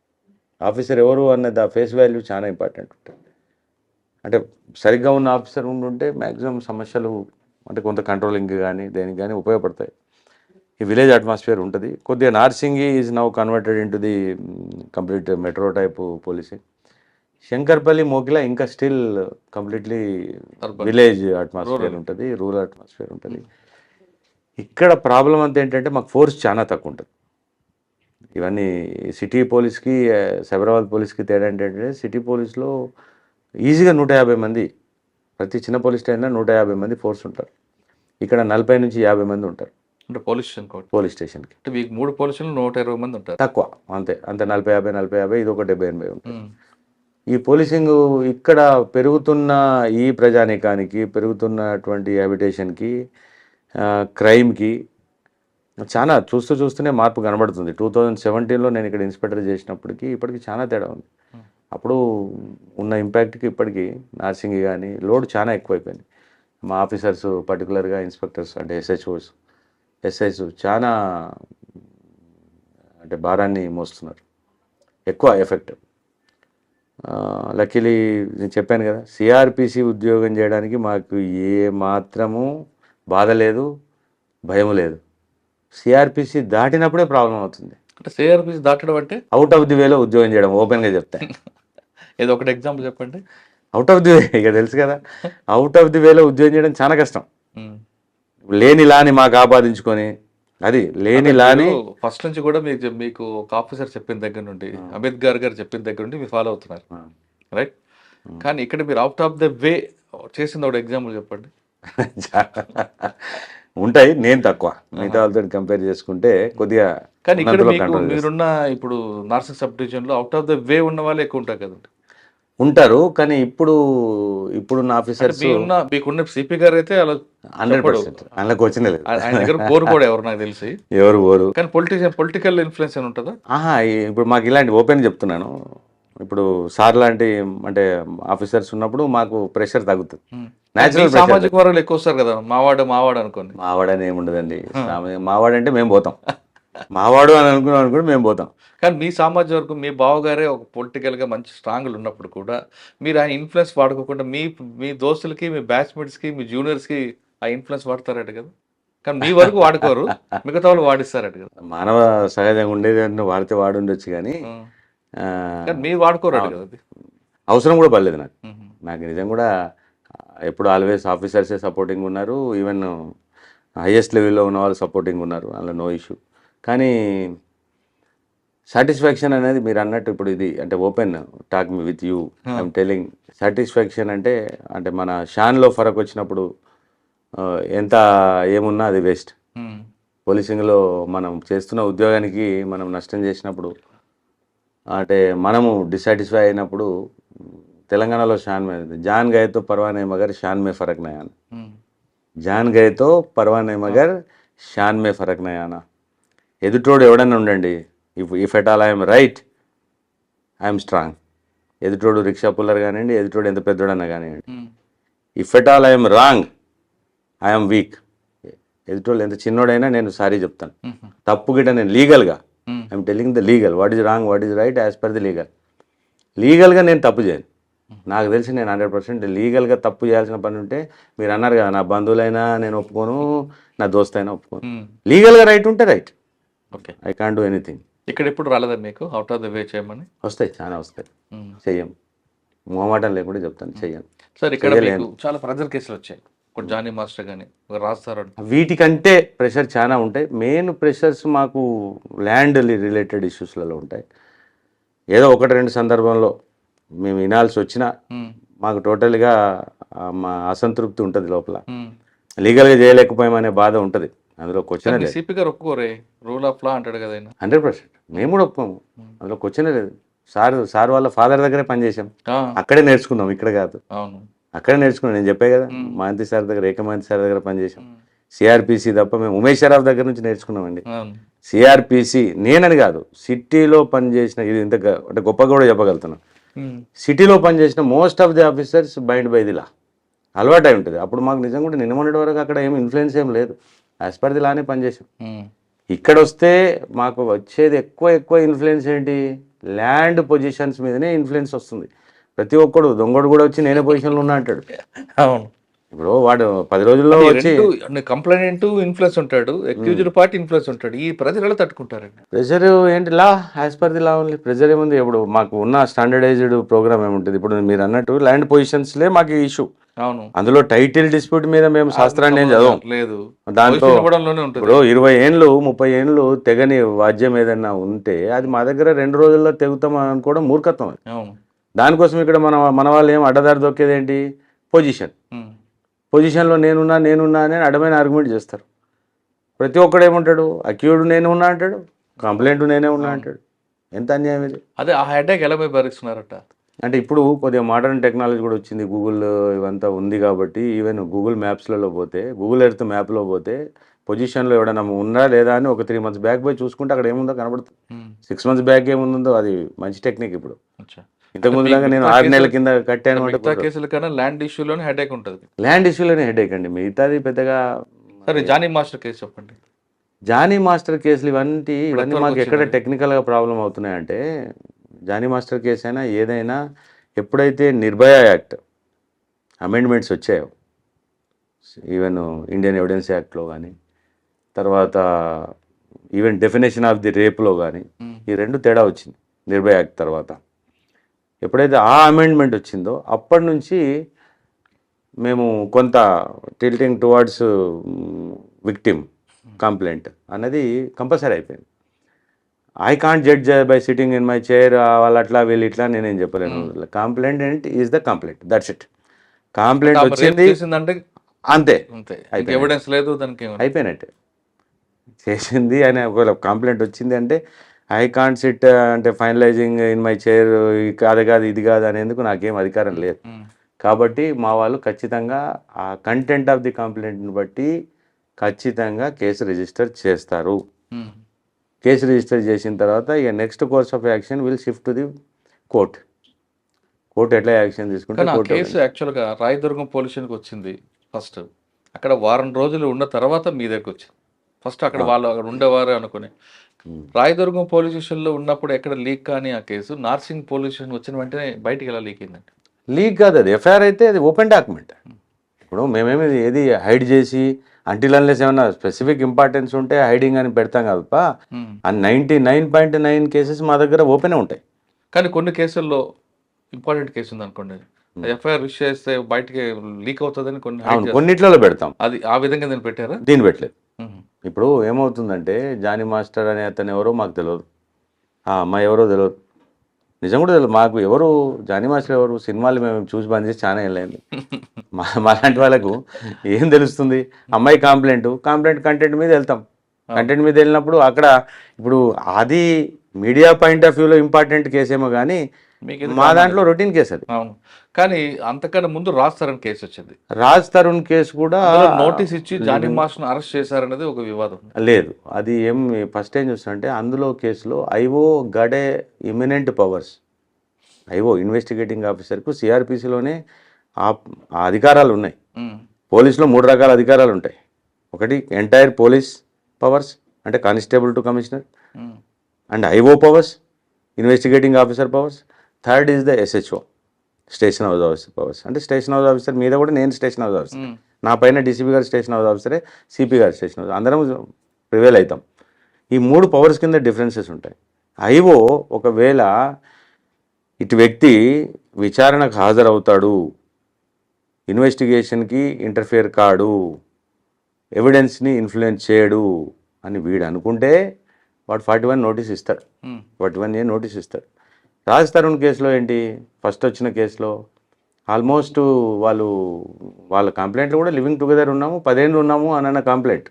ఆఫీసర్ ఎవరు అన్నది ఆ ఫేస్ వాల్యూ చాలా ఇంపార్టెంట్ ఉంటుంది. అంటే సరిగ్గా ఉన్న ఆఫీసర్ ఉండుంటే మ్యాక్సిమం సమస్యలు అంటే కొంత కంట్రోలింగ్ కానీ దేనికి కానీ ఉపయోగపడతాయి. ఈ విలేజ్ అట్మాస్ఫియర్ ఉంటుంది కొద్దిగా. Narsingi is now converted into the complete metro type policing. Shankarpally Mokila ఇంకా స్టిల్ కంప్లీట్లీ విలేజ్ అట్మాస్ఫియర్ ఉంటుంది, రూరల్ అట్మాస్ఫియర్ ఉంటుంది. ఇక్కడ ప్రాబ్లం అంతా ఏంటంటే మాకు ఫోర్స్ చాలా తక్కువ ఉంటుంది. ఇవన్నీ సిటీ పోలీస్కి సైబరాబాద్ పోలీస్కి తేడా ఏంటంటే సిటీ పోలీస్లో ఈజీగా 150 మంది, ప్రతి చిన్న పోలీస్ స్టేషన్లో 150 మంది ఫోర్స్ ఉంటారు. ఇక్కడ 40 నుంచి 50 మంది ఉంటారు. అంటే పోలీస్ స్టేషన్కి అంటే మీకు 3 పోలీసులు 120 మంది ఉంటారు తక్కువ, అంతే 40-50 ఇది ఒక 70-80 ఉంటుంది. ఈ పోలీసింగ్ ఇక్కడ పెరుగుతున్న ఈ ప్రజానీకానికి, పెరుగుతున్నటువంటి హ్యాబిటేషన్కి, క్రైమ్కి చాలా చూస్తూనే మార్పు కనబడుతుంది. 2017లో నేను ఇక్కడ ఇన్స్పెక్టర్ చేసినప్పటికీ ఇప్పటికి చాలా తేడా ఉంది. అప్పుడు ఉన్న ఇంపాక్ట్కి ఇప్పటికీ నార్సింగి కానీ లోడ్ చాలా ఎక్కువైపోయింది. మా ఆఫీసర్స్ పర్టికులర్గా ఇన్స్పెక్టర్స్ అంటే ఎస్ఐస్ చాలా అంటే భారాన్ని మోస్తున్నారు, ఎక్కువ ఎఫెక్ట్. లక్కీలీ నేను చెప్పాను కదా, సిఆర్పిసి ఉద్యోగం చేయడానికి మాకు ఏ మాత్రము బాధ లేదు, భయం లేదు. సిఆర్పిసి దాటినప్పుడే ప్రాబ్లం అవుతుంది. అంటే సిఆర్పిసి దాటడం అంటే అవుట్ ఆఫ్ ది వేలో ఉద్యోగం చేయడం, ఓపెన్గా చెప్తా. ఏదో ఒకటి ఎగ్జాంపుల్ చెప్పండి. అవుట్ ఆఫ్ ది వే ఇక తెలుసు కదా, అవుట్ ఆఫ్ ది వేలో ఉద్యోగం చేయడం చాలా కష్టం. లేని లాని మాకు ఆపాదించుకొని, అది లేని లాని ఫస్ట్ నుంచి కూడా మీకు ఒక ఆఫీసర్ చెప్పిన దగ్గర నుండి, అంబేద్కర్ గారు చెప్పిన దగ్గర నుండి మీరు ఫాలో అవుతున్నారు, రైట్? కానీ ఇక్కడ మీరు అవుట్ ఆఫ్ ద వే చేసింది ఒక ఎగ్జాంపుల్ చెప్పండి. ఉంటాయి, నేను తక్కువ, మిగతా వాళ్ళతో కంపేర్ చేసుకుంటే కొద్దిగా. కానీ ఇక్కడ మీరున్న ఇప్పుడు నార్సింగ్ సబ్ డివిజన్ లో అవుట్ ఆఫ్ ద వే ఉన్న వాళ్ళు ఎక్కువ ఉంటారు కదండి. ఉంటారు, కానీ ఇప్పుడున్న ఆఫీసర్స్ మీకున్న సిపి గారు అయితే అలా 100% అందులోకి వచ్చిన లేదు. ఆయన దగ్గర బోరు కూడా ఎవరు నాకు తెలిసి ఎవరు ఓరు. కానీ పొలిటికల్ ఇన్ఫ్లుయెన్స్ అని ఉంటుందా? ఇప్పుడు మాకు ఇలాంటి ఓపెన్ చెప్తున్నాను. ఇప్పుడు సార్ లాంటి అంటే ఆఫీసర్స్ ఉన్నప్పుడు మాకు ప్రెషర్ తగ్గుతుంది. నేచురల్ సామాజిక వర్గాలు ఎక్కువ వస్తారు కదా, మావాడు అనుకోండి. మావాడని ఏముండదండి, మావాడంటే మేము పోతాం, మావాడు అని అనుకుని మేము పోతాం. కానీ మీ సామాజిక వర్గం, మీ బావగారే ఒక పొలిటికల్గా మంచి స్ట్రాంగ్లు ఉన్నప్పుడు కూడా మీరు ఆయన ఇన్ఫ్లుయెన్స్ వాడుకోకుండా మీ దోస్తులకి, మీ బ్యాచ్మేట్స్కి, మీ జూనియర్స్కి ఆ ఇన్ఫ్లుయెన్స్ వాడతారట కదా. కానీ మీ వరకు వాడుకోరు, మిగతా వాళ్ళు వాడిస్తారట కదా. మానవ సహజంగా ఉండేది అంటే వాడితే వాడుండొచ్చు, కానీ మీరు వాడుకోరట కదా. అది అవసరం కూడా పడలేదు నాకు నిజం కూడా. ఎప్పుడు ఆల్వేస్ ఆఫీసర్సే సపోర్టింగ్ ఉన్నారు, ఈవెన్ హైయెస్ట్ లెవెల్లో ఉన్న వాళ్ళు సపోర్టింగ్ ఉన్నారు, అందులో నో ఇష్యూ. కానీ సాటిస్ఫాక్షన్ అనేది మీరు అన్నట్టు ఇప్పుడు ఇది అంటే open talk me with you, I'm telling. Satisfaction అంటే మన షాన్లో ఫరక్ వచ్చినప్పుడు ఎంత ఏమున్నా అది వేస్ట్. పోలీసింగ్లో మనం చేస్తున్న ఉద్యోగానికి మనం నష్టం చేసినప్పుడు, అంటే మనము డిసాటిస్ఫై అయినప్పుడు, తెలంగాణలో షాన్ మే జాన్ గయేతో పర్వానే మగర్ షాన్ మే ఫరక్ నయానా, జాన్ గయేతో పర్వానే మగర్ షాన్ మే ఫరక్ నయానా. ఎదుటోడు ఎవడన్నా ఉండండి, if at all I'm right I'm strong. ఎదుటోడు రిక్షా పుల్లర్ కానివ్వండి, ఎదుటోడు ఎంత పెద్దోడన్నా కానివ్వండి. If at all I'm wrong I'm weak. ఎదుటోళ్ళు ఎంత చిన్నోడైనా నేను సారీ చెప్తాను. తప్పు గిట్ట నేను లీగల్గా I'm telling the legal, what is wrong, what is right as per the లీగల్గా నేను తప్పు చేయను. నాకు తెలిసి నేను 100% లీగల్గా తప్పు చేయాల్సిన పని ఉంటే, మీరు అన్నారు కదా నా బంధువులైనా నేను ఒప్పుకోను, నా దోస్త్ అయినా ఒప్పుకోను. లీగల్గా రైట్ ఉంటే right, okay, I can't do anything. ఇక్కడ ఎప్పుడు రాలేదా మీకు అవుట్ ఆఫ్ ద వే చేయమని? వస్తాయి, చాలా వస్తాయి, చెయ్యం, మొహమాటం లేకుండా చెప్తాను, చెయ్యం. సార్ ఇక్కడ మీకు చాలా ప్రెజర్ కేసులు వచ్చాయి, ఒక జానీ మాస్టర్ కానీ ఒక రాజ్ సార్. వీటికంటే ప్రెషర్ చాలా ఉంటాయి. మెయిన్ ప్రెషర్స్ మాకు ల్యాండ్ రిలేటెడ్ ఇష్యూస్లలో ఉంటాయి. ఏదో 1-2 సందర్భంలో మేము వినాల్సి వచ్చినా మాకు టోటల్గా మా అసంతృప్తి ఉంటుంది లోపల. లీగల్గా చేయలేకపోయామనే బాధ ఉంటుంది. అందులో క్వశ్చన్ లేదు. సిపి గారు ఒప్పుకోరే, రూల్ ఆఫ్ లా అంటాడు కదా. 100% మేము కూడా ఒప్పుకోము, అందులో క్వశ్చన్ లేదు. సార్ వాళ్ళ ఫాదర్ దగ్గరే పనిచేసాం, అక్కడే నేర్చుకుందాం, ఇక్కడ కాదు. అవును, అక్కడే నేర్చుకున్నాం. నేను చెప్పే కదా, మహంతి సార్ దగ్గర, ఏకమహంతి సార్ దగ్గర పనిచేసాం. సిఆర్పిసి తప్ప మేము ఉమేష్ షరాఫ్ దగ్గర నుంచి నేర్చుకున్నామండి. సిఆర్పిసి నేనని కాదు, సిటీలో పనిచేసిన, ఇది ఇంత అంటే గొప్పగా కూడా చెప్పగలుగుతున్నాం, సిటీలో పనిచేసిన most of the officers bind by the law అలవాటు అయి ఉంటుంది. అప్పుడు మాకు నిజంగా కూడా నిన్న మొన్నటి వరకు అక్కడ ఏం ఇన్ఫ్లుయెన్స్ ఏం లేదు, యాజ్ పర్ ది లానే పనిచేసాం. ఇక్కడ వస్తే మాకు వచ్చేది ఎక్కువ ఇన్ఫ్లుయెన్స్ ఏంటి, ల్యాండ్ పొజిషన్స్ మీదనే ఇన్ఫ్లుయెన్స్ వస్తుంది. ప్రతి ఒక్కడు దొంగడు కూడా వచ్చి నేనే పొజిషన్లో ఉన్నా అంటాడు. అవును, ఇప్పుడు వాడు 10 రోజుల్లో వచ్చి కంప్లైంట్ ఇన్ఫ్లుయెన్స్ ఉంటాడు, అక్యూజ్డ్ పార్టీ ఇన్ఫ్లుయెన్స్ ఉంటాడు. ఈ ప్రజలు ఎలా తట్టుకుంటారండి? ప్రెజర్ ఏంటి, లా as per the law only. Pressure ఏముంది, ఇప్పుడు మాకు ఉన్న స్టాండర్డైజ్డ్ ప్రోగ్రామ్ ఏముంటుంది. ఇప్పుడు మీరు అన్నట్టు ల్యాండ్ పొజిషన్స్లే మాకు ఇష్యూ. అవును, అందులో టైటిల్ డిస్ప్యూట్ మీద మేము శాస్త్రాన్ని ఏం చదవం లేదు. దాంట్లో ఇప్పుడు 20 ఏళ్ళు 30 ఏళ్ళు తెగని వాద్యం ఏదైనా ఉంటే అది మా దగ్గర 2 రోజుల్లో తెగుతాం అనుకోవడం మూర్ఖత్వం. అవును, దానికోసం ఇక్కడ మన వాళ్ళు ఏం అడ్డదారి దొక్కేది ఏంటి, పొజిషన్లో నేనున్నా అని అడ్డమైన ఆర్గ్యుమెంట్ చేస్తారు. ప్రతి ఒక్కడు ఏముంటాడు, అక్యూడ్ నేను ఉన్నా అంటాడు, కంప్లైంట్ నేనే ఉన్నా అంటాడు. ఎంత అన్యాయం ఇది. అదే ఆ హెడేక్ ఎలా భరిస్తున్నారట అంటే ఇప్పుడు కొద్దిగా మోడర్న్ టెక్నాలజీ కూడా వచ్చింది, గూగుల్ ఇవంతా ఉంది కాబట్టి ఈవెన్ గూగుల్ మ్యాప్స్లలో పోతే, గూగుల్ ఎర్త్ మ్యాప్లో పోతే పొజిషన్లో ఎవడన్నా ఉందా లేదా అని ఒక 3 months బ్యాక్ పోయి చూసుకుంటే అక్కడ ఏముందో కనబడుతుంది. 6 months బ్యాక్ ఏముందో అది మంచి టెక్నిక్. ఇప్పుడు ఇంతకుముందులాగా నేను 6 నెలల కింద కట్టాను అంటే కేసుల కన్నా ల్యాండ్ ఇష్యూలోనే హెడేక్ ఉంటుంది. ల్యాండ్ ఇష్యూలోనే హెడేక్ అండి, మిగతాది పెద్దగా. సరే, జానీ మాస్టర్ కేసు చెప్పండి. జానీ మాస్టర్ కేసులు ఇవన్నీ మాకు ఎక్కడ టెక్నికల్గా ప్రాబ్లం అవుతున్నాయంటే, జానీ మాస్టర్ కేసు అయినా ఏదైనా ఎప్పుడైతే నిర్భయ యాక్ట్ అమెండ్మెంట్స్ వచ్చాయో, ఈవెన్ ఇండియన్ ఎవిడెన్స్ యాక్ట్లో కానీ, తర్వాత ఈవెన్ డెఫినేషన్ ఆఫ్ ది రేప్లో కానీ, ఈ రెండు తేడా వచ్చింది నిర్భయ యాక్ట్ తర్వాత. ఎప్పుడైతే ఆ అమెండ్మెంట్ వచ్చిందో అప్పటి నుంచి మేము కొంత టిల్టింగ్ టువర్డ్స్ విక్టిమ్ కంప్లైంట్ అన్నది కంపల్సరీ అయిపోయింది. I can't judge by sitting in my chair, వాళ్ళు అట్లా వీళ్ళు ఇట్లా నేనేం చెప్పలేను. Complaint is the complaint, that's it. Complaint వచ్చింది అంతే, ఎవిడెన్స్ లేదు దానికి, అయిపోయినట్టే. చేసింది అని ఒకవేళ కంప్లైంట్ వచ్చింది అంటే ఐ కాంట్ సిట్ అంటే ఫైనలైజింగ్ ఇన్ మై చైర్, కాదు కాదు ఇది కాదు అనేందుకు నాకేం అధికారం లేదు. కాబట్టి మా వాళ్ళు ఖచ్చితంగా ఆ కంటెంట్ ఆఫ్ ది కంప్లైంట్ని బట్టి ఖచ్చితంగా కేసు రిజిస్టర్ చేస్తారు. కేసు రిజిస్టర్ చేసిన తర్వాత ఇక next course of action will shift to the court. Court ఎట్లా యాక్షన్ తీసుకుంటే కేసు యాక్చువల్గా రాయదుర్గం పోలీస్ స్టేషన్కి వచ్చింది ఫస్ట్. అక్కడ వారం రోజులు ఉన్న తర్వాత మీ దగ్గరకు వచ్చింది. ఫస్ట్ అక్కడ వాళ్ళు అక్కడ ఉండేవారు అనుకుని రాయదుర్గం పోలీస్ స్టేషన్లో ఉన్నప్పుడు ఎక్కడ లీక్ కానీ ఆ కేసు నార్సింగ్ పోలీస్ స్టేషన్ వచ్చిన వెంటనే బయటికి ఎలా లీక్ అయిందండి? లీక్ కాదు, అది ఎఫ్ఐఆర్ అయితే అది ఓపెన్ డాక్యుమెంట్. ఇప్పుడు మేమేమి ఏది హైడ్ చేసి అంటిల్ అన్లెస్ ఏమన్నా స్పెసిఫిక్ ఇంపార్టెన్స్ ఉంటే హైడింగ్ అని పెడతాం కదప్ప. ఆ 99.9 కేసెస్ మా దగ్గర ఓపెనే ఉంటాయి. కానీ కొన్ని కేసుల్లో ఇంపార్టెంట్ కేసు ఉంది అనుకోండి, ఎఫ్ఐఆర్ రిజిస్టర్ చేస్తే బయటికి లీక్ అవుతుందని కొన్నిట్లలో పెడతాం. అది ఆ విధంగా నేను పెట్టారా? దీన్ని పెట్టలేదు. ఇప్పుడు ఏమవుతుందంటే జానీ మాస్టర్ అనే అతను ఎవరో మాకు తెలియదు, ఆ అమ్మాయి ఎవరో తెలియదు, నిజం కూడా తెలియదు మాకు. ఎవరు జానీ మాస్టర్ ఎవరు? సినిమాలు మేము చూసి బంద్ చేసి చాలా ఏళ్ళైంది. మాలాంటి వాళ్ళకు ఏం తెలుస్తుంది? అమ్మాయి కంప్లైంట్ కంటెంట్ మీద వెళ్తాం. కంటెంట్ మీద వెళ్ళినప్పుడు అక్కడ ఇప్పుడు అది మీడియా పాయింట్ ఆఫ్ వ్యూలో ఇంపార్టెంట్ కేసేమో కానీ మా దాంట్లో రొటీన్ కేసు అది. అవును, కానీ అంతకన్నా ముందు రాజ్ తరుణ్ కేసు వచ్చింది. రాజ్ తరుణ్ కేసు కూడా నోటీస్ ఇచ్చి జానీ మాస్టర్ని అరెస్ట్ చేశారనేది ఒక వివాదం. లేదు, అది ఏం ఫస్ట్ ఏం చూస్తుంటే అందులో కేసులో ఐఓ గడే ఇమినెంట్ పవర్స్. ఐఓ ఇన్వెస్టిగేటింగ్ ఆఫీసర్కు సిఆర్పిసిలోనే ఆ అధికారాలు ఉన్నాయి. పోలీసులో 3 రకాల అధికారాలు ఉంటాయి. ఒకటి ఎంటైర్ పోలీస్ పవర్స్ అంటే constable to commissioner, and IO powers investigating officer powers. Third is the SHO station house officer powers. అంటే స్టేషన్ హౌస్ ఆఫీసర్ మీద కూడా నేను స్టేషన్ హౌస్ ఆఫీసర్, నా పైన డీసీపీ గారు స్టేషన్ హౌస్ ఆఫీసరే, సిపి గారు స్టేషన్ హౌస్, అందరం ప్రివేల్ అవుతాం. ఈ 3 పవర్స్ కింద డిఫరెన్సెస్ ఉంటాయి. ఐఓ ఒకవేళ ఇటు వ్యక్తి విచారణకు హాజరవుతాడు, ఇన్వెస్టిగేషన్కి ఇంటర్ఫియర్ కాడు, ఎవిడెన్స్ని ఇన్ఫ్లుయెన్స్ చేయడు అని వీడు అనుకుంటే వాడు 41 నోటీస్ ఇస్తాడు, 41A నోటీస్ ఇస్తాడు. రాజ్ తరుణ్ కేసులో ఏంటి, ఫస్ట్ వచ్చిన కేసులో ఆల్మోస్ట్ వాళ్ళ కంప్లైంట్లో కూడా లివింగ్ టుగెదర్ ఉన్నాము, 10 ఏళ్ళు ఉన్నాము అని అన్న కంప్లైంట్.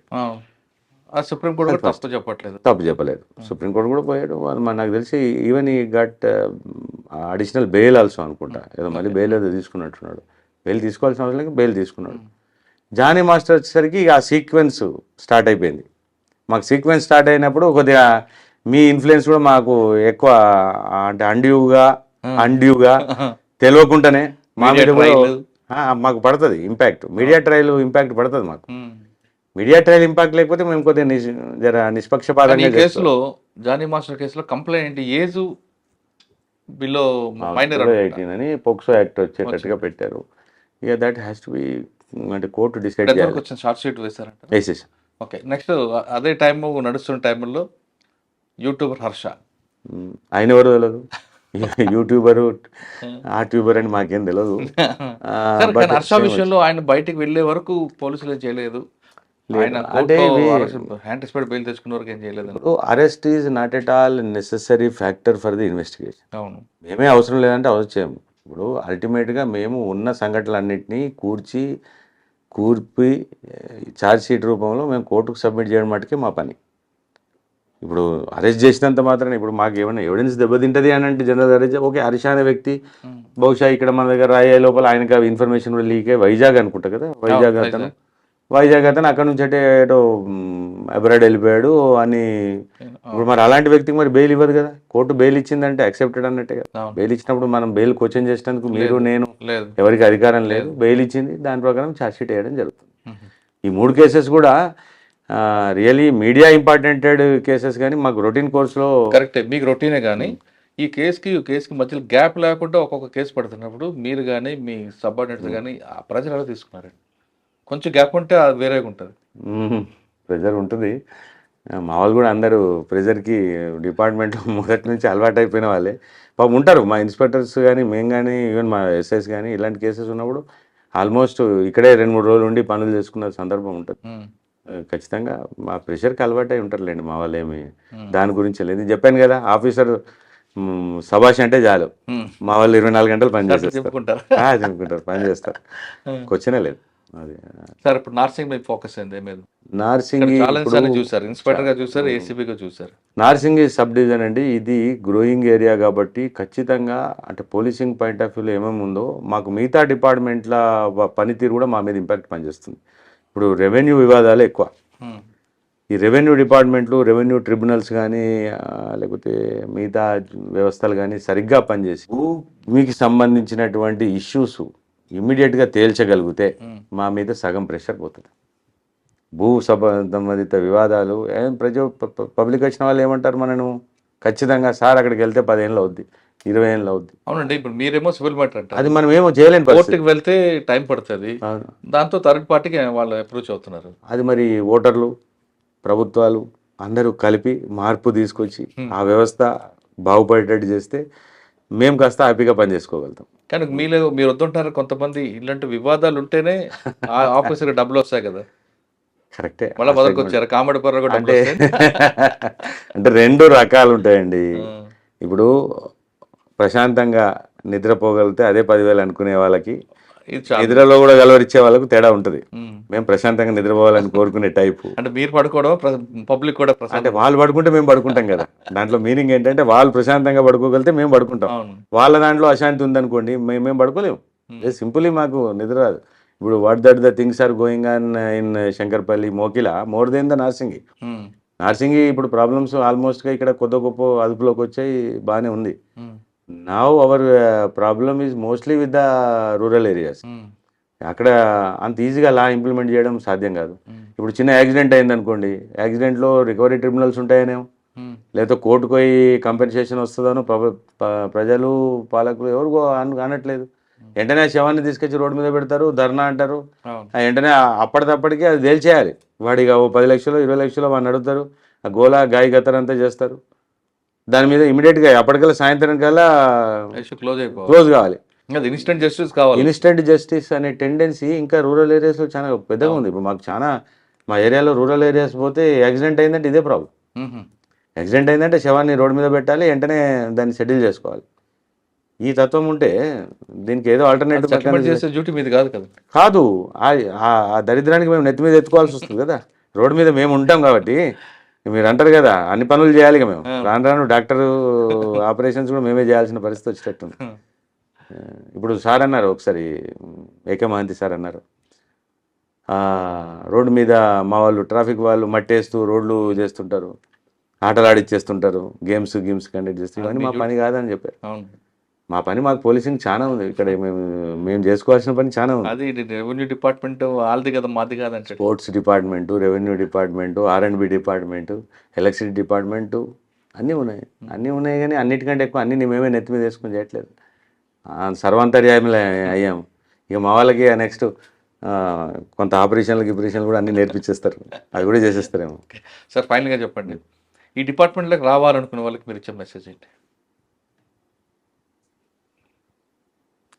సుప్రీంకోర్టు కూడా తప్పు చెప్పలేదు. సుప్రీంకోర్టు కూడా పోయాడు. నాకు తెలిసి ఈవెన్ ఈ గట్ అడిషనల్ బెయిల్ ఆల్సో అనుకుంటా, ఏదో మళ్ళీ బెయిల్ ఏదో తీసుకున్నట్టున్నాడు. బెయిల్ తీసుకోవాల్సిన అవసరం లేదు, బెయిల్ తీసుకున్నాడు. జానీ మాస్టర్ వచ్చేసరికి ఆ సీక్వెన్స్ స్టార్ట్ అయిపోయింది. మాకు సీక్వెన్స్ స్టార్ట్ అయినప్పుడు కొద్దిగా మీ ఇన్ఫ్లుయెన్స్ కూడా మాకు ఎక్కువ, అంటే అండ్యూగా తెలియకుండానే మా మీద కూడా మాకు పడుతుంది ఇంపాక్ట్. మీడియా ట్రయల్ ఇంపాక్ట్ పడుతుంది మాకు. మీడియా ట్రయల్ ఇంపాక్ట్ లేకపోతే మేము కొద్దిగా నిష్పక్షపాతంగా. కేసులో జానీ మాస్టర్ కేసులో కంప్లైంట్ ఏజ్ బిలో మైనర్ 18 అని పోక్సో యాక్ట్ వచ్చేటట్టుగా పెట్టారు. ఇక దట్ హ్యాస్ టు బి, అంటే కోర్టు డిసైడ్ చేయాలి. షార్ట్ షీట్ వేశారంట. వేసేసాం. ఓకే, నెక్స్ట్ అదే టైం నడుస్తున్న టైంలో యూట్యూబర్ హర్ష, ఆయన ఎవరు తెలియదు, యూట్యూబరు ఆ ట్యూబర్ అని మాకేం తెలియదు. హర్ష విషయంలో ఆయన బయటికి వెళ్ళే వరకు పోలీసులు చేయలేదు, అంటే బెయిల్ తెచ్చుకున్న వరకు ఏం చేయలేదు. Arrest is not at all necessary factor for the investigation. అవును, మేమే అవసరం లేదంటే అవసరం చేయము. ఇప్పుడు అల్టిమేట్గా మేము ఉన్న సంఘటనలన్నింటినీ కూర్పి ఛార్జ్ షీట్ రూపంలో మేము కోర్టుకు సబ్మిట్ చేయడం మటుకే మా పని. ఇప్పుడు అరెస్ట్ చేసినంత మాత్రాన ఇప్పుడు మాకు ఏమైనా ఎవిడెన్స్ దెబ్బతింటుంది అని అంటే జనరల్ అరెస్ట్, ఓకే హర్ష అనే వ్యక్తి బహుశా ఇక్కడ మన దగ్గర రాయే లోపల ఆయనకు ఇన్ఫర్మేషన్ కూడా లీక్ అయ్యి వైజాగ్ అనుకుంటా కదా, వైజాగ్ అతను అక్కడ నుంచి అంటే ఏటో అబ్రాడ్ వెళ్ళిపోయాడు అని. ఇప్పుడు మరి అలాంటి వ్యక్తికి మరి బెయిల్ ఇవ్వదు కదా, కోర్టు బెయిల్ ఇచ్చిందంటే యాక్సెప్టెడ్ అన్నట్టే కదా. బెయిల్ ఇచ్చినప్పుడు మనం బెయిల్ క్వశ్చన్ చేసినందుకు మీరు నేను ఎవరికి అధికారం లేదు. బెయిల్ ఇచ్చింది, దాని ప్రకారం ఛార్జ్ షీట్ వేయడం జరుగుతుంది. ఈ 3 కేసెస్ కూడా రియలీ మీడియా ఇంపార్టెంటెడ్ కేసెస్, కానీ మాకు రొటీన్ కోర్సులో కరెక్టే, మీకు రొటీనే. కానీ ఈ కేసుకి మధ్యలో గ్యాప్ లేకుండా ఒక్కొక్క కేసు పడుతున్నప్పుడు మీరు కానీ మీ సబార్డినేట్స్ కానీ ఆ ప్రజలు ఎలా తీసుకున్నారండి? కొంచెం గ్యాప్ ఉంటే అది వేరేగా ఉంటుంది. ప్రెజర్ ఉంటుంది. మా వాళ్ళు కూడా అందరూ ప్రెజర్కి డిపార్ట్మెంట్లో మొదటి నుంచి అలవాటు అయిపోయిన వాళ్ళే పాపం ఉంటారు. మా ఇన్స్పెక్టర్స్ కానీ మేము కానీ ఈవెన్ మా ఎస్ఐస్ కానీ ఇలాంటి కేసెస్ ఉన్నప్పుడు ఆల్మోస్ట్ ఇక్కడే 2-3 రోజులు ఉండి పనులు చేసుకున్న సందర్భం ఉంటుంది. ఖచ్చితంగా మా ప్రెషర్కి అలవాటు అయి ఉంటారులేండి మా వాళ్ళు. ఏమి దాని గురించి లేదు. నేను చెప్పాను కదా ఆఫీసర్ సభాష్ అంటే చాలు మా వాళ్ళు 24 గంటలు పని చేస్తారు, చెప్పుకుంటారు, పని చేస్తారు. క్వశ్చనే లేదు. అది సార్ ఇప్పుడు నార్సింగ్ మీద ఫోకస్ అయింది మీద నార్సింగ్ చూసారు, ఇన్స్పెక్టర్ గా చూసారు, ఏసీబీగా చూసారు. నార్సింగ్ సబ్ డివిజన్ అండి. ఇది గ్రోయింగ్ ఏరియా కాబట్టి ఖచ్చితంగా అంటే పోలీసింగ్ పాయింట్ ఆఫ్ వ్యూలో ఏమేమి ఉందో మాకు మిగతా డిపార్ట్మెంట్ల పనితీరు కూడా మా మీద ఇంపాక్ట్ పనిచేస్తుంది. ఇప్పుడు రెవెన్యూ వివాదాలు ఎక్కువ. ఈ రెవెన్యూ డిపార్ట్మెంట్లు, రెవెన్యూ ట్రిబ్యునల్స్ కానీ లేకపోతే మిగతా వ్యవస్థలు కానీ సరిగ్గా పనిచేసి భూమికి సంబంధించినటువంటి ఇష్యూస్ ఇమ్మీడియట్గా తేల్చగలిగితే మా మీద సగం ప్రెషర్ పోతుంది. భూ సంబంధిత వివాదాలు పబ్లిక్ వచ్చిన వాళ్ళు ఏమంటారు మనను ఖచ్చితంగా సార్ అక్కడికి వెళ్తే 10 ఏళ్ళు అవుద్ది, 20 ఏళ్ళు అవుద్ది. అవునండి. ఇప్పుడు మీరేమో సివిల్ మ్యాటర్ అంటారు, అది మనం ఏమో చేయలేని కోర్టుకి వెళ్తే టైం పడుతుంది. దాంతో థర్డ్ పార్టీకి వాళ్ళు అప్రోచ్ అవుతున్నారు. అది మరి ఓటర్లు, ప్రభుత్వాలు అందరూ కలిపి మార్పు తీసుకొచ్చి ఆ వ్యవస్థ బాగుపడేటట్టు చేస్తే మేము కాస్త హ్యాపీగా పని చేసుకోగలుగుతాం. కానీ మీరు వద్దుంటారు కొంతమంది ఇలాంటి వివాదాలు ఉంటేనే ఆఫీసర్కి డబ్బులు వస్తాయి కదా. కరెక్టే. మళ్ళీ బదకొచ్చారు కామెడీ పర్ర కూడా అంటే 2 రకాలు ఉంటాయండి. ఇప్పుడు ప్రశాంతంగా నిద్రపోగలిగితే అదే 10,000 అనుకునే వాళ్ళకి, నిద్రలో కూడా గలవరిచ్చే వాళ్ళకు తేడా ఉంటుంది. మేము ప్రశాంతంగా నిద్రపోవాలని కోరుకునే టైపు. అంటే మీరు పడుకోవడం పబ్లిక్ కూడా అంటే వాళ్ళు పడుకుంటే మేము పడుకుంటాం కదా. దాంట్లో మీనింగ్ ఏంటంటే వాళ్ళు ప్రశాంతంగా పడుకోగలిగితే మేము పడుకుంటాం. వాళ్ళ దాంట్లో అశాంతి ఉందనుకోండి మేము పడుకోలేము. సింపుల్లీ మాకు నిద్ర రాదు. ఇప్పుడు what that the things are going on in Shankarpalli, Mokila more than the Narsingi ఇప్పుడు ప్రాబ్లమ్స్ ఆల్మోస్ట్గా ఇక్కడ కొద్ది గొప్ప అదుపులోకి వచ్చాయి, బాగానే ఉంది. Now our problem is mostly with the rural areas. అక్కడ అంత ఈజీగా లా ఇంప్లిమెంట్ చేయడం సాధ్యం కాదు. ఇప్పుడు చిన్న యాక్సిడెంట్ అయింది అనుకోండి, యాక్సిడెంట్లో రికవరీ ట్రిబ్యునల్స్ ఉంటాయనేమో, లేకపోతే కోర్టుకు పోయి కంపెన్సేషన్ వస్తుందనో ప్రజలు పాలకులు ఎవరు అనట్లేదు. వెంటనే శవాన్ని తీసుకొచ్చి రోడ్డు మీద పెడతారు, ధర్నా అంటారు. వెంటనే అప్పటికప్పటికే అది తేల్చేయాలి. వాడిగా 10 లక్షలు 20 లక్షలు వాడిని అడుగుతారు, ఆ గోలా గాయ గతరంతా చేస్తారు. దాని మీద ఇమీడియట్గా అప్పటికల్లా సాయంత్రం కల్లా క్లోజ్ కావాలి. ఇన్స్టెంట్ జస్టిస్ కావాలి. ఇన్స్టెంట్ జస్టిస్ అనే టెండెన్సీ ఇంకా రూరల్ ఏరియాస్లో చాలా పెద్దగా ఉంది. ఇప్పుడు మాకు చాలా మా ఏరియాలో రూరల్ ఏరియాస్ పోతే యాక్సిడెంట్ అయిందంటే ఇదే ప్రాబ్లం. యాక్సిడెంట్ అయిందంటే శవాన్ని రోడ్డు మీద పెట్టాలి, వెంటనే దాన్ని సెటిల్ చేసుకోవాలి. ఈ తత్వం ఉంటే దీనికి ఏదో ఆల్టర్నేటివ్ చేసే డ్యూటీ మీద కాదు కదా. కాదు, ఆ దరిద్రానికి మేము నెత్తి మీద ఎత్తుకోవాల్సి వస్తుంది కదా. రోడ్డు మీద మేము ఉంటాం కాబట్టి మీరు అంటారు కదా అన్ని పనులు చేయాలి ఇక మేము. రాను డాక్టర్ ఆపరేషన్స్ కూడా మేమే చేయాల్సిన పరిస్థితి వచ్చేటట్టుంది. ఇప్పుడు సార్ అన్నారు ఒకసారి, ఏకే మహంతి సార్ అన్నారు, రోడ్డు మీద మా వాళ్ళు ట్రాఫిక్ వాళ్ళు మట్టేస్తూ రోడ్లు చేస్తుంటారు, ఆటలు ఆడిచ్చేస్తుంటారు, గేమ్స్ కండక్ట్ చేస్తారు. ఇవన్నీ మా పని కాదని చెప్పారు. మా పని మాకు పోలీసింగ్ చాలా ఉంది ఇక్కడ, మేము చేసుకోవాల్సిన పని చాలా ఉంది. అది రెవెన్యూ డిపార్ట్మెంట్ వాళ్ళది కదా, మాది కాదంటే sports department, revenue department, R&B department, electricity department అన్నీ ఉన్నాయి కానీ అన్నిటికంటే ఎక్కువ అన్నీ మేమే నెత్తి మీద వేసుకొని చేయట్లేదు. సర్వాంతర్యామిలో అయ్యాము. ఇక మా వాళ్ళకి నెక్స్ట్ కొంత ఆపరేషన్లు కూడా అన్నీ నేర్పించేస్తారు, అది కూడా చేసేస్తారేమో. సార్ ఫైనల్గా చెప్పండి, ఈ డిపార్ట్మెంట్లోకి రావాలనుకునే వాళ్ళకి మీరు ఇచ్చే మెసేజ్ ఏంటి?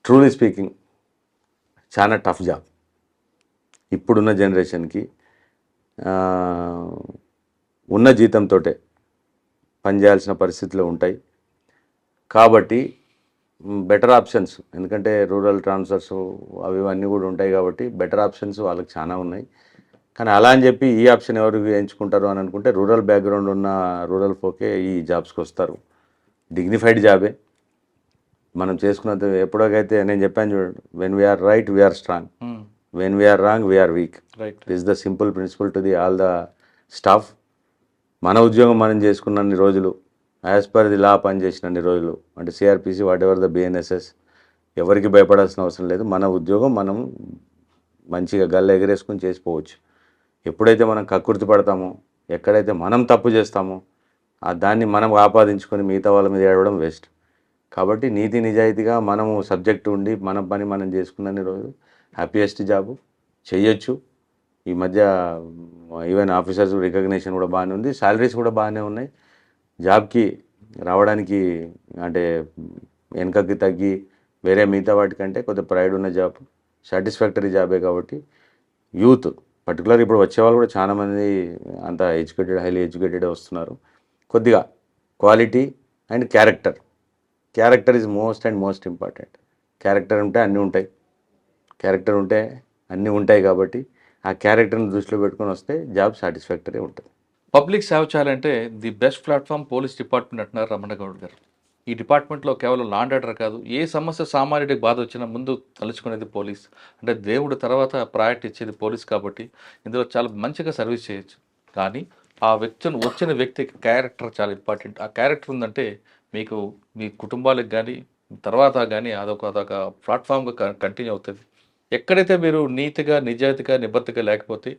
ట్రూలీ స్పీకింగ్ చాలా టఫ్ జాబ్. ఇప్పుడున్న జనరేషన్కి ఉన్న జీతంతో పనిచేయాల్సిన పరిస్థితులు ఉంటాయి కాబట్టి బెటర్ ఆప్షన్స్, ఎందుకంటే రూరల్ ట్రాన్స్ఫర్స్ అవి అన్నీ కూడా ఉంటాయి కాబట్టి బెటర్ ఆప్షన్స్ వాళ్ళకి చాలా ఉన్నాయి. కానీ అలా అని చెప్పి ఈ ఆప్షన్ ఎవరు ఎంచుకుంటారు అని అనుకుంటే రూరల్ బ్యాక్గ్రౌండ్ ఉన్న రూరల్ ఫోకే ఈ జాబ్స్కి వస్తారు. డిగ్నిఫైడ్ జాబే మనం చేసుకున్నంత. ఎప్పుడైతే నేను చెప్పాను చూడండి, when we are right we are strong, when we are wrong we are weak. This the simple principle to the all the staff. మన ఉద్యోగం మనం చేసుకున్నన్ని రోజులు, యాజ్ పర్ ది లా పనిచేసినన్ని రోజులు, అంటే CRPC whatever the BNSS, ఎవరికి భయపడాల్సిన అవసరం లేదు. మన ఉద్యోగం మనం మంచిగా గల్ల ఎగరేసుకుని చేసిపోవచ్చు. ఎప్పుడైతే మనం కక్కుర్తి పడతామో, ఎక్కడైతే మనం తప్పు చేస్తామో దాన్ని మనం ఆపాదించుకొని మిగతా వాళ్ళ మీద ఏడవడం వేస్ట్. కాబట్టి నీతి నిజాయితీగా మనము సబ్జెక్ట్ ఉండి మన పని మనం చేసుకున్నన్ని రోజు హ్యాపీయెస్ట్ జాబు చెయ్యొచ్చు. ఈ మధ్య ఈవెన్ ఆఫీసర్స్ రికగ్నిషన్ కూడా బాగానే ఉంది, శాలరీస్ కూడా బాగానే ఉన్నాయి. జాబ్కి రావడానికి అంటే వెనకకి తగ్గి వేరే మిగతా వాటికంటే కొద్దిగా ప్రైడ్ ఉన్న జాబ్, సాటిస్ఫాక్టరీ జాబే. కాబట్టి యూత్ పర్టికులర్ ఇప్పుడు వచ్చేవాళ్ళు కూడా చాలామంది అంత ఎడ్యుకేటెడ్, హైలీ ఎడ్యుకేటెడ్ వస్తున్నారు. కొద్దిగా quality and character is most and most important. Character ఉంటే అన్నీ ఉంటాయి, క్యారెక్టర్ ఉంటే అన్నీ ఉంటాయి. కాబట్టి ఆ క్యారెక్టర్ని దృష్టిలో పెట్టుకొని వస్తే జాబ్ సాటిస్ఫాక్టరీ ఉంటుంది. పబ్లిక్ సేవ చేయాలంటే the best platform police department అంటున్నారు రమణ గౌడ్ గారు. ఈ డిపార్ట్మెంట్లో కేవలం లా అండ్ ఆర్డర్ కాదు, ఏ సమస్య సామాన్యుడికి బాధ వచ్చినా ముందు తలుచుకునేది పోలీస్. అంటే దేవుడు తర్వాత ప్రయారిటీ ఇచ్చేది పోలీస్. కాబట్టి ఇందులో చాలా మంచిగా సర్వీస్ చేయొచ్చు. కానీ ఆ వచ్చిన వ్యక్తికి క్యారెక్టర్ చాలా ఇంపార్టెంట్. ఆ క్యారెక్టర్ ఉందంటే మీకు మీ కుటుంబాలకు కానీ తర్వాత కానీ అదొక ప్లాట్ఫామ్గా కంటిన్యూ అవుతుంది. ఎక్కడైతే మీరు నీతిగా నిజాయితీగా నిబద్ధతగా లేకపోతే